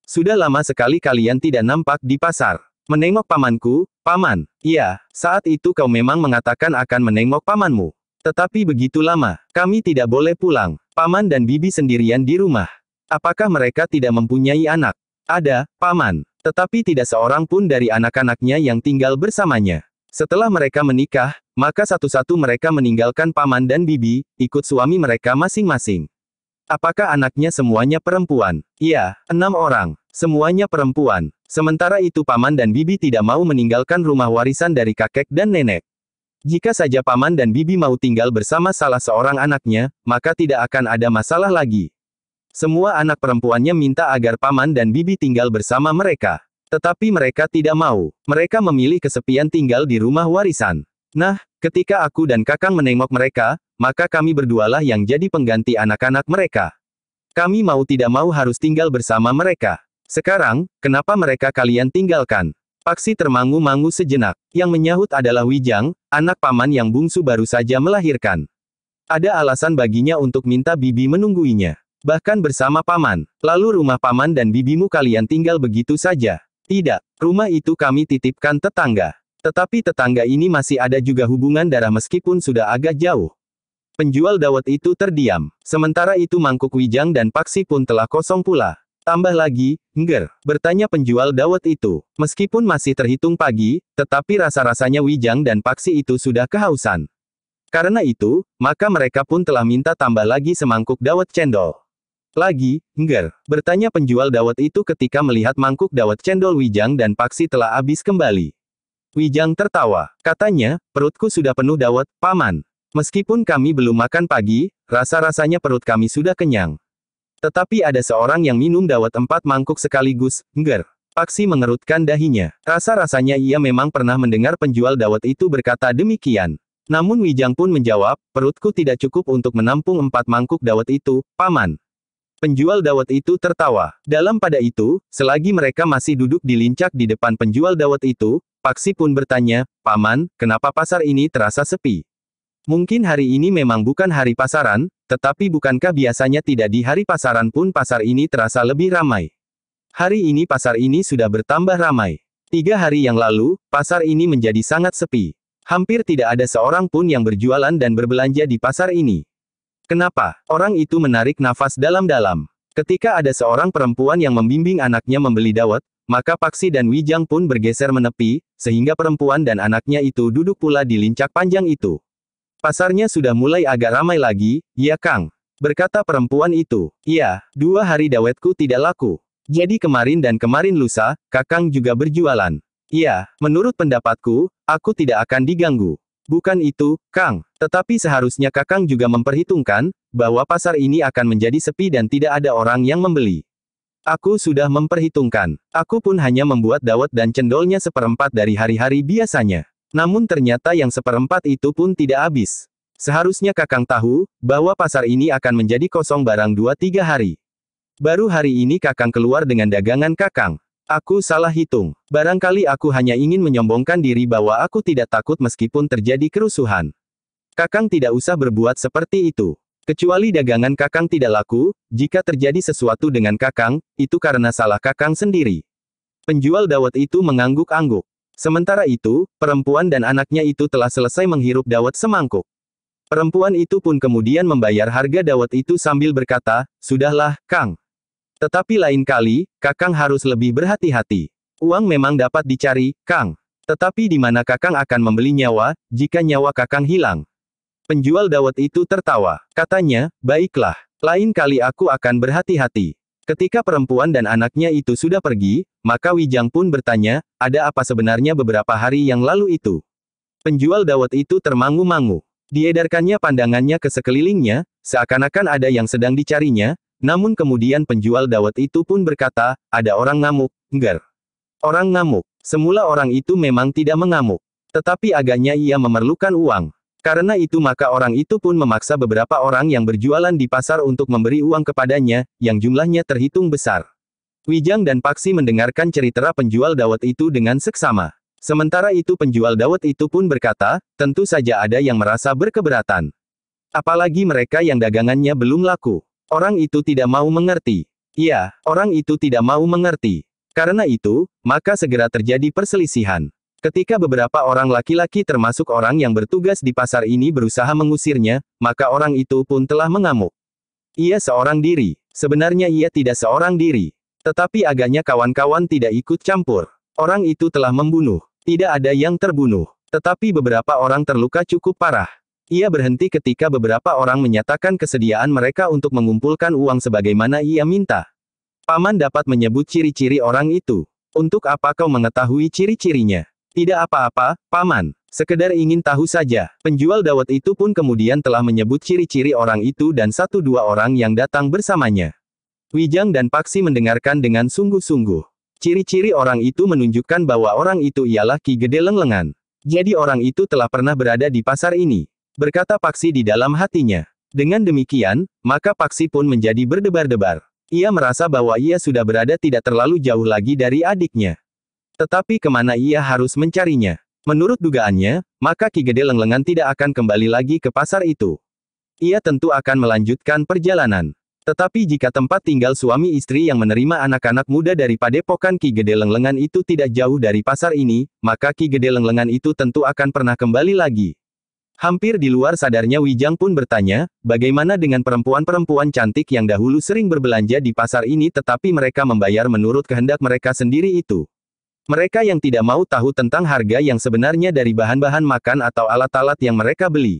Sudah lama sekali kalian tidak nampak di pasar." "Menengok pamanku, Paman." "Iya, saat itu kau memang mengatakan akan menengok pamanmu. Tetapi begitu lama, kami tidak boleh pulang. Paman dan bibi sendirian di rumah. Apakah mereka tidak mempunyai anak?" "Ada, Paman. Tetapi tidak seorang pun dari anak-anaknya yang tinggal bersamanya. Setelah mereka menikah, maka satu-satu mereka meninggalkan paman dan bibi, ikut suami mereka masing-masing." "Apakah anaknya semuanya perempuan?" "Iya, 6 orang. Semuanya perempuan. Sementara itu paman dan bibi tidak mau meninggalkan rumah warisan dari kakek dan nenek. Jika saja paman dan bibi mau tinggal bersama salah seorang anaknya, maka tidak akan ada masalah lagi. Semua anak perempuannya minta agar paman dan bibi tinggal bersama mereka. Tetapi mereka tidak mau. Mereka memilih kesepian tinggal di rumah warisan. Nah, ketika aku dan kakang menengok mereka, maka kami berdualah yang jadi pengganti anak-anak mereka. Kami mau tidak mau harus tinggal bersama mereka. Sekarang, kenapa mereka kalian tinggalkan?" Paksi termangu-mangu sejenak. Yang menyahut adalah Wijang, anak paman yang bungsu baru saja melahirkan. Ada alasan baginya untuk minta bibi menungguinya. Bahkan bersama paman. "Lalu rumah paman dan bibimu kalian tinggal begitu saja?" "Tidak, rumah itu kami titipkan tetangga. Tetapi tetangga ini masih ada juga hubungan darah meskipun sudah agak jauh." Penjual dawet itu terdiam. Sementara itu mangkuk Wijang dan Paksi pun telah kosong pula. "Tambah lagi, Ngger?" bertanya penjual dawet itu. Meskipun masih terhitung pagi, tetapi rasa-rasanya Wijang dan Paksi itu sudah kehausan. Karena itu, maka mereka pun telah minta tambah lagi semangkuk dawet cendol. "Lagi, Ngger?" bertanya penjual dawet itu ketika melihat mangkuk dawet cendol Wijang dan Paksi telah habis kembali. Wijang tertawa. Katanya, "Perutku sudah penuh dawet, Paman. Meskipun kami belum makan pagi, rasa-rasanya perut kami sudah kenyang. Tetapi ada seorang yang minum dawet 4 mangkuk sekaligus, Ngger." Paksi mengerutkan dahinya. Rasa-rasanya ia memang pernah mendengar penjual dawet itu berkata demikian. Namun Wijang pun menjawab, "Perutku tidak cukup untuk menampung 4 mangkuk dawet itu, Paman." Penjual dawet itu tertawa. Dalam pada itu, selagi mereka masih duduk di lincak di depan penjual dawet itu, Paksi pun bertanya, "Paman, kenapa pasar ini terasa sepi? Mungkin hari ini memang bukan hari pasaran, tetapi bukankah biasanya tidak di hari pasaran pun pasar ini terasa lebih ramai? Hari ini pasar ini sudah bertambah ramai. 3 hari yang lalu, pasar ini menjadi sangat sepi. Hampir tidak ada seorang pun yang berjualan dan berbelanja di pasar ini." "Kenapa?" Orang itu menarik nafas dalam-dalam. Ketika ada seorang perempuan yang membimbing anaknya membeli dawet, maka Paksi dan Wijang pun bergeser menepi, sehingga perempuan dan anaknya itu duduk pula di lincak panjang itu. "Pasarnya sudah mulai agak ramai lagi, ya Kang?" berkata perempuan itu. "Iya, 2 hari dawetku tidak laku. Jadi kemarin dan kemarin lusa, Kakang juga berjualan." "Iya, menurut pendapatku, aku tidak akan diganggu." "Bukan itu, Kang. Tetapi seharusnya Kakang juga memperhitungkan, bahwa pasar ini akan menjadi sepi dan tidak ada orang yang membeli." "Aku sudah memperhitungkan. Aku pun hanya membuat dawet dan cendolnya 1/4 dari hari-hari biasanya. Namun ternyata yang 1/4 itu pun tidak habis. Seharusnya Kakang tahu, bahwa pasar ini akan menjadi kosong barang 2-3 hari. Baru hari ini Kakang keluar dengan dagangan Kakang. Aku salah hitung. Barangkali aku hanya ingin menyombongkan diri bahwa aku tidak takut meskipun terjadi kerusuhan. Kakang tidak usah berbuat seperti itu. Kecuali dagangan Kakang tidak laku, jika terjadi sesuatu dengan Kakang, itu karena salah Kakang sendiri." Penjual dawet itu mengangguk-angguk. Sementara itu, perempuan dan anaknya itu telah selesai menghirup dawet semangkuk. Perempuan itu pun kemudian membayar harga dawet itu sambil berkata, "Sudahlah, Kang. Tetapi lain kali, Kakang harus lebih berhati-hati. Uang memang dapat dicari, Kang. Tetapi di mana Kakang akan membeli nyawa, jika nyawa Kakang hilang?" Penjual dawet itu tertawa. Katanya, "Baiklah. Lain kali aku akan berhati-hati." Ketika perempuan dan anaknya itu sudah pergi, maka Wijang pun bertanya, "Ada apa sebenarnya beberapa hari yang lalu itu?" Penjual dawet itu termangu-mangu. Diedarkannya pandangannya ke sekelilingnya, seakan-akan ada yang sedang dicarinya, namun kemudian penjual dawet itu pun berkata, "Ada orang ngamuk, Ngger." Orang ngamuk. Semula orang itu memang tidak mengamuk. Tetapi agaknya ia memerlukan uang. Karena itu maka orang itu pun memaksa beberapa orang yang berjualan di pasar untuk memberi uang kepadanya, yang jumlahnya terhitung besar. Wijang dan Paksi mendengarkan cerita penjual dawet itu dengan seksama. Sementara itu penjual dawet itu pun berkata, tentu saja ada yang merasa berkeberatan. Apalagi mereka yang dagangannya belum laku. Orang itu tidak mau mengerti. Iya, orang itu tidak mau mengerti. Karena itu, maka segera terjadi perselisihan. Ketika beberapa orang laki-laki termasuk orang yang bertugas di pasar ini berusaha mengusirnya, maka orang itu pun telah mengamuk. Ia seorang diri. Sebenarnya ia tidak seorang diri. Tetapi agaknya kawan-kawan tidak ikut campur. Orang itu telah membunuh. Tidak ada yang terbunuh. Tetapi beberapa orang terluka cukup parah. Ia berhenti ketika beberapa orang menyatakan kesediaan mereka untuk mengumpulkan uang sebagaimana ia minta. Paman dapat menyebut ciri-ciri orang itu. Untuk apa kau mengetahui ciri-cirinya? Tidak apa-apa, Paman. Sekedar ingin tahu saja. Penjual dawet itu pun kemudian telah menyebut ciri-ciri orang itu dan satu dua orang yang datang bersamanya. Wijang dan Paksi mendengarkan dengan sungguh-sungguh. Ciri-ciri orang itu menunjukkan bahwa orang itu ialah Ki Gede Lenglengan. Jadi orang itu telah pernah berada di pasar ini. Berkata Paksi di dalam hatinya. Dengan demikian, maka Paksi pun menjadi berdebar-debar. Ia merasa bahwa ia sudah berada tidak terlalu jauh lagi dari adiknya. Tetapi kemana ia harus mencarinya? Menurut dugaannya, maka Ki Gede Lenglengan tidak akan kembali lagi ke pasar itu. Ia tentu akan melanjutkan perjalanan. Tetapi jika tempat tinggal suami istri yang menerima anak-anak muda dari padepokan Ki Gede Lenglengan itu tidak jauh dari pasar ini, maka Ki Gede Lenglengan itu tentu akan pernah kembali lagi. Hampir di luar sadarnya Wijang pun bertanya, bagaimana dengan perempuan-perempuan cantik yang dahulu sering berbelanja di pasar ini tetapi mereka membayar menurut kehendak mereka sendiri itu? Mereka yang tidak mau tahu tentang harga yang sebenarnya dari bahan-bahan makan atau alat-alat yang mereka beli.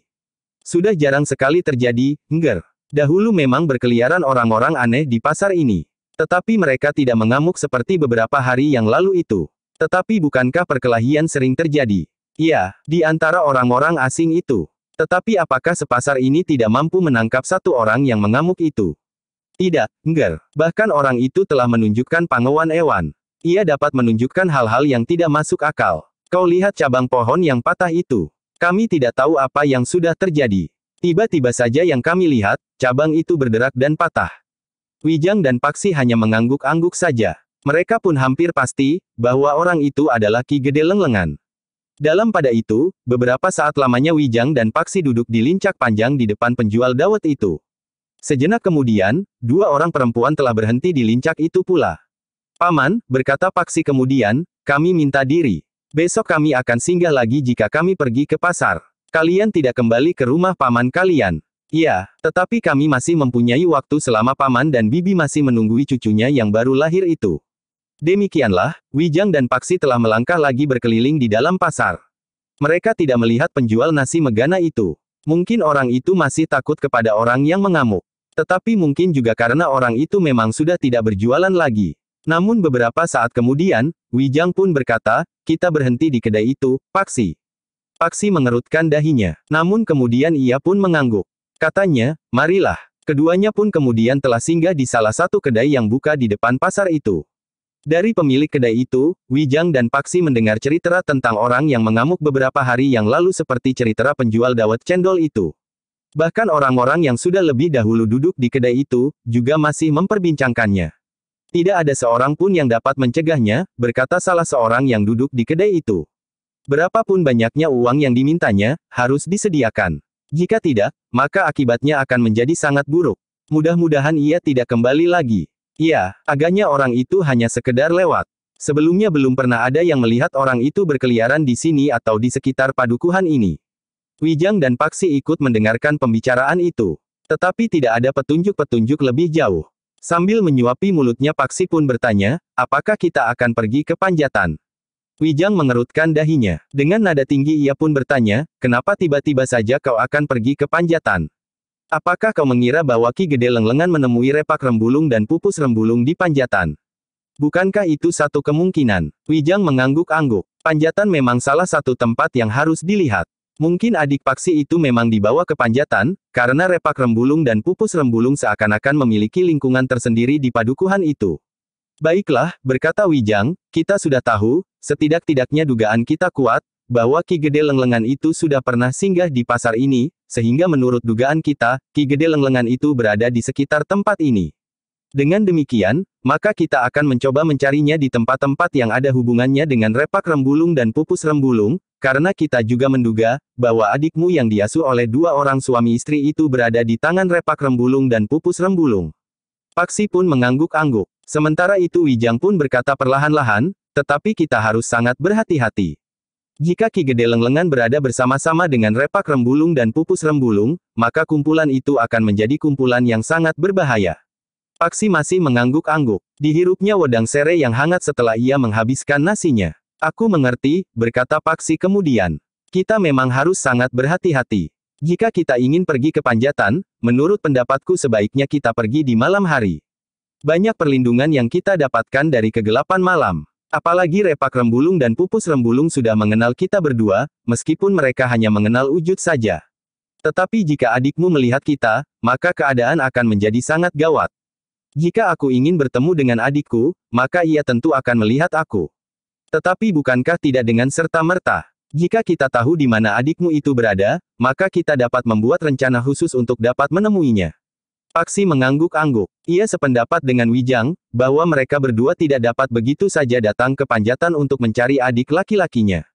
Sudah jarang sekali terjadi, Ngger. Dahulu memang berkeliaran orang-orang aneh di pasar ini. Tetapi mereka tidak mengamuk seperti beberapa hari yang lalu itu. Tetapi bukankah perkelahian sering terjadi? Iya, di antara orang-orang asing itu. Tetapi apakah sepasar ini tidak mampu menangkap satu orang yang mengamuk itu? Tidak, Ngger. Bahkan orang itu telah menunjukkan pangauan ewan. Ia dapat menunjukkan hal-hal yang tidak masuk akal. Kau lihat cabang pohon yang patah itu. Kami tidak tahu apa yang sudah terjadi. Tiba-tiba saja yang kami lihat, cabang itu berderak dan patah. Wijang dan Paksi hanya mengangguk-angguk saja. Mereka pun hampir pasti, bahwa orang itu adalah Ki Gede Lenglengan. Dalam pada itu, beberapa saat lamanya Wijang dan Paksi duduk di lincak panjang di depan penjual dawet itu. Sejenak kemudian, dua orang perempuan telah berhenti di lincak itu pula. Paman, berkata Paksi kemudian, kami minta diri. Besok kami akan singgah lagi jika kami pergi ke pasar. Kalian tidak kembali ke rumah paman kalian. Iya, tetapi kami masih mempunyai waktu selama paman dan bibi masih menunggui cucunya yang baru lahir itu. Demikianlah, Wijang dan Paksi telah melangkah lagi berkeliling di dalam pasar. Mereka tidak melihat penjual nasi megana itu. Mungkin orang itu masih takut kepada orang yang mengamuk. Tetapi mungkin juga karena orang itu memang sudah tidak berjualan lagi. Namun beberapa saat kemudian, Wijang pun berkata, kita berhenti di kedai itu, Paksi. Paksi mengerutkan dahinya. Namun kemudian ia pun mengangguk. Katanya, marilah. Keduanya pun kemudian telah singgah di salah satu kedai yang buka di depan pasar itu. Dari pemilik kedai itu, Wijang dan Paksi mendengar cerita tentang orang yang mengamuk beberapa hari yang lalu seperti cerita penjual dawet cendol itu. Bahkan orang-orang yang sudah lebih dahulu duduk di kedai itu, juga masih memperbincangkannya. Tidak ada seorang pun yang dapat mencegahnya, berkata salah seorang yang duduk di kedai itu. Berapapun banyaknya uang yang dimintanya, harus disediakan. Jika tidak, maka akibatnya akan menjadi sangat buruk. Mudah-mudahan ia tidak kembali lagi. Iya, agaknya orang itu hanya sekedar lewat. Sebelumnya belum pernah ada yang melihat orang itu berkeliaran di sini atau di sekitar padukuhan ini. Wijang dan Paksi ikut mendengarkan pembicaraan itu. Tetapi tidak ada petunjuk-petunjuk lebih jauh. Sambil menyuapi mulutnya Paksi pun bertanya, apakah kita akan pergi ke Panjatan? Wijang mengerutkan dahinya. Dengan nada tinggi ia pun bertanya, kenapa tiba-tiba saja kau akan pergi ke Panjatan? Apakah kau mengira bahwa Ki Gede Lenglengan menemui repak rembulung dan pupus rembulung di Panjatan? Bukankah itu satu kemungkinan? Wijang mengangguk-angguk. Panjatan memang salah satu tempat yang harus dilihat. Mungkin adik Paksi itu memang dibawa ke Panjatan, karena repak rembulung dan pupus rembulung seakan-akan memiliki lingkungan tersendiri di padukuhan itu. Baiklah, berkata Wijang, kita sudah tahu, setidak-tidaknya dugaan kita kuat, bahwa Ki Gede Lenglengan itu sudah pernah singgah di pasar ini, sehingga menurut dugaan kita, Ki Gede Lenglengan itu berada di sekitar tempat ini. Dengan demikian, maka kita akan mencoba mencarinya di tempat-tempat yang ada hubungannya dengan repak rembulung dan pupus rembulung, karena kita juga menduga, bahwa adikmu yang diasuh oleh dua orang suami istri itu berada di tangan repak rembulung dan pupus rembulung. Paksi pun mengangguk-angguk. Sementara itu Wijang pun berkata perlahan-lahan, tetapi kita harus sangat berhati-hati. Jika Ki Gede Lenglengan berada bersama-sama dengan repak rembulung dan pupus rembulung, maka kumpulan itu akan menjadi kumpulan yang sangat berbahaya. Paksi masih mengangguk-angguk. Dihirupnya wedang serai yang hangat setelah ia menghabiskan nasinya. Aku mengerti, berkata Paksi kemudian. Kita memang harus sangat berhati-hati. Jika kita ingin pergi ke Panjatan, menurut pendapatku sebaiknya kita pergi di malam hari. Banyak perlindungan yang kita dapatkan dari kegelapan malam. Apalagi repak rembulung dan pupus rembulung sudah mengenal kita berdua, meskipun mereka hanya mengenal wujud saja. Tetapi jika adikmu melihat kita, maka keadaan akan menjadi sangat gawat. Jika aku ingin bertemu dengan adikku, maka ia tentu akan melihat aku. Tetapi bukankah tidak dengan serta-merta? Jika kita tahu di mana adikmu itu berada, maka kita dapat membuat rencana khusus untuk dapat menemuinya. Paksi mengangguk-angguk. Ia sependapat dengan Wijang, bahwa mereka berdua tidak dapat begitu saja datang ke Panjatan untuk mencari adik laki-lakinya.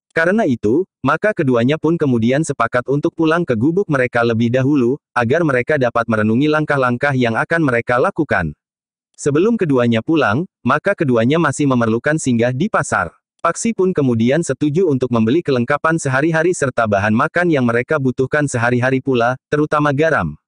Karena itu, maka keduanya pun kemudian sepakat untuk pulang ke gubuk mereka lebih dahulu, agar mereka dapat merenungi langkah-langkah yang akan mereka lakukan. Sebelum keduanya pulang, maka keduanya masih memerlukan singgah di pasar. Paksi pun kemudian setuju untuk membeli kelengkapan sehari-hari serta bahan makan yang mereka butuhkan sehari-hari pula, terutama garam.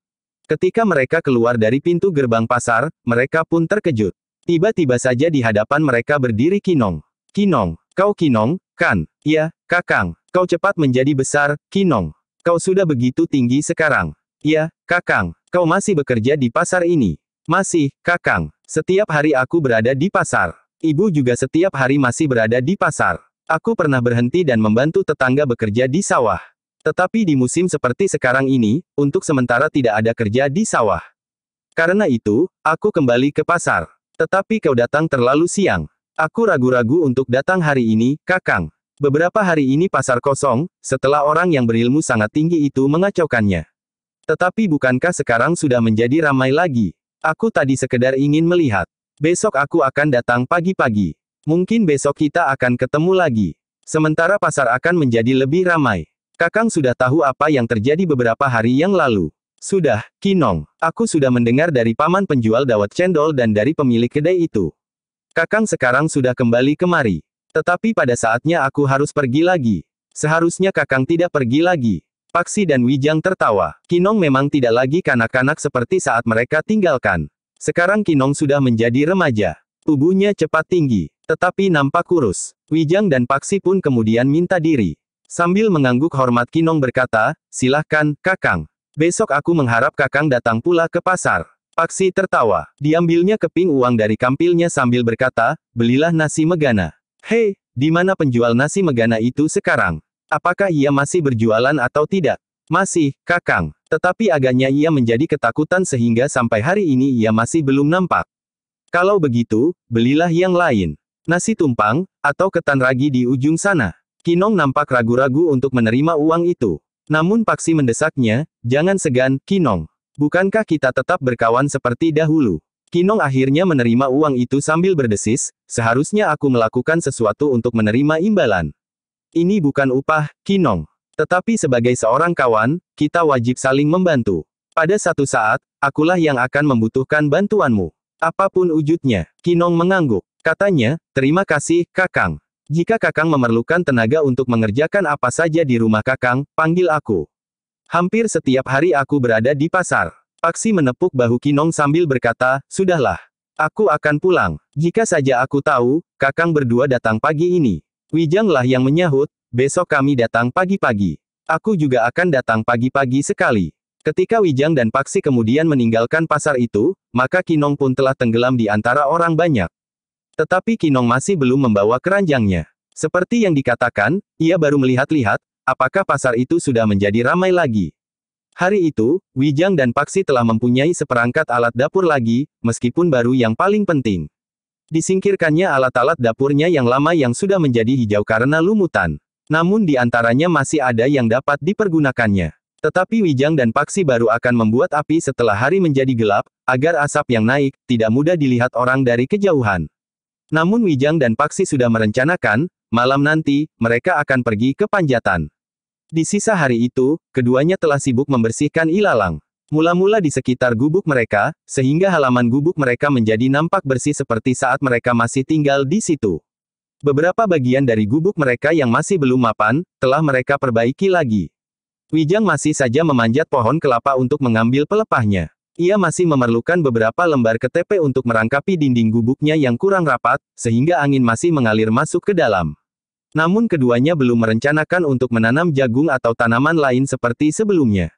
Ketika mereka keluar dari pintu gerbang pasar, mereka pun terkejut. Tiba-tiba saja di hadapan mereka berdiri Kinong. Kinong, kau Kinong, kan? Iya, Kakang. Kau cepat menjadi besar, Kinong. Kau sudah begitu tinggi sekarang. Iya, Kakang. Kau masih bekerja di pasar ini. Masih, Kakang. Setiap hari aku berada di pasar. Ibu juga setiap hari masih berada di pasar. Aku pernah berhenti dan membantu tetangga bekerja di sawah. Tetapi di musim seperti sekarang ini, untuk sementara tidak ada kerja di sawah. Karena itu, aku kembali ke pasar. Tetapi kau datang terlalu siang. Aku ragu-ragu untuk datang hari ini, Kakang. Beberapa hari ini pasar kosong, setelah orang yang berilmu sangat tinggi itu mengacaukannya. Tetapi bukankah sekarang sudah menjadi ramai lagi? Aku tadi sekedar ingin melihat. Besok aku akan datang pagi-pagi. Mungkin besok kita akan ketemu lagi. Sementara pasar akan menjadi lebih ramai. Kakang sudah tahu apa yang terjadi beberapa hari yang lalu. Sudah, Kinong. Aku sudah mendengar dari paman penjual dawet cendol dan dari pemilik kedai itu. Kakang sekarang sudah kembali kemari. Tetapi pada saatnya aku harus pergi lagi. Seharusnya Kakang tidak pergi lagi. Paksi dan Wijang tertawa. Kinong memang tidak lagi kanak-kanak seperti saat mereka tinggalkan. Sekarang Kinong sudah menjadi remaja. Tubuhnya cepat tinggi, tetapi nampak kurus. Wijang dan Paksi pun kemudian minta diri. Sambil mengangguk hormat Kinong berkata, silahkan, Kakang. Besok aku mengharap Kakang datang pula ke pasar. Paksi tertawa. Diambilnya keping uang dari kampilnya sambil berkata, belilah nasi megana. Hei, di mana penjual nasi megana itu sekarang? Apakah ia masih berjualan atau tidak? Masih, Kakang. Tetapi agaknya ia menjadi ketakutan sehingga sampai hari ini ia masih belum nampak. Kalau begitu, belilah yang lain. Nasi tumpang, atau ketan ragi di ujung sana. Kinong nampak ragu-ragu untuk menerima uang itu. Namun Paksi mendesaknya, jangan segan, Kinong. Bukankah kita tetap berkawan seperti dahulu? Kinong akhirnya menerima uang itu sambil berdesis, seharusnya aku melakukan sesuatu untuk menerima imbalan. Ini bukan upah, Kinong. Tetapi sebagai seorang kawan, kita wajib saling membantu. Pada satu saat, akulah yang akan membutuhkan bantuanmu. Apapun wujudnya, Kinong mengangguk. Katanya, terima kasih, Kakang. Jika Kakang memerlukan tenaga untuk mengerjakan apa saja di rumah Kakang, panggil aku. Hampir setiap hari aku berada di pasar. Paksi menepuk bahu Kinong sambil berkata, sudahlah. Aku akan pulang. Jika saja aku tahu, Kakang berdua datang pagi ini. Wijang lah yang menyahut, besok kami datang pagi-pagi. Aku juga akan datang pagi-pagi sekali. Ketika Wijang dan Paksi kemudian meninggalkan pasar itu, maka Kinong pun telah tenggelam di antara orang banyak. Tetapi Kinong masih belum membawa keranjangnya. Seperti yang dikatakan, ia baru melihat-lihat, apakah pasar itu sudah menjadi ramai lagi. Hari itu, Wijang dan Paksi telah mempunyai seperangkat alat dapur lagi, meskipun baru yang paling penting. Disingkirkannya alat-alat dapurnya yang lama yang sudah menjadi hijau karena lumutan. Namun di antaranya masih ada yang dapat dipergunakannya. Tetapi Wijang dan Paksi baru akan membuat api setelah hari menjadi gelap, agar asap yang naik, tidak mudah dilihat orang dari kejauhan. Namun Wijang dan Paksi sudah merencanakan, malam nanti, mereka akan pergi ke Panjatan. Di sisa hari itu, keduanya telah sibuk membersihkan ilalang. Mula-mula di sekitar gubuk mereka, sehingga halaman gubuk mereka menjadi nampak bersih seperti saat mereka masih tinggal di situ. Beberapa bagian dari gubuk mereka yang masih belum mapan, telah mereka perbaiki lagi. Wijang masih saja memanjat pohon kelapa untuk mengambil pelepahnya. Ia masih memerlukan beberapa lembar KTP untuk merangkapi dinding gubuknya yang kurang rapat, sehingga angin masih mengalir masuk ke dalam. Namun keduanya belum merencanakan untuk menanam jagung atau tanaman lain seperti sebelumnya.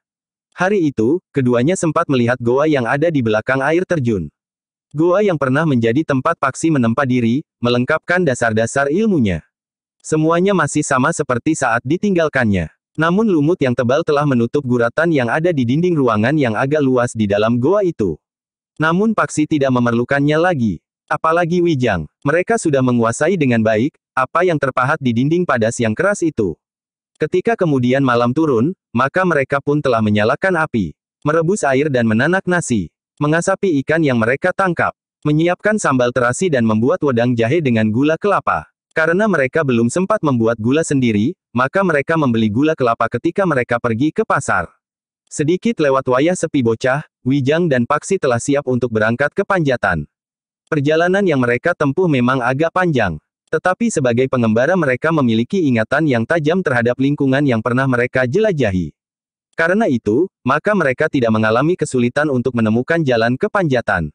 Hari itu, keduanya sempat melihat goa yang ada di belakang air terjun. Goa yang pernah menjadi tempat Paksi menempa diri, melengkapkan dasar-dasar ilmunya. Semuanya masih sama seperti saat ditinggalkannya. Namun lumut yang tebal telah menutup guratan yang ada di dinding ruangan yang agak luas di dalam goa itu. Namun Paksi tidak memerlukannya lagi. Apalagi Wijang. Mereka sudah menguasai dengan baik, apa yang terpahat di dinding padas yang keras itu. Ketika kemudian malam turun, maka mereka pun telah menyalakan api. Merebus air dan menanak nasi. Mengasapi ikan yang mereka tangkap. Menyiapkan sambal terasi dan membuat wedang jahe dengan gula kelapa. Karena mereka belum sempat membuat gula sendiri, maka mereka membeli gula kelapa ketika mereka pergi ke pasar. Sedikit lewat wayah sepi bocah, Wijang dan Paksi telah siap untuk berangkat ke Panjatan. Perjalanan yang mereka tempuh memang agak panjang. Tetapi sebagai pengembara mereka memiliki ingatan yang tajam terhadap lingkungan yang pernah mereka jelajahi. Karena itu, maka mereka tidak mengalami kesulitan untuk menemukan jalan ke Panjatan.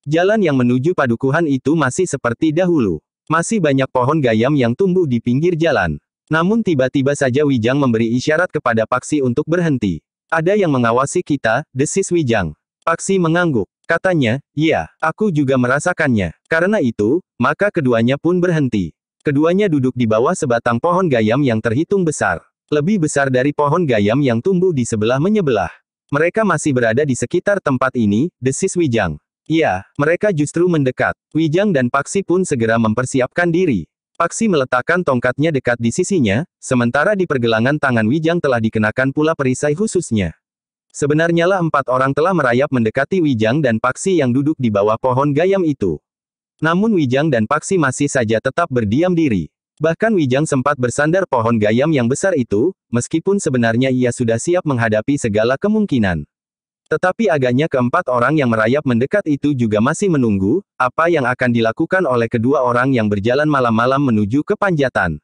Jalan yang menuju padukuhan itu masih seperti dahulu. Masih banyak pohon gayam yang tumbuh di pinggir jalan. Namun tiba-tiba saja Wijang memberi isyarat kepada Paksi untuk berhenti. Ada yang mengawasi kita, desis Wijang. Paksi mengangguk. Katanya, iya, aku juga merasakannya. Karena itu, maka keduanya pun berhenti. Keduanya duduk di bawah sebatang pohon gayam yang terhitung besar. Lebih besar dari pohon gayam yang tumbuh di sebelah menyebelah. Mereka masih berada di sekitar tempat ini, desis Wijang. Iya, mereka justru mendekat. Wijang dan Paksi pun segera mempersiapkan diri. Paksi meletakkan tongkatnya dekat di sisinya, sementara di pergelangan tangan Wijang telah dikenakan pula perisai khususnya. Sebenarnya lah 4 orang telah merayap mendekati Wijang dan Paksi yang duduk di bawah pohon gayam itu. Namun Wijang dan Paksi masih saja tetap berdiam diri. Bahkan Wijang sempat bersandar pohon gayam yang besar itu, meskipun sebenarnya ia sudah siap menghadapi segala kemungkinan. Tetapi agaknya keempat orang yang merayap mendekat itu juga masih menunggu, apa yang akan dilakukan oleh kedua orang yang berjalan malam-malam menuju ke Panjatan.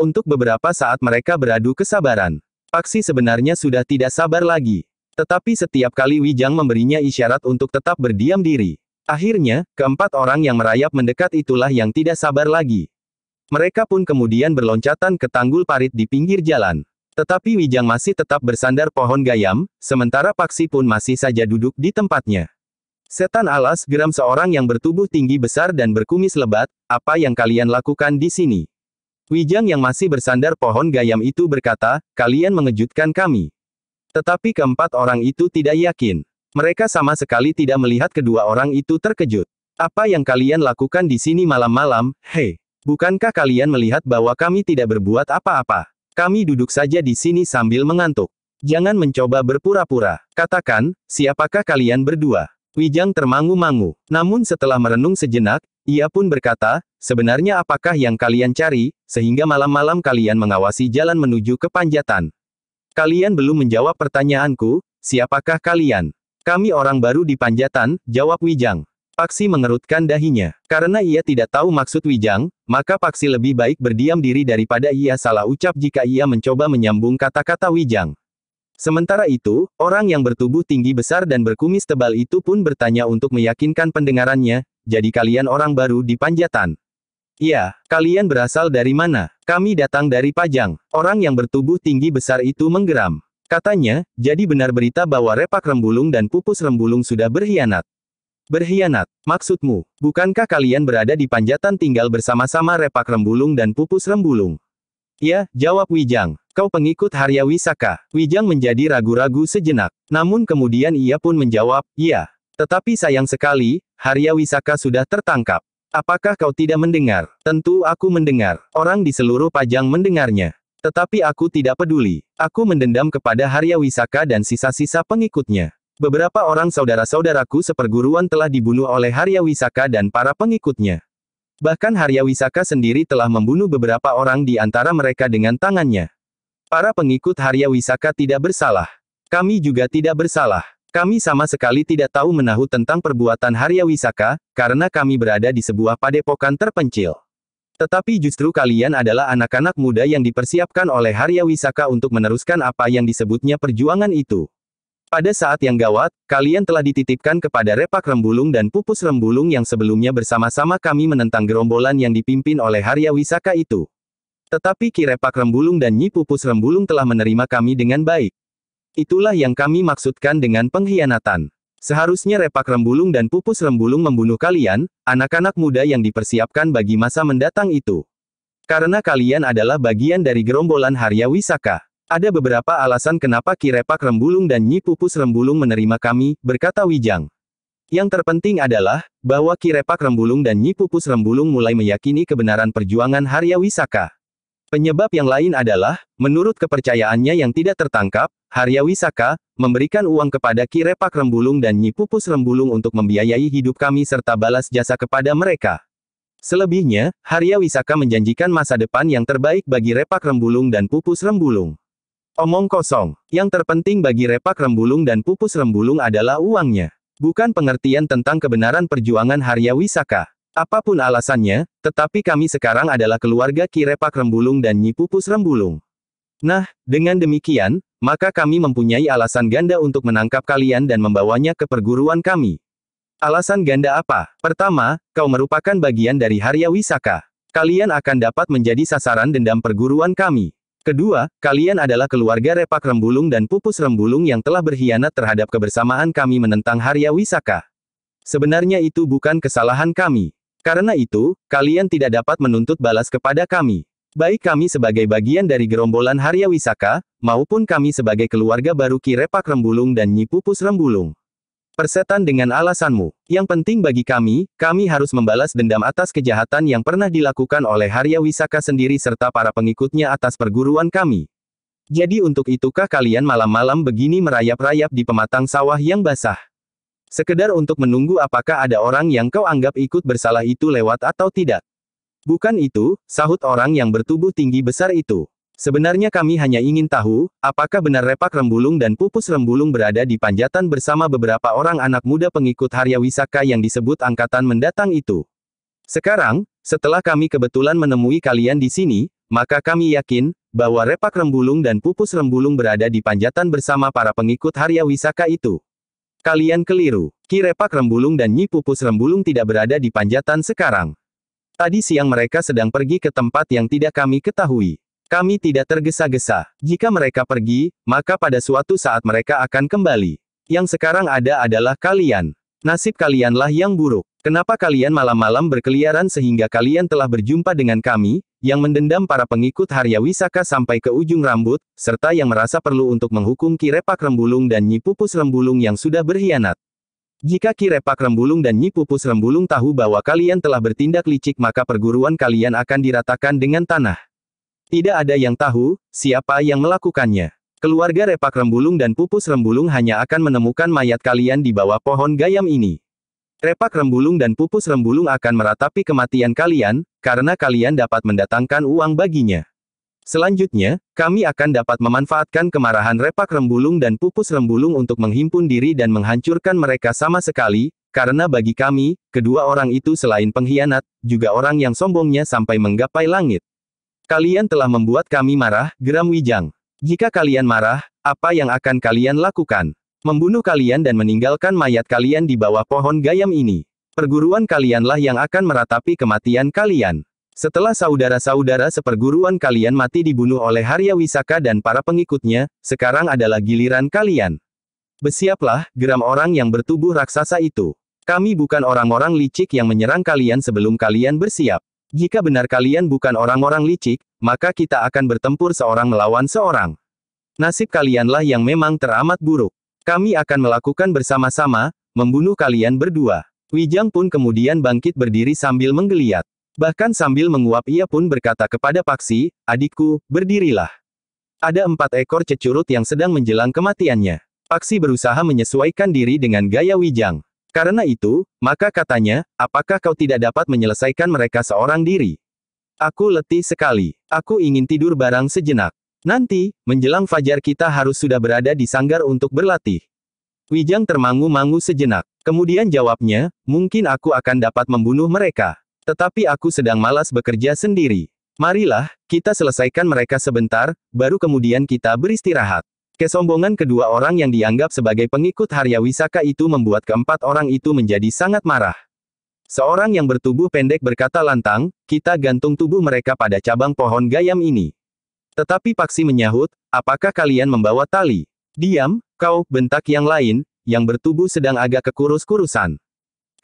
Untuk beberapa saat mereka beradu kesabaran. Paksi sebenarnya sudah tidak sabar lagi. Tetapi setiap kali Wijang memberinya isyarat untuk tetap berdiam diri. Akhirnya, keempat orang yang merayap mendekat itulah yang tidak sabar lagi. Mereka pun kemudian berloncatan ke tanggul parit di pinggir jalan. Tetapi Wijang masih tetap bersandar pohon gayam, sementara Paksi pun masih saja duduk di tempatnya. Setan alas, geram seorang yang bertubuh tinggi besar dan berkumis lebat, apa yang kalian lakukan di sini? Wijang yang masih bersandar pohon gayam itu berkata, kalian mengejutkan kami. Tetapi keempat orang itu tidak yakin. Mereka sama sekali tidak melihat kedua orang itu terkejut. Apa yang kalian lakukan di sini malam-malam, hei? Bukankah kalian melihat bahwa kami tidak berbuat apa-apa? Kami duduk saja di sini sambil mengantuk. Jangan mencoba berpura-pura. Katakan, siapakah kalian berdua? Wijang termangu-mangu. Namun setelah merenung sejenak, ia pun berkata, sebenarnya apakah yang kalian cari, sehingga malam-malam kalian mengawasi jalan menuju ke Panjatan? Kalian belum menjawab pertanyaanku, siapakah kalian? Kami orang baru di Panjatan, jawab Wijang. Paksi mengerutkan dahinya. Karena ia tidak tahu maksud Wijang, maka Paksi lebih baik berdiam diri daripada ia salah ucap jika ia mencoba menyambung kata-kata Wijang. Sementara itu, orang yang bertubuh tinggi besar dan berkumis tebal itu pun bertanya untuk meyakinkan pendengarannya, jadi kalian orang baru di Panjatan? Ya, kalian berasal dari mana? Kami datang dari Pajang. Orang yang bertubuh tinggi besar itu menggeram. Katanya, jadi benar berita bahwa Repak Rembulung dan Pupus Rembulung sudah berkhianat. Berkhianat, maksudmu, bukankah kalian berada di Panjatan tinggal bersama-sama Repak Rembulung dan Pupus Rembulung? Ya, jawab Wijang. Kau pengikut Harya Wisaka. Wijang menjadi ragu-ragu sejenak. Namun kemudian ia pun menjawab, iya. Tetapi sayang sekali, Harya Wisaka sudah tertangkap. Apakah kau tidak mendengar? Tentu aku mendengar. Orang di seluruh Pajang mendengarnya. Tetapi aku tidak peduli. Aku mendendam kepada Harya Wisaka dan sisa-sisa pengikutnya. Beberapa orang saudara-saudaraku seperguruan telah dibunuh oleh Harya Wisaka dan para pengikutnya. Bahkan Harya Wisaka sendiri telah membunuh beberapa orang di antara mereka dengan tangannya. Para pengikut Harya Wisaka tidak bersalah. Kami juga tidak bersalah. Kami sama sekali tidak tahu menahu tentang perbuatan Harya Wisaka, karena kami berada di sebuah padepokan terpencil. Tetapi justru kalian adalah anak-anak muda yang dipersiapkan oleh Harya Wisaka untuk meneruskan apa yang disebutnya perjuangan itu. Pada saat yang gawat, kalian telah dititipkan kepada Repak Rembulung dan Pupus Rembulung yang sebelumnya bersama-sama kami menentang gerombolan yang dipimpin oleh Harya Wisaka itu. Tetapi Ki Repak Rembulung dan Nyi Pupus Rembulung telah menerima kami dengan baik. Itulah yang kami maksudkan dengan pengkhianatan. Seharusnya Repak Rembulung dan Pupus Rembulung membunuh kalian, anak-anak muda yang dipersiapkan bagi masa mendatang itu. Karena kalian adalah bagian dari gerombolan Harya Wisaka. Ada beberapa alasan kenapa Ki Repak Rembulung dan Nyi Pupus Rembulung menerima kami, berkata Wijang. Yang terpenting adalah, bahwa Ki Repak Rembulung dan Nyi Pupus Rembulung mulai meyakini kebenaran perjuangan Harya Wisaka. Penyebab yang lain adalah, menurut kepercayaannya yang tidak tertangkap, Harya Wisaka memberikan uang kepada Ki Repak Rembulung dan Nyi Pupus Rembulung untuk membiayai hidup kami serta balas jasa kepada mereka. Selebihnya, Harya Wisaka menjanjikan masa depan yang terbaik bagi Repak Rembulung dan Pupus Rembulung. Omong kosong. Yang terpenting bagi Repak Rembulung dan Pupus Rembulung adalah uangnya. Bukan pengertian tentang kebenaran perjuangan Harya Wisaka. Apapun alasannya, tetapi kami sekarang adalah keluarga Ki Repak Rembulung dan Nyi Pupus Rembulung. Nah, dengan demikian, maka kami mempunyai alasan ganda untuk menangkap kalian dan membawanya ke perguruan kami. Alasan ganda apa? Pertama, kau merupakan bagian dari Harya Wisaka. Kalian akan dapat menjadi sasaran dendam perguruan kami. Kedua, kalian adalah keluarga Repak Rembulung dan Pupus Rembulung yang telah berkhianat terhadap kebersamaan kami menentang Harya Wisaka. Sebenarnya itu bukan kesalahan kami. Karena itu, kalian tidak dapat menuntut balas kepada kami. Baik kami sebagai bagian dari gerombolan Harya Wisaka, maupun kami sebagai keluarga baru Ki Repak Rembulung dan Nyi Pupus Rembulung. Persetan dengan alasanmu. Yang penting bagi kami harus membalas dendam atas kejahatan yang pernah dilakukan oleh Harya Wisaka sendiri serta para pengikutnya atas perguruan kami. Jadi untuk itukah kalian malam-malam begini merayap-rayap di pematang sawah yang basah? Sekedar untuk menunggu apakah ada orang yang kau anggap ikut bersalah itu lewat atau tidak? Bukan itu, sahut orang yang bertubuh tinggi besar itu. Sebenarnya kami hanya ingin tahu, apakah benar Repak Rembulung dan Pupus Rembulung berada di Panjatan bersama beberapa orang anak muda pengikut Harya Wisaka yang disebut angkatan mendatang itu. Sekarang, setelah kami kebetulan menemui kalian di sini, maka kami yakin, bahwa Repak Rembulung dan Pupus Rembulung berada di Panjatan bersama para pengikut Harya Wisaka itu. Kalian keliru. Ki Repak Rembulung dan Nyi Pupus Rembulung tidak berada di Panjatan sekarang. Tadi siang mereka sedang pergi ke tempat yang tidak kami ketahui. Kami tidak tergesa-gesa. Jika mereka pergi, maka pada suatu saat mereka akan kembali. Yang sekarang ada adalah kalian. Nasib kalianlah yang buruk. Kenapa kalian malam-malam berkeliaran sehingga kalian telah berjumpa dengan kami, yang mendendam para pengikut Harya Wisaka sampai ke ujung rambut, serta yang merasa perlu untuk menghukum Ki Repak Rembulung dan Nyi Pupus Rembulung yang sudah berkhianat. Jika Ki Repak Rembulung dan Nyi Pupus Rembulung tahu bahwa kalian telah bertindak licik maka perguruan kalian akan diratakan dengan tanah. Tidak ada yang tahu, siapa yang melakukannya. Keluarga Repak Rembulung dan Pupus Rembulung hanya akan menemukan mayat kalian di bawah pohon gayam ini. Repak Rembulung dan Pupus Rembulung akan meratapi kematian kalian, karena kalian dapat mendatangkan uang baginya. Selanjutnya, kami akan dapat memanfaatkan kemarahan Repak Rembulung dan Pupus Rembulung untuk menghimpun diri dan menghancurkan mereka sama sekali, karena bagi kami, kedua orang itu selain pengkhianat, juga orang yang sombongnya sampai menggapai langit. Kalian telah membuat kami marah, geram Wijang. Jika kalian marah, apa yang akan kalian lakukan? Membunuh kalian dan meninggalkan mayat kalian di bawah pohon gayam ini. Perguruan kalianlah yang akan meratapi kematian kalian. Setelah saudara-saudara seperguruan kalian mati dibunuh oleh Harya Wisaka dan para pengikutnya, sekarang adalah giliran kalian. Bersiaplah, geram orang yang bertubuh raksasa itu. Kami bukan orang-orang licik yang menyerang kalian sebelum kalian bersiap. Jika benar kalian bukan orang-orang licik, maka kita akan bertempur seorang melawan seorang. Nasib kalianlah yang memang teramat buruk. Kami akan melakukan bersama-sama, membunuh kalian berdua. Wijang pun kemudian bangkit berdiri sambil menggeliat. Bahkan sambil menguap ia pun berkata kepada Paksi, adikku, berdirilah. Ada 4 ekor cecurut yang sedang menjelang kematiannya. Paksi berusaha menyesuaikan diri dengan gaya Wijang. Karena itu, maka katanya, apakah kau tidak dapat menyelesaikan mereka seorang diri? Aku letih sekali. Aku ingin tidur barang sejenak. Nanti, menjelang fajar kita harus sudah berada di sanggar untuk berlatih. Wijang termangu-mangu sejenak. Kemudian jawabnya, mungkin aku akan dapat membunuh mereka. Tetapi aku sedang malas bekerja sendiri. Marilah, kita selesaikan mereka sebentar, baru kemudian kita beristirahat. Kesombongan kedua orang yang dianggap sebagai pengikut Harya Wisaka itu membuat keempat orang itu menjadi sangat marah. Seorang yang bertubuh pendek berkata lantang, kita gantung tubuh mereka pada cabang pohon gayam ini. Tetapi Paksi menyahut, apakah kalian membawa tali? Diam, kau, bentak yang lain, yang bertubuh sedang agak kekurus-kurusan.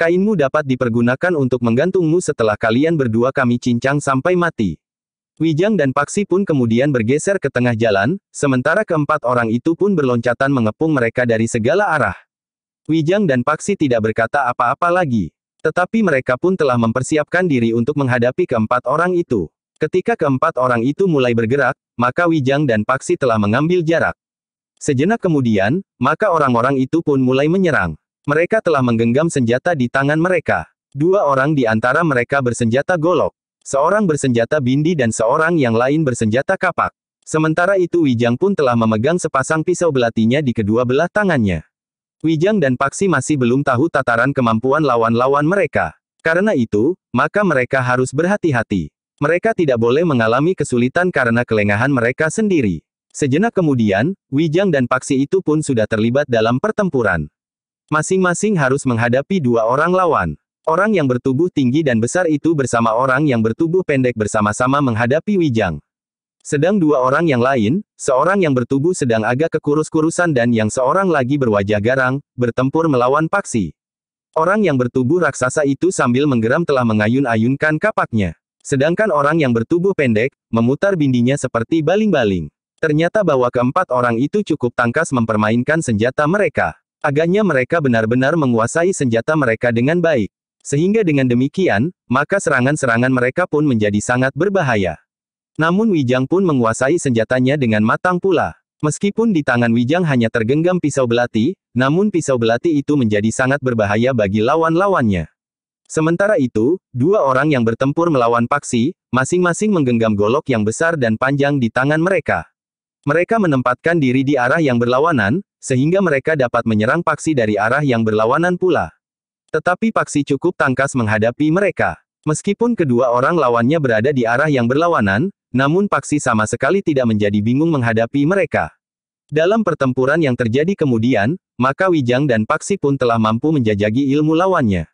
Kainmu dapat dipergunakan untuk menggantungmu setelah kalian berdua kami cincang sampai mati. Wijang dan Paksi pun kemudian bergeser ke tengah jalan, sementara keempat orang itu pun berloncatan mengepung mereka dari segala arah. Wijang dan Paksi tidak berkata apa-apa lagi. Tetapi mereka pun telah mempersiapkan diri untuk menghadapi keempat orang itu. Ketika keempat orang itu mulai bergerak, maka Wijang dan Paksi telah mengambil jarak. Sejenak kemudian, maka orang-orang itu pun mulai menyerang. Mereka telah menggenggam senjata di tangan mereka. 2 orang di antara mereka bersenjata golok. Seorang bersenjata bindi dan seorang yang lain bersenjata kapak. Sementara itu Wijang pun telah memegang sepasang pisau belatinya di kedua belah tangannya. Wijang dan Paksi masih belum tahu tataran kemampuan lawan-lawan mereka. Karena itu, maka mereka harus berhati-hati. Mereka tidak boleh mengalami kesulitan karena kelengahan mereka sendiri. Sejenak kemudian, Wijang dan Paksi itu pun sudah terlibat dalam pertempuran. Masing-masing harus menghadapi 2 orang lawan. Orang yang bertubuh tinggi dan besar itu bersama orang yang bertubuh pendek bersama-sama menghadapi Wijang. Sedang 2 orang yang lain, seorang yang bertubuh sedang agak kekurus-kurusan dan yang seorang lagi berwajah garang, bertempur melawan Paksi. Orang yang bertubuh raksasa itu sambil menggeram telah mengayun-ayunkan kapaknya. Sedangkan orang yang bertubuh pendek, memutar bindinya seperti baling-baling. Ternyata bahwa keempat orang itu cukup tangkas mempermainkan senjata mereka. Agaknya mereka benar-benar menguasai senjata mereka dengan baik. Sehingga dengan demikian, maka serangan-serangan mereka pun menjadi sangat berbahaya. Namun Wijang pun menguasai senjatanya dengan matang pula. Meskipun di tangan Wijang hanya tergenggam pisau belati, namun pisau belati itu menjadi sangat berbahaya bagi lawan-lawannya. Sementara itu, 2 orang yang bertempur melawan Paksi, masing-masing menggenggam golok yang besar dan panjang di tangan mereka. Mereka menempatkan diri di arah yang berlawanan, sehingga mereka dapat menyerang Paksi dari arah yang berlawanan pula. Tetapi Paksi cukup tangkas menghadapi mereka. Meskipun kedua orang lawannya berada di arah yang berlawanan, namun Paksi sama sekali tidak menjadi bingung menghadapi mereka. Dalam pertempuran yang terjadi kemudian, maka Wijang dan Paksi pun telah mampu menjajaki ilmu lawannya.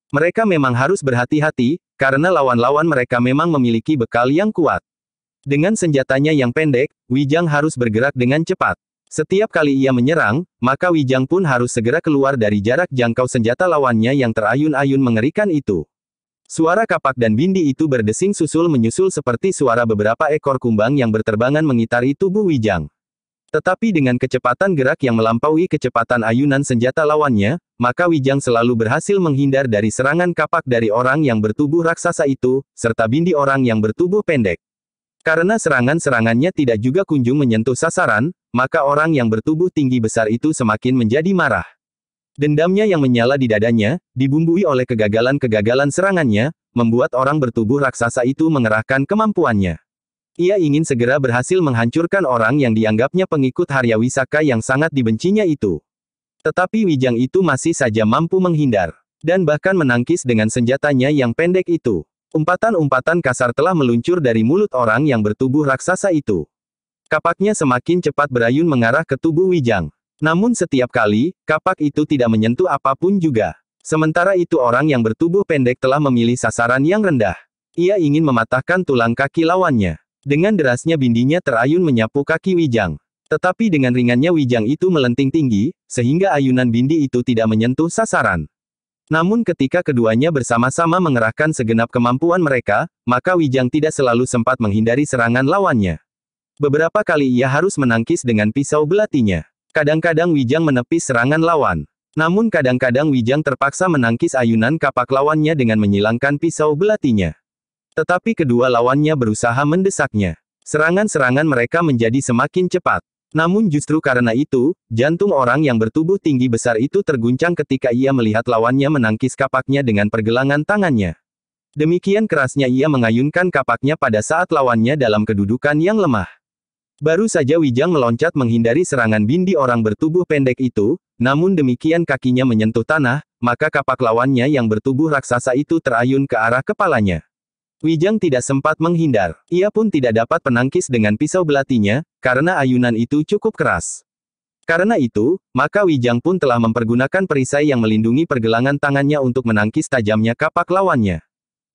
Mereka memang harus berhati-hati, karena lawan-lawan mereka memang memiliki bekal yang kuat. Dengan senjatanya yang pendek, Wijang harus bergerak dengan cepat. Setiap kali ia menyerang, maka Wijang pun harus segera keluar dari jarak jangkau senjata lawannya yang terayun-ayun mengerikan itu. Suara kapak dan bindi itu berdesing susul-menyusul seperti suara beberapa ekor kumbang yang berterbangan mengitari tubuh Wijang. Tetapi dengan kecepatan gerak yang melampaui kecepatan ayunan senjata lawannya, maka Wijang selalu berhasil menghindar dari serangan kapak dari orang yang bertubuh raksasa itu, serta bindi orang yang bertubuh pendek. Karena serangan-serangannya tidak juga kunjung menyentuh sasaran, maka orang yang bertubuh tinggi besar itu semakin menjadi marah. Dendamnya yang menyala di dadanya, dibumbui oleh kegagalan-kegagalan serangannya, membuat orang bertubuh raksasa itu mengerahkan kemampuannya. Ia ingin segera berhasil menghancurkan orang yang dianggapnya pengikut Haryawisaka yang sangat dibencinya itu. Tetapi Wijang itu masih saja mampu menghindar. Dan bahkan menangkis dengan senjatanya yang pendek itu. Umpatan-umpatan kasar telah meluncur dari mulut orang yang bertubuh raksasa itu. Kapaknya semakin cepat berayun mengarah ke tubuh Wijang. Namun setiap kali, kapak itu tidak menyentuh apapun juga. Sementara itu orang yang bertubuh pendek telah memilih sasaran yang rendah. Ia ingin mematahkan tulang kaki lawannya. Dengan derasnya bindinya terayun menyapu kaki Wijang. Tetapi dengan ringannya Wijang itu melenting tinggi, sehingga ayunan bindi itu tidak menyentuh sasaran. Namun ketika keduanya bersama-sama mengerahkan segenap kemampuan mereka, maka Wijang tidak selalu sempat menghindari serangan lawannya. Beberapa kali ia harus menangkis dengan pisau belatinya. Kadang-kadang Wijang menepis serangan lawan. Namun kadang-kadang Wijang terpaksa menangkis ayunan kapak lawannya dengan menyilangkan pisau belatinya. Tetapi kedua lawannya berusaha mendesaknya. Serangan-serangan mereka menjadi semakin cepat. Namun justru karena itu, jantung orang yang bertubuh tinggi besar itu terguncang ketika ia melihat lawannya menangkis kapaknya dengan pergelangan tangannya. Demikian kerasnya ia mengayunkan kapaknya pada saat lawannya dalam kedudukan yang lemah. Baru saja Wijang meloncat menghindari serangan bindi orang bertubuh pendek itu, namun demikian kakinya menyentuh tanah, maka kapak lawannya yang bertubuh raksasa itu terayun ke arah kepalanya. Wijang tidak sempat menghindar. Ia pun tidak dapat menangkis dengan pisau belatinya, karena ayunan itu cukup keras. Karena itu, maka Wijang pun telah mempergunakan perisai yang melindungi pergelangan tangannya untuk menangkis tajamnya kapak lawannya.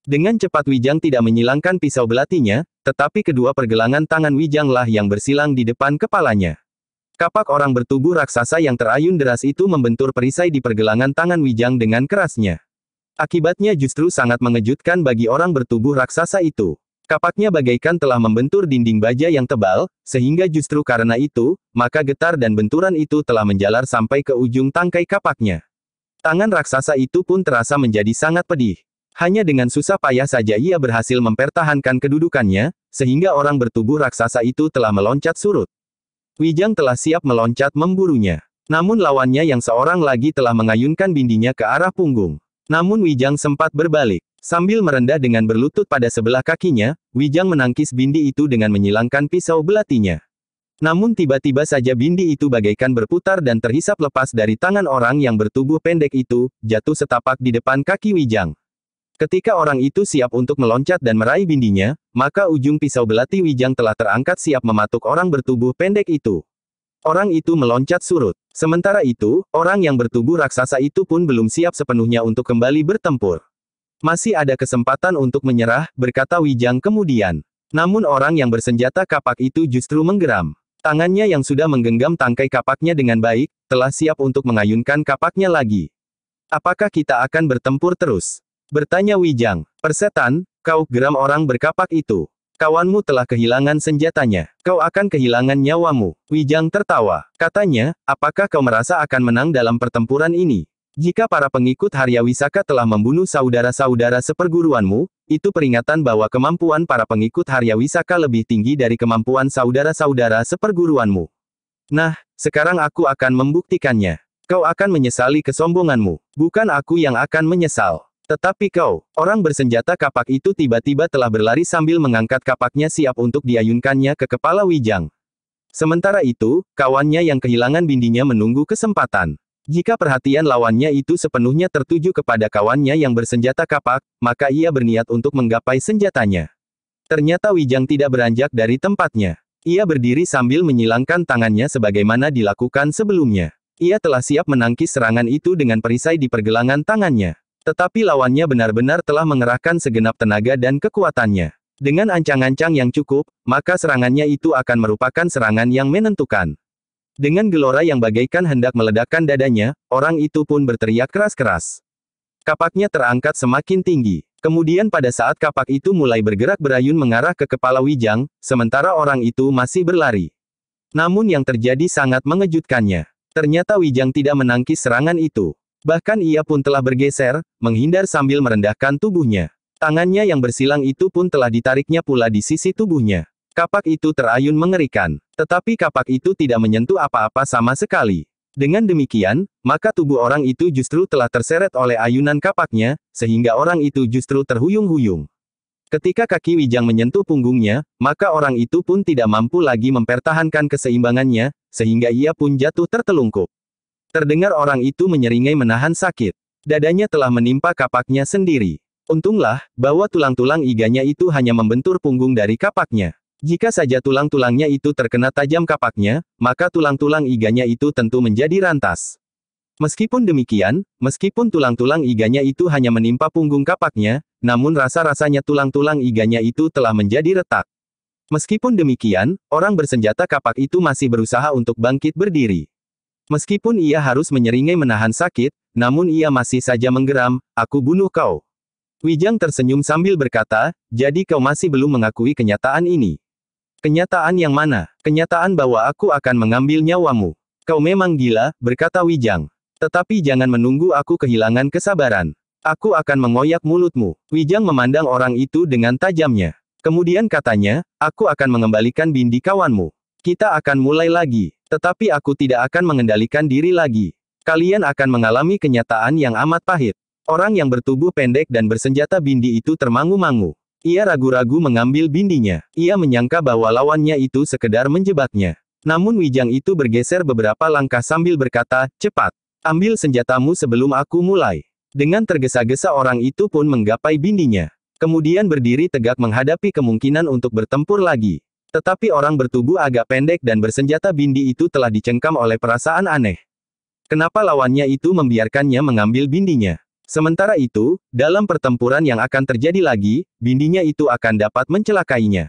Dengan cepat Wijang tidak menyilangkan pisau belatinya, tetapi kedua pergelangan tangan Wijanglah yang bersilang di depan kepalanya. Kapak orang bertubuh raksasa yang terayun deras itu membentur perisai di pergelangan tangan Wijang dengan kerasnya. Akibatnya justru sangat mengejutkan bagi orang bertubuh raksasa itu. Kapaknya bagaikan telah membentur dinding baja yang tebal, sehingga justru karena itu, maka getar dan benturan itu telah menjalar sampai ke ujung tangkai kapaknya. Tangan raksasa itu pun terasa menjadi sangat pedih. Hanya dengan susah payah saja ia berhasil mempertahankan kedudukannya, sehingga orang bertubuh raksasa itu telah meloncat surut. Wijang telah siap meloncat memburunya. Namun lawannya yang seorang lagi telah mengayunkan bindinya ke arah punggung. Namun Wijang sempat berbalik. Sambil merendah dengan berlutut pada sebelah kakinya, Wijang menangkis bindi itu dengan menyilangkan pisau belatinya. Namun tiba-tiba saja bindi itu bagaikan berputar dan terhisap lepas dari tangan orang yang bertubuh pendek itu, jatuh setapak di depan kaki Wijang. Ketika orang itu siap untuk meloncat dan meraih bindinya, maka ujung pisau belati Wijang telah terangkat siap mematuk orang bertubuh pendek itu. Orang itu meloncat surut. Sementara itu, orang yang bertubuh raksasa itu pun belum siap sepenuhnya untuk kembali bertempur. Masih ada kesempatan untuk menyerah, berkata Wijang kemudian. Namun orang yang bersenjata kapak itu justru menggeram. Tangannya yang sudah menggenggam tangkai kapaknya dengan baik, telah siap untuk mengayunkan kapaknya lagi. Apakah kita akan bertempur terus? Bertanya Wijang. Persetan, kau, geram orang berkapak itu. Kawanmu telah kehilangan senjatanya. Kau akan kehilangan nyawamu. Wijang tertawa. Katanya, apakah kau merasa akan menang dalam pertempuran ini? Jika para pengikut Haryawisaka telah membunuh saudara-saudara seperguruanmu, itu peringatan bahwa kemampuan para pengikut Haryawisaka lebih tinggi dari kemampuan saudara-saudara seperguruanmu. Nah, sekarang aku akan membuktikannya. Kau akan menyesali kesombonganmu. Bukan aku yang akan menyesal. Tetapi kau, orang bersenjata kapak itu tiba-tiba telah berlari sambil mengangkat kapaknya siap untuk diayunkannya ke kepala Wijang. Sementara itu, kawannya yang kehilangan bindinya menunggu kesempatan. Jika perhatian lawannya itu sepenuhnya tertuju kepada kawannya yang bersenjata kapak, maka ia berniat untuk menggapai senjatanya. Ternyata Wijang tidak beranjak dari tempatnya. Ia berdiri sambil menyilangkan tangannya sebagaimana dilakukan sebelumnya. Ia telah siap menangkis serangan itu dengan perisai di pergelangan tangannya. Tetapi lawannya benar-benar telah mengerahkan segenap tenaga dan kekuatannya. Dengan ancang-ancang yang cukup, maka serangannya itu akan merupakan serangan yang menentukan. Dengan gelora yang bagaikan hendak meledakkan dadanya, orang itu pun berteriak keras-keras. Kapaknya terangkat semakin tinggi. Kemudian pada saat kapak itu mulai bergerak berayun mengarah ke kepala Wijang, sementara orang itu masih berlari. Namun yang terjadi sangat mengejutkannya. Ternyata Wijang tidak menangkis serangan itu. Bahkan ia pun telah bergeser, menghindar sambil merendahkan tubuhnya. Tangannya yang bersilang itu pun telah ditariknya pula di sisi tubuhnya. Kapak itu terayun mengerikan. Tetapi kapak itu tidak menyentuh apa-apa sama sekali. Dengan demikian, maka tubuh orang itu justru telah terseret oleh ayunan kapaknya, sehingga orang itu justru terhuyung-huyung. Ketika kaki Wijang menyentuh punggungnya, maka orang itu pun tidak mampu lagi mempertahankan keseimbangannya, sehingga ia pun jatuh tertelungkup. Terdengar orang itu menyeringai menahan sakit. Dadanya telah menimpa kapaknya sendiri. Untunglah, bahwa tulang-tulang iganya itu hanya membentur punggung dari kapaknya. Jika saja tulang-tulangnya itu terkena tajam kapaknya, maka tulang-tulang iganya itu tentu menjadi rantas. Meskipun demikian, meskipun tulang-tulang iganya itu hanya menimpa punggung kapaknya, namun rasa-rasanya tulang-tulang iganya itu telah menjadi retak. Meskipun demikian, orang bersenjata kapak itu masih berusaha untuk bangkit berdiri. Meskipun ia harus menyeringai menahan sakit, namun ia masih saja menggeram, "Aku bunuh kau." Wijang tersenyum sambil berkata, "Jadi kau masih belum mengakui kenyataan ini?" "Kenyataan yang mana?" "Kenyataan bahwa aku akan mengambil nyawamu." "Kau memang gila," berkata Wijang. "Tetapi jangan menunggu aku kehilangan kesabaran. Aku akan mengoyak mulutmu." Wijang memandang orang itu dengan tajamnya. Kemudian katanya, "Aku akan mengembalikan bindi kawanmu. Kita akan mulai lagi. Tetapi aku tidak akan mengendalikan diri lagi. Kalian akan mengalami kenyataan yang amat pahit." Orang yang bertubuh pendek dan bersenjata bindi itu termangu-mangu. Ia ragu-ragu mengambil bindinya. Ia menyangka bahwa lawannya itu sekedar menjebaknya. Namun Wijang itu bergeser beberapa langkah sambil berkata, "Cepat. Ambil senjatamu sebelum aku mulai." Dengan tergesa-gesa orang itu pun menggapai bindinya. Kemudian berdiri tegak menghadapi kemungkinan untuk bertempur lagi. Tetapi orang bertubuh agak pendek dan bersenjata bindi itu telah dicengkam oleh perasaan aneh. Kenapa lawannya itu membiarkannya mengambil bindinya? Sementara itu, dalam pertempuran yang akan terjadi lagi, bindinya itu akan dapat mencelakainya.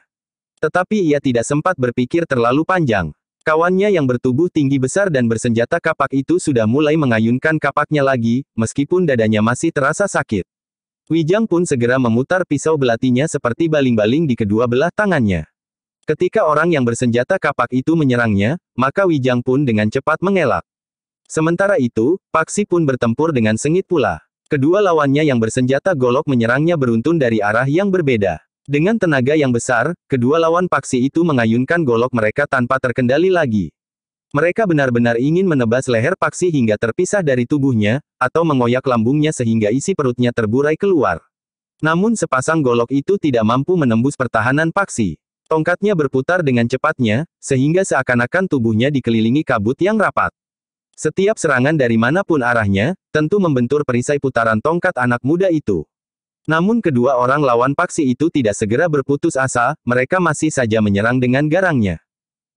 Tetapi ia tidak sempat berpikir terlalu panjang. Kawannya yang bertubuh tinggi besar dan bersenjata kapak itu sudah mulai mengayunkan kapaknya lagi, meskipun dadanya masih terasa sakit. Wijang pun segera memutar pisau belatinya seperti baling-baling di kedua belah tangannya. Ketika orang yang bersenjata kapak itu menyerangnya, maka Wijang pun dengan cepat mengelak. Sementara itu, Paksi pun bertempur dengan sengit pula. Kedua lawannya yang bersenjata golok menyerangnya beruntun dari arah yang berbeda. Dengan tenaga yang besar, kedua lawan Paksi itu mengayunkan golok mereka tanpa terkendali lagi. Mereka benar-benar ingin menebas leher Paksi hingga terpisah dari tubuhnya, atau mengoyak lambungnya sehingga isi perutnya terburai keluar. Namun sepasang golok itu tidak mampu menembus pertahanan Paksi. Tongkatnya berputar dengan cepatnya, sehingga seakan-akan tubuhnya dikelilingi kabut yang rapat. Setiap serangan dari manapun arahnya, tentu membentur perisai putaran tongkat anak muda itu. Namun kedua orang lawan Paksi itu tidak segera berputus asa, mereka masih saja menyerang dengan garangnya.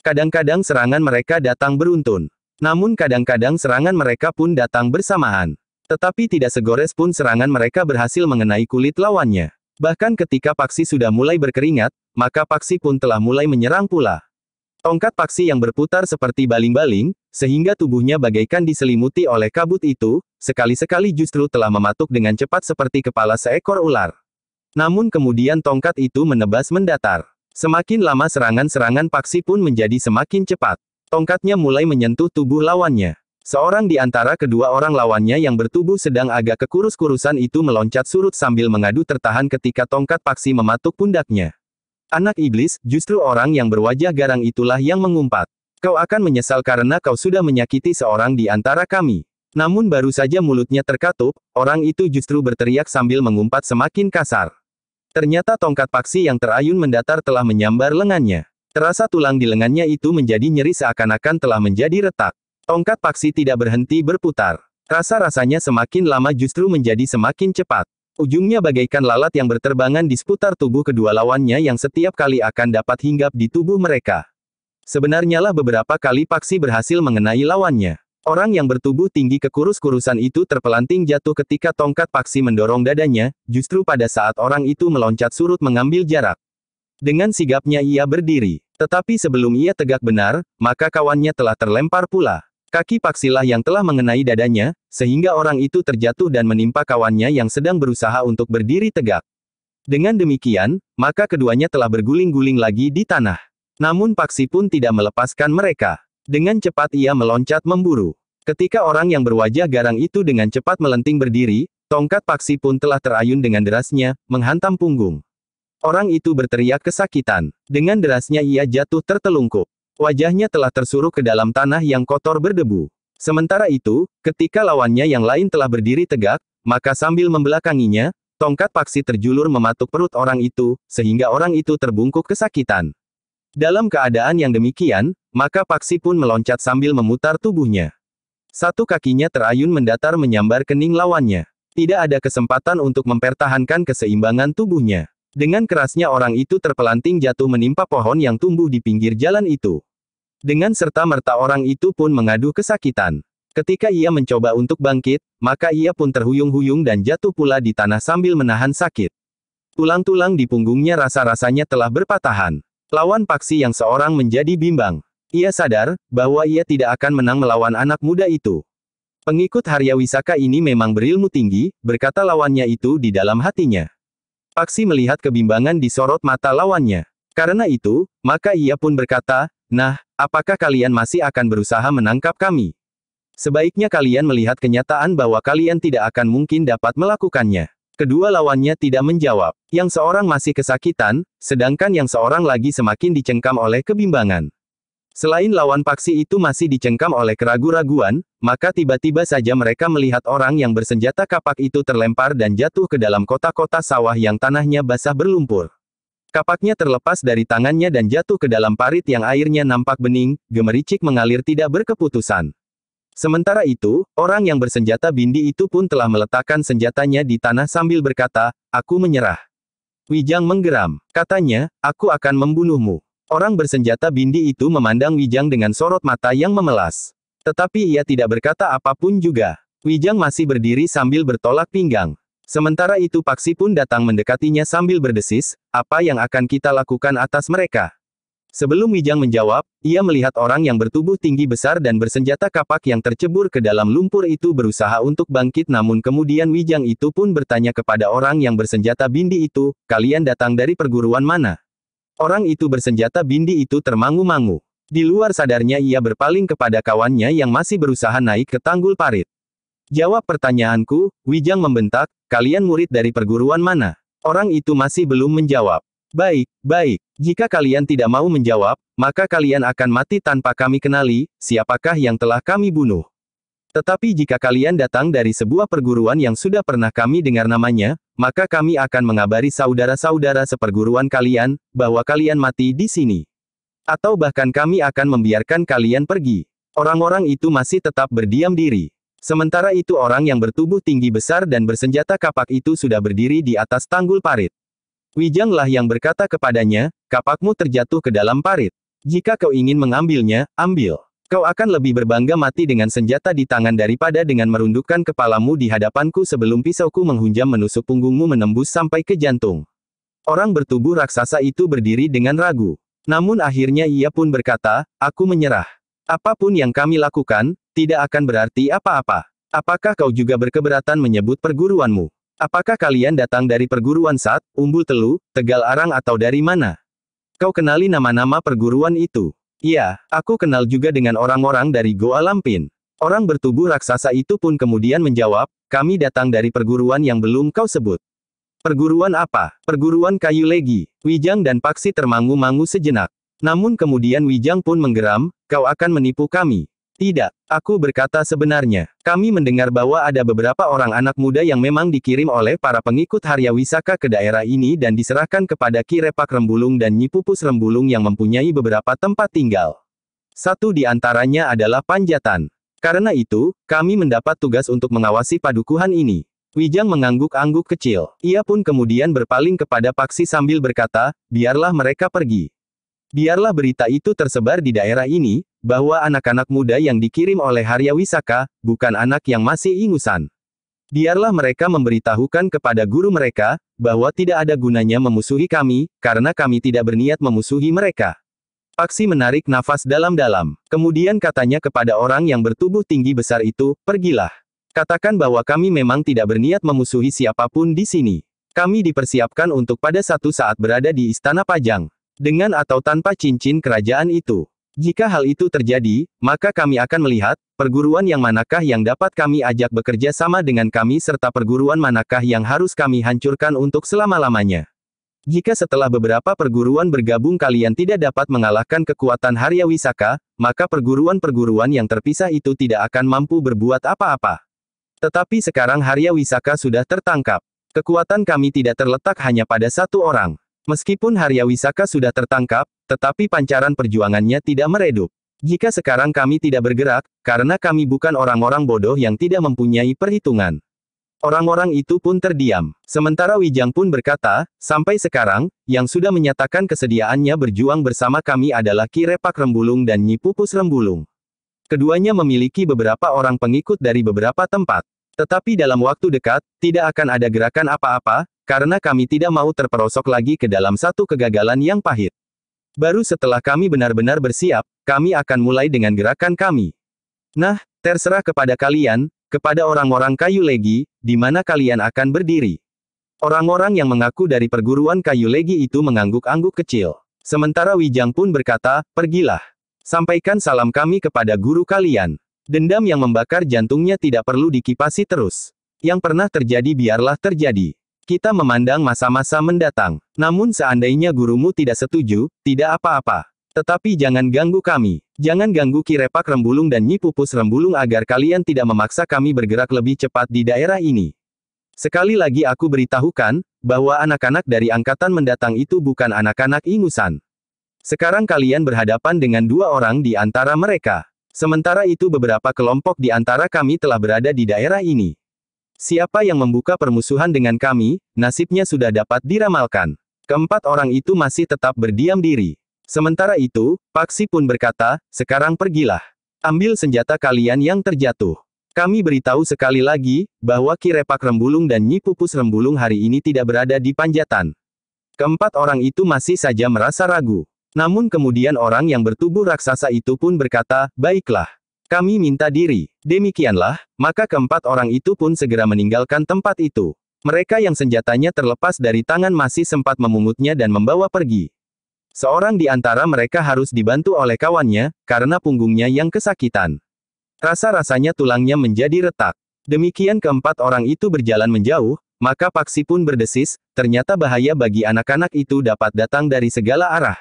Kadang-kadang serangan mereka datang beruntun. Namun kadang-kadang serangan mereka pun datang bersamaan. Tetapi tidak segores pun serangan mereka berhasil mengenai kulit lawannya. Bahkan ketika Paksi sudah mulai berkeringat, maka Paksi pun telah mulai menyerang pula. Tongkat Paksi yang berputar seperti baling-baling, sehingga tubuhnya bagaikan diselimuti oleh kabut itu, sekali-sekali justru telah mematuk dengan cepat seperti kepala seekor ular. Namun kemudian tongkat itu menebas mendatar. Semakin lama serangan-serangan Paksi pun menjadi semakin cepat. Tongkatnya mulai menyentuh tubuh lawannya. Seorang di antara kedua orang lawannya yang bertubuh sedang agak kekurus-kurusan itu meloncat surut sambil mengadu tertahan ketika tongkat Paksi mematuk pundaknya. "Anak iblis, justru orang yang berwajah garang itulah yang mengumpat. Kau akan menyesal karena kau sudah menyakiti seorang di antara kami." Namun baru saja mulutnya terkatup, orang itu justru berteriak sambil mengumpat semakin kasar. Ternyata tongkat Paksi yang terayun mendatar telah menyambar lengannya. Terasa tulang di lengannya itu menjadi nyeri seakan-akan telah menjadi retak. Tongkat Paksi tidak berhenti berputar. Rasa-rasanya semakin lama justru menjadi semakin cepat. Ujungnya bagaikan lalat yang berterbangan di seputar tubuh kedua lawannya yang setiap kali akan dapat hinggap di tubuh mereka. Sebenarnya lah beberapa kali Paksi berhasil mengenai lawannya. Orang yang bertubuh tinggi kekurus-kurusan itu terpelanting jatuh ketika tongkat Paksi mendorong dadanya, justru pada saat orang itu meloncat surut mengambil jarak. Dengan sigapnya ia berdiri. Tetapi sebelum ia tegak benar, maka kawannya telah terlempar pula. Kaki Paksilah yang telah mengenai dadanya, sehingga orang itu terjatuh dan menimpa kawannya yang sedang berusaha untuk berdiri tegak. Dengan demikian, maka keduanya telah berguling-guling lagi di tanah. Namun Paksi pun tidak melepaskan mereka. Dengan cepat ia meloncat memburu. Ketika orang yang berwajah garang itu dengan cepat melenting berdiri, tongkat Paksi pun telah terayun dengan derasnya, menghantam punggung. Orang itu berteriak kesakitan. Dengan derasnya ia jatuh tertelungkup. Wajahnya telah tersuruk ke dalam tanah yang kotor berdebu. Sementara itu, ketika lawannya yang lain telah berdiri tegak, maka sambil membelakanginya, Tongkat Paksi terjulur mematuk perut orang itu, sehingga orang itu terbungkuk kesakitan. Dalam keadaan yang demikian, maka Paksi pun meloncat sambil memutar tubuhnya. Satu kakinya terayun mendatar menyambar kening lawannya. Tidak ada kesempatan untuk mempertahankan keseimbangan tubuhnya. Dengan kerasnya orang itu terpelanting jatuh menimpa pohon yang tumbuh di pinggir jalan itu. Dengan serta-merta orang itu pun mengadu kesakitan. Ketika ia mencoba untuk bangkit, maka ia pun terhuyung-huyung dan jatuh pula di tanah sambil menahan sakit. Tulang-tulang di punggungnya rasa-rasanya telah berpatahan. Lawan Paksi yang seorang menjadi bimbang. Ia sadar bahwa ia tidak akan menang melawan anak muda itu. Pengikut Haryawisaka ini memang berilmu tinggi, berkata lawannya itu di dalam hatinya. Paksi melihat kebimbangan di sorot mata lawannya. Karena itu, maka ia pun berkata, "Nah, apakah kalian masih akan berusaha menangkap kami? Sebaiknya kalian melihat kenyataan bahwa kalian tidak akan mungkin dapat melakukannya." Kedua lawannya tidak menjawab. Yang seorang masih kesakitan, sedangkan yang seorang lagi semakin dicengkam oleh kebimbangan. Selain lawan Paksi itu masih dicengkam oleh keraguan-raguan, maka tiba-tiba saja mereka melihat orang yang bersenjata kapak itu terlempar dan jatuh ke dalam kota-kota sawah yang tanahnya basah berlumpur. Kapaknya terlepas dari tangannya dan jatuh ke dalam parit yang airnya nampak bening, gemericik mengalir tidak berkeputusan. Sementara itu, orang yang bersenjata bindi itu pun telah meletakkan senjatanya di tanah sambil berkata, "Aku menyerah." Wijang menggeram. Katanya, "Aku akan membunuhmu." Orang bersenjata bindi itu memandang Wijang dengan sorot mata yang memelas. Tetapi ia tidak berkata apapun juga. Wijang masih berdiri sambil bertolak pinggang. Sementara itu Paksi pun datang mendekatinya sambil berdesis, "Apa yang akan kita lakukan atas mereka?" Sebelum Wijang menjawab, ia melihat orang yang bertubuh tinggi besar dan bersenjata kapak yang tercebur ke dalam lumpur itu berusaha untuk bangkit, namun kemudian Wijang itu pun bertanya kepada orang yang bersenjata bindi itu, "Kalian datang dari perguruan mana?" Orang itu bersenjata bindi itu termangu-mangu. Di luar sadarnya ia berpaling kepada kawannya yang masih berusaha naik ke tanggul parit. "Jawab pertanyaanku," Wijang membentak, "kalian murid dari perguruan mana?" Orang itu masih belum menjawab. "Baik, baik. Jika kalian tidak mau menjawab, maka kalian akan mati tanpa kami kenali, siapakah yang telah kami bunuh. Tetapi jika kalian datang dari sebuah perguruan yang sudah pernah kami dengar namanya, maka kami akan mengabari saudara-saudara seperguruan kalian, bahwa kalian mati di sini. Atau bahkan kami akan membiarkan kalian pergi." Orang-orang itu masih tetap berdiam diri. Sementara itu orang yang bertubuh tinggi besar dan bersenjata kapak itu sudah berdiri di atas tanggul parit. Wijang lah yang berkata kepadanya, "Kapakmu terjatuh ke dalam parit. Jika kau ingin mengambilnya, ambil. Kau akan lebih berbangga mati dengan senjata di tangan daripada dengan merundukkan kepalamu di hadapanku sebelum pisauku menghunjam menusuk punggungmu menembus sampai ke jantung." Orang bertubuh raksasa itu berdiri dengan ragu. Namun akhirnya ia pun berkata, "Aku menyerah. Apapun yang kami lakukan, tidak akan berarti apa-apa. Apakah kau juga berkeberatan menyebut perguruanmu? Apakah kalian datang dari perguruan Sat, Umbul Telu, Tegal Arang atau dari mana? Kau kenali nama-nama perguruan itu?" "Iya, aku kenal juga dengan orang-orang dari Goa Lampin." Orang bertubuh raksasa itu pun kemudian menjawab, "Kami datang dari perguruan yang belum kau sebut." "Perguruan apa?" "Perguruan Kayu Legi." Wijang dan Paksi termangu-mangu sejenak. Namun kemudian Wijang pun menggeram, "Kau akan menipu kami." "Tidak, aku berkata sebenarnya. Kami mendengar bahwa ada beberapa orang anak muda yang memang dikirim oleh para pengikut Haryawisaka ke daerah ini dan diserahkan kepada Ki Repak Rembulung dan Nyi Pupus Rembulung yang mempunyai beberapa tempat tinggal. Satu di antaranya adalah Panjatan. Karena itu, kami mendapat tugas untuk mengawasi padukuhan ini." Wijang mengangguk-angguk kecil. Ia pun kemudian berpaling kepada Paksi sambil berkata, "Biarlah mereka pergi. Biarlah berita itu tersebar di daerah ini, bahwa anak-anak muda yang dikirim oleh Haryawisaka, bukan anak yang masih ingusan. Biarlah mereka memberitahukan kepada guru mereka, bahwa tidak ada gunanya memusuhi kami, karena kami tidak berniat memusuhi mereka." Paksi menarik nafas dalam-dalam. Kemudian katanya kepada orang yang bertubuh tinggi besar itu, "Pergilah. Katakan bahwa kami memang tidak berniat memusuhi siapapun di sini. Kami dipersiapkan untuk pada satu saat berada di Istana Pajang. Dengan atau tanpa cincin kerajaan itu. Jika hal itu terjadi, maka kami akan melihat, perguruan yang manakah yang dapat kami ajak bekerja sama dengan kami serta perguruan manakah yang harus kami hancurkan untuk selama-lamanya. Jika setelah beberapa perguruan bergabung kalian tidak dapat mengalahkan kekuatan Haryawisaka, maka perguruan-perguruan yang terpisah itu tidak akan mampu berbuat apa-apa. Tetapi sekarang Haryawisaka sudah tertangkap. Kekuatan kami tidak terletak hanya pada satu orang. Meskipun Harya Wisaka sudah tertangkap, tetapi pancaran perjuangannya tidak meredup. Jika sekarang kami tidak bergerak, karena kami bukan orang-orang bodoh yang tidak mempunyai perhitungan. Orang-orang itu pun terdiam. Sementara Wijang pun berkata, sampai sekarang, yang sudah menyatakan kesediaannya berjuang bersama kami adalah Ki Repak Rembulung dan Nyi Pupus Rembulung. Keduanya memiliki beberapa orang pengikut dari beberapa tempat. Tetapi dalam waktu dekat, tidak akan ada gerakan apa-apa, karena kami tidak mau terperosok lagi ke dalam satu kegagalan yang pahit. Baru setelah kami benar-benar bersiap, kami akan mulai dengan gerakan kami. Nah, terserah kepada kalian, kepada orang-orang kayu legi, di mana kalian akan berdiri. Orang-orang yang mengaku dari perguruan kayu legi itu mengangguk-angguk kecil. Sementara Wijang pun berkata, pergilah. Sampaikan salam kami kepada guru kalian. Dendam yang membakar jantungnya tidak perlu dikipasi terus. Yang pernah terjadi biarlah terjadi. Kita memandang masa-masa mendatang. Namun seandainya gurumu tidak setuju, tidak apa-apa. Tetapi jangan ganggu kami. Jangan ganggu Ki Repak Rembulung dan Nyi Pupus Rembulung agar kalian tidak memaksa kami bergerak lebih cepat di daerah ini. Sekali lagi aku beritahukan, bahwa anak-anak dari angkatan mendatang itu bukan anak-anak ingusan. Sekarang kalian berhadapan dengan dua orang di antara mereka. Sementara itu beberapa kelompok di antara kami telah berada di daerah ini. Siapa yang membuka permusuhan dengan kami, nasibnya sudah dapat diramalkan. Keempat orang itu masih tetap berdiam diri. Sementara itu, Paksi pun berkata, sekarang pergilah. Ambil senjata kalian yang terjatuh. Kami beritahu sekali lagi, bahwa Ki Repak Rembulung dan Nyi Pupus Rembulung hari ini tidak berada di Panjatan. Keempat orang itu masih saja merasa ragu. Namun kemudian orang yang bertubuh raksasa itu pun berkata, baiklah. Kami minta diri. Demikianlah, maka keempat orang itu pun segera meninggalkan tempat itu. Mereka yang senjatanya terlepas dari tangan masih sempat memungutnya dan membawa pergi. Seorang di antara mereka harus dibantu oleh kawannya, karena punggungnya yang kesakitan. Rasa-rasanya tulangnya menjadi retak. Demikian keempat orang itu berjalan menjauh, maka Paksi pun berdesis, ternyata bahaya bagi anak-anak itu dapat datang dari segala arah.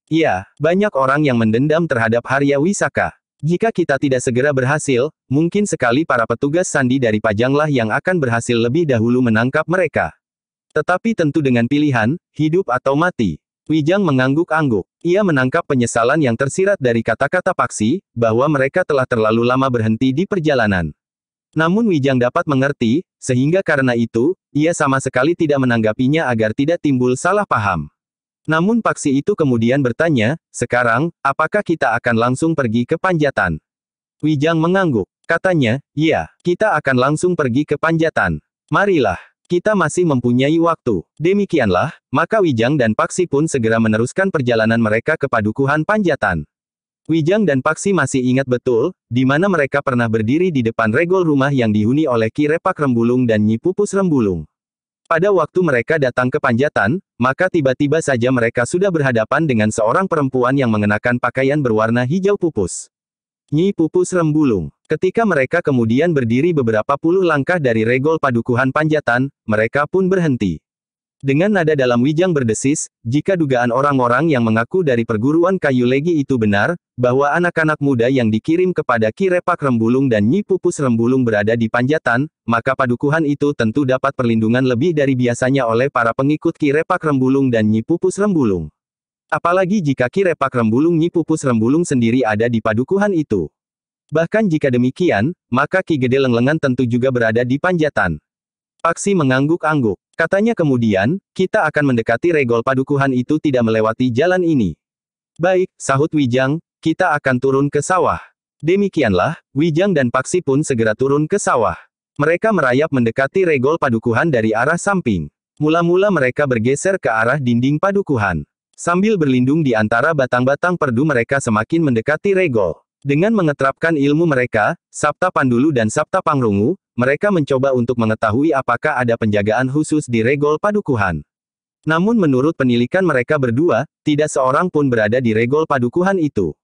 Ya, banyak orang yang mendendam terhadap Harya Wisaka. Jika kita tidak segera berhasil, mungkin sekali para petugas sandi dari Pajanglah yang akan berhasil lebih dahulu menangkap mereka. Tetapi tentu dengan pilihan, hidup atau mati. Wijang mengangguk-angguk. Ia menangkap penyesalan yang tersirat dari kata-kata Paksi, bahwa mereka telah terlalu lama berhenti di perjalanan. Namun Wijang dapat mengerti, sehingga karena itu, ia sama sekali tidak menanggapinya agar tidak timbul salah paham. Namun Paksi itu kemudian bertanya, sekarang, apakah kita akan langsung pergi ke Panjatan? Wijang mengangguk. Katanya, iya, kita akan langsung pergi ke Panjatan. Marilah. Kita masih mempunyai waktu. Demikianlah, maka Wijang dan Paksi pun segera meneruskan perjalanan mereka ke Padukuhan Panjatan. Wijang dan Paksi masih ingat betul, di mana mereka pernah berdiri di depan regol rumah yang dihuni oleh Ki Repak Rembulung dan Nyi Pupus Rembulung. Pada waktu mereka datang ke Panjatan, maka tiba-tiba saja mereka sudah berhadapan dengan seorang perempuan yang mengenakan pakaian berwarna hijau pupus. Nyi Pupus Rembulung. Ketika mereka kemudian berdiri beberapa puluh langkah dari regol Padukuhan Panjatan, mereka pun berhenti. Dengan nada dalam Wijang berdesis, jika dugaan orang-orang yang mengaku dari perguruan kayu legi itu benar, bahwa anak-anak muda yang dikirim kepada Ki Repak Rembulung dan Nyi Pupus Rembulung berada di Panjatan, maka padukuhan itu tentu dapat perlindungan lebih dari biasanya oleh para pengikut Ki Repak Rembulung dan Nyi Pupus Rembulung. Apalagi jika Ki Repak Rembulung Nyi Pupus Rembulung sendiri ada di padukuhan itu. Bahkan jika demikian, maka Ki Gede Lenglengan tentu juga berada di Panjatan. Paksi mengangguk-angguk. Katanya kemudian, kita akan mendekati regol padukuhan itu tidak melewati jalan ini. Baik, sahut Wijang, kita akan turun ke sawah. Demikianlah, Wijang dan Paksi pun segera turun ke sawah. Mereka merayap mendekati regol padukuhan dari arah samping. Mula-mula mereka bergeser ke arah dinding padukuhan. Sambil berlindung di antara batang-batang perdu mereka semakin mendekati regol. Dengan mengeterapkan ilmu mereka, Sabta Pandulu dan Sabta Pangrungu, mereka mencoba untuk mengetahui apakah ada penjagaan khusus di regol padukuhan. Namun menurut penilikan mereka berdua, tidak seorang pun berada di regol padukuhan itu.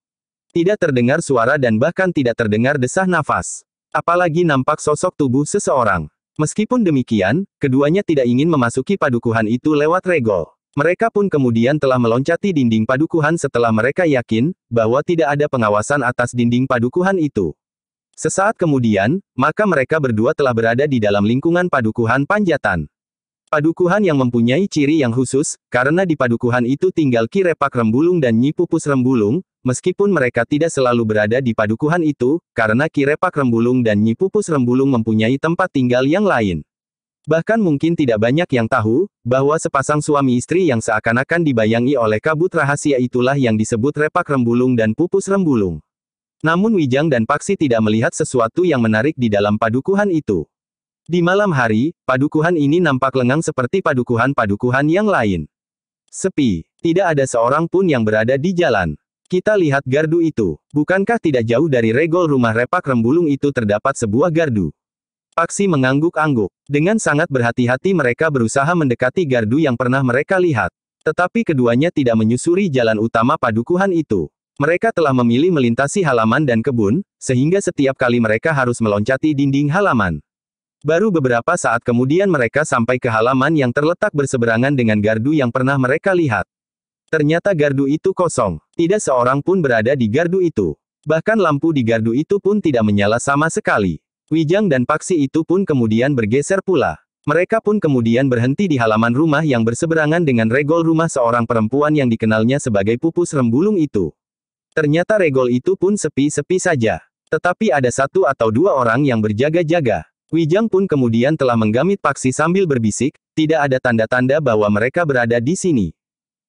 Tidak terdengar suara dan bahkan tidak terdengar desah nafas. Apalagi nampak sosok tubuh seseorang. Meskipun demikian, keduanya tidak ingin memasuki padukuhan itu lewat regol. Mereka pun kemudian telah meloncati dinding padukuhan setelah mereka yakin, bahwa tidak ada pengawasan atas dinding padukuhan itu. Sesaat kemudian, maka mereka berdua telah berada di dalam lingkungan padukuhan Panjatan. Padukuhan yang mempunyai ciri yang khusus, karena di padukuhan itu tinggal Ki Repak Rembulung dan Nyi Pupus Rembulung, meskipun mereka tidak selalu berada di padukuhan itu, karena Ki Repak Rembulung dan Nyi Pupus Rembulung mempunyai tempat tinggal yang lain. Bahkan mungkin tidak banyak yang tahu, bahwa sepasang suami istri yang seakan-akan dibayangi oleh kabut rahasia itulah yang disebut Repak Rembulung dan Pupus Rembulung. Namun Wijang dan Paksi tidak melihat sesuatu yang menarik di dalam padukuhan itu. Di malam hari, padukuhan ini nampak lengang seperti padukuhan-padukuhan yang lain. Sepi, tidak ada seorang pun yang berada di jalan. Kita lihat gardu itu. Bukankah tidak jauh dari regol rumah Repak Rembulung itu terdapat sebuah gardu? Paksi mengangguk-angguk. Dengan sangat berhati-hati mereka berusaha mendekati gardu yang pernah mereka lihat. Tetapi keduanya tidak menyusuri jalan utama padukuhan itu. Mereka telah memilih melintasi halaman dan kebun, sehingga setiap kali mereka harus meloncati dinding halaman. Baru beberapa saat kemudian mereka sampai ke halaman yang terletak berseberangan dengan gardu yang pernah mereka lihat. Ternyata gardu itu kosong. Tidak seorang pun berada di gardu itu. Bahkan lampu di gardu itu pun tidak menyala sama sekali. Wijang dan Paksi itu pun kemudian bergeser pula. Mereka pun kemudian berhenti di halaman rumah yang berseberangan dengan regol rumah seorang perempuan yang dikenalnya sebagai Pupus Rembulung itu. Ternyata regol itu pun sepi-sepi saja. Tetapi ada satu atau dua orang yang berjaga-jaga. Wijang pun kemudian telah menggamit Paksi sambil berbisik, tidak ada tanda-tanda bahwa mereka berada di sini.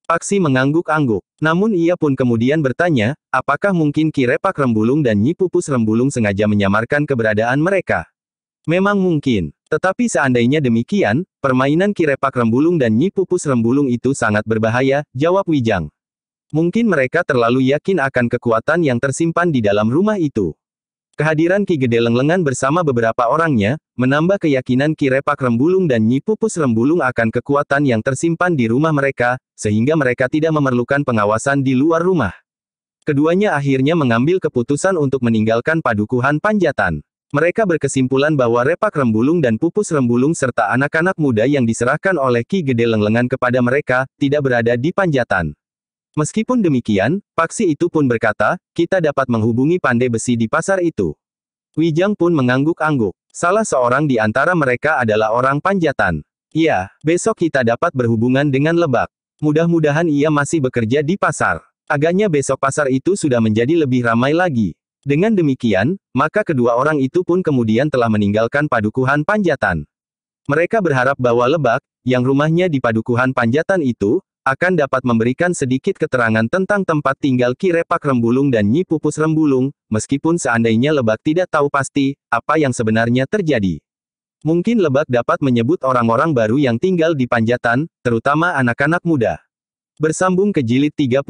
Paksi mengangguk-angguk. Namun ia pun kemudian bertanya, apakah mungkin Ki Repak Rembulung dan Nyi Pupus Rembulung sengaja menyamarkan keberadaan mereka? Memang mungkin. Tetapi seandainya demikian, permainan Ki Repak Rembulung dan Nyi Pupus Rembulung itu sangat berbahaya, jawab Wijang. Mungkin mereka terlalu yakin akan kekuatan yang tersimpan di dalam rumah itu. Kehadiran Ki Gede Lenglengan bersama beberapa orangnya, menambah keyakinan Ki Repak Rembulung dan Nyi Pupus Rembulung akan kekuatan yang tersimpan di rumah mereka, sehingga mereka tidak memerlukan pengawasan di luar rumah. Keduanya akhirnya mengambil keputusan untuk meninggalkan padukuhan Panjatan. Mereka berkesimpulan bahwa Repak Rembulung dan Pupus Rembulung serta anak-anak muda yang diserahkan oleh Ki Gede Lenglengan kepada mereka, tidak berada di Panjatan. Meskipun demikian, Paksi itu pun berkata, kita dapat menghubungi pandai besi di pasar itu. Wijang pun mengangguk-angguk. Salah seorang di antara mereka adalah orang Panjatan. Iya, besok kita dapat berhubungan dengan Lebak. Mudah-mudahan ia masih bekerja di pasar. Agaknya besok pasar itu sudah menjadi lebih ramai lagi. Dengan demikian, maka kedua orang itu pun kemudian telah meninggalkan padukuhan Panjatan. Mereka berharap bahwa Lebak, yang rumahnya di padukuhan Panjatan itu, akan dapat memberikan sedikit keterangan tentang tempat tinggal Ki Repak Rembulung dan Nyi Pupus Rembulung, meskipun seandainya Lebak tidak tahu pasti, apa yang sebenarnya terjadi. Mungkin Lebak dapat menyebut orang-orang baru yang tinggal di Panjatan, terutama anak-anak muda. Bersambung ke jilid 38.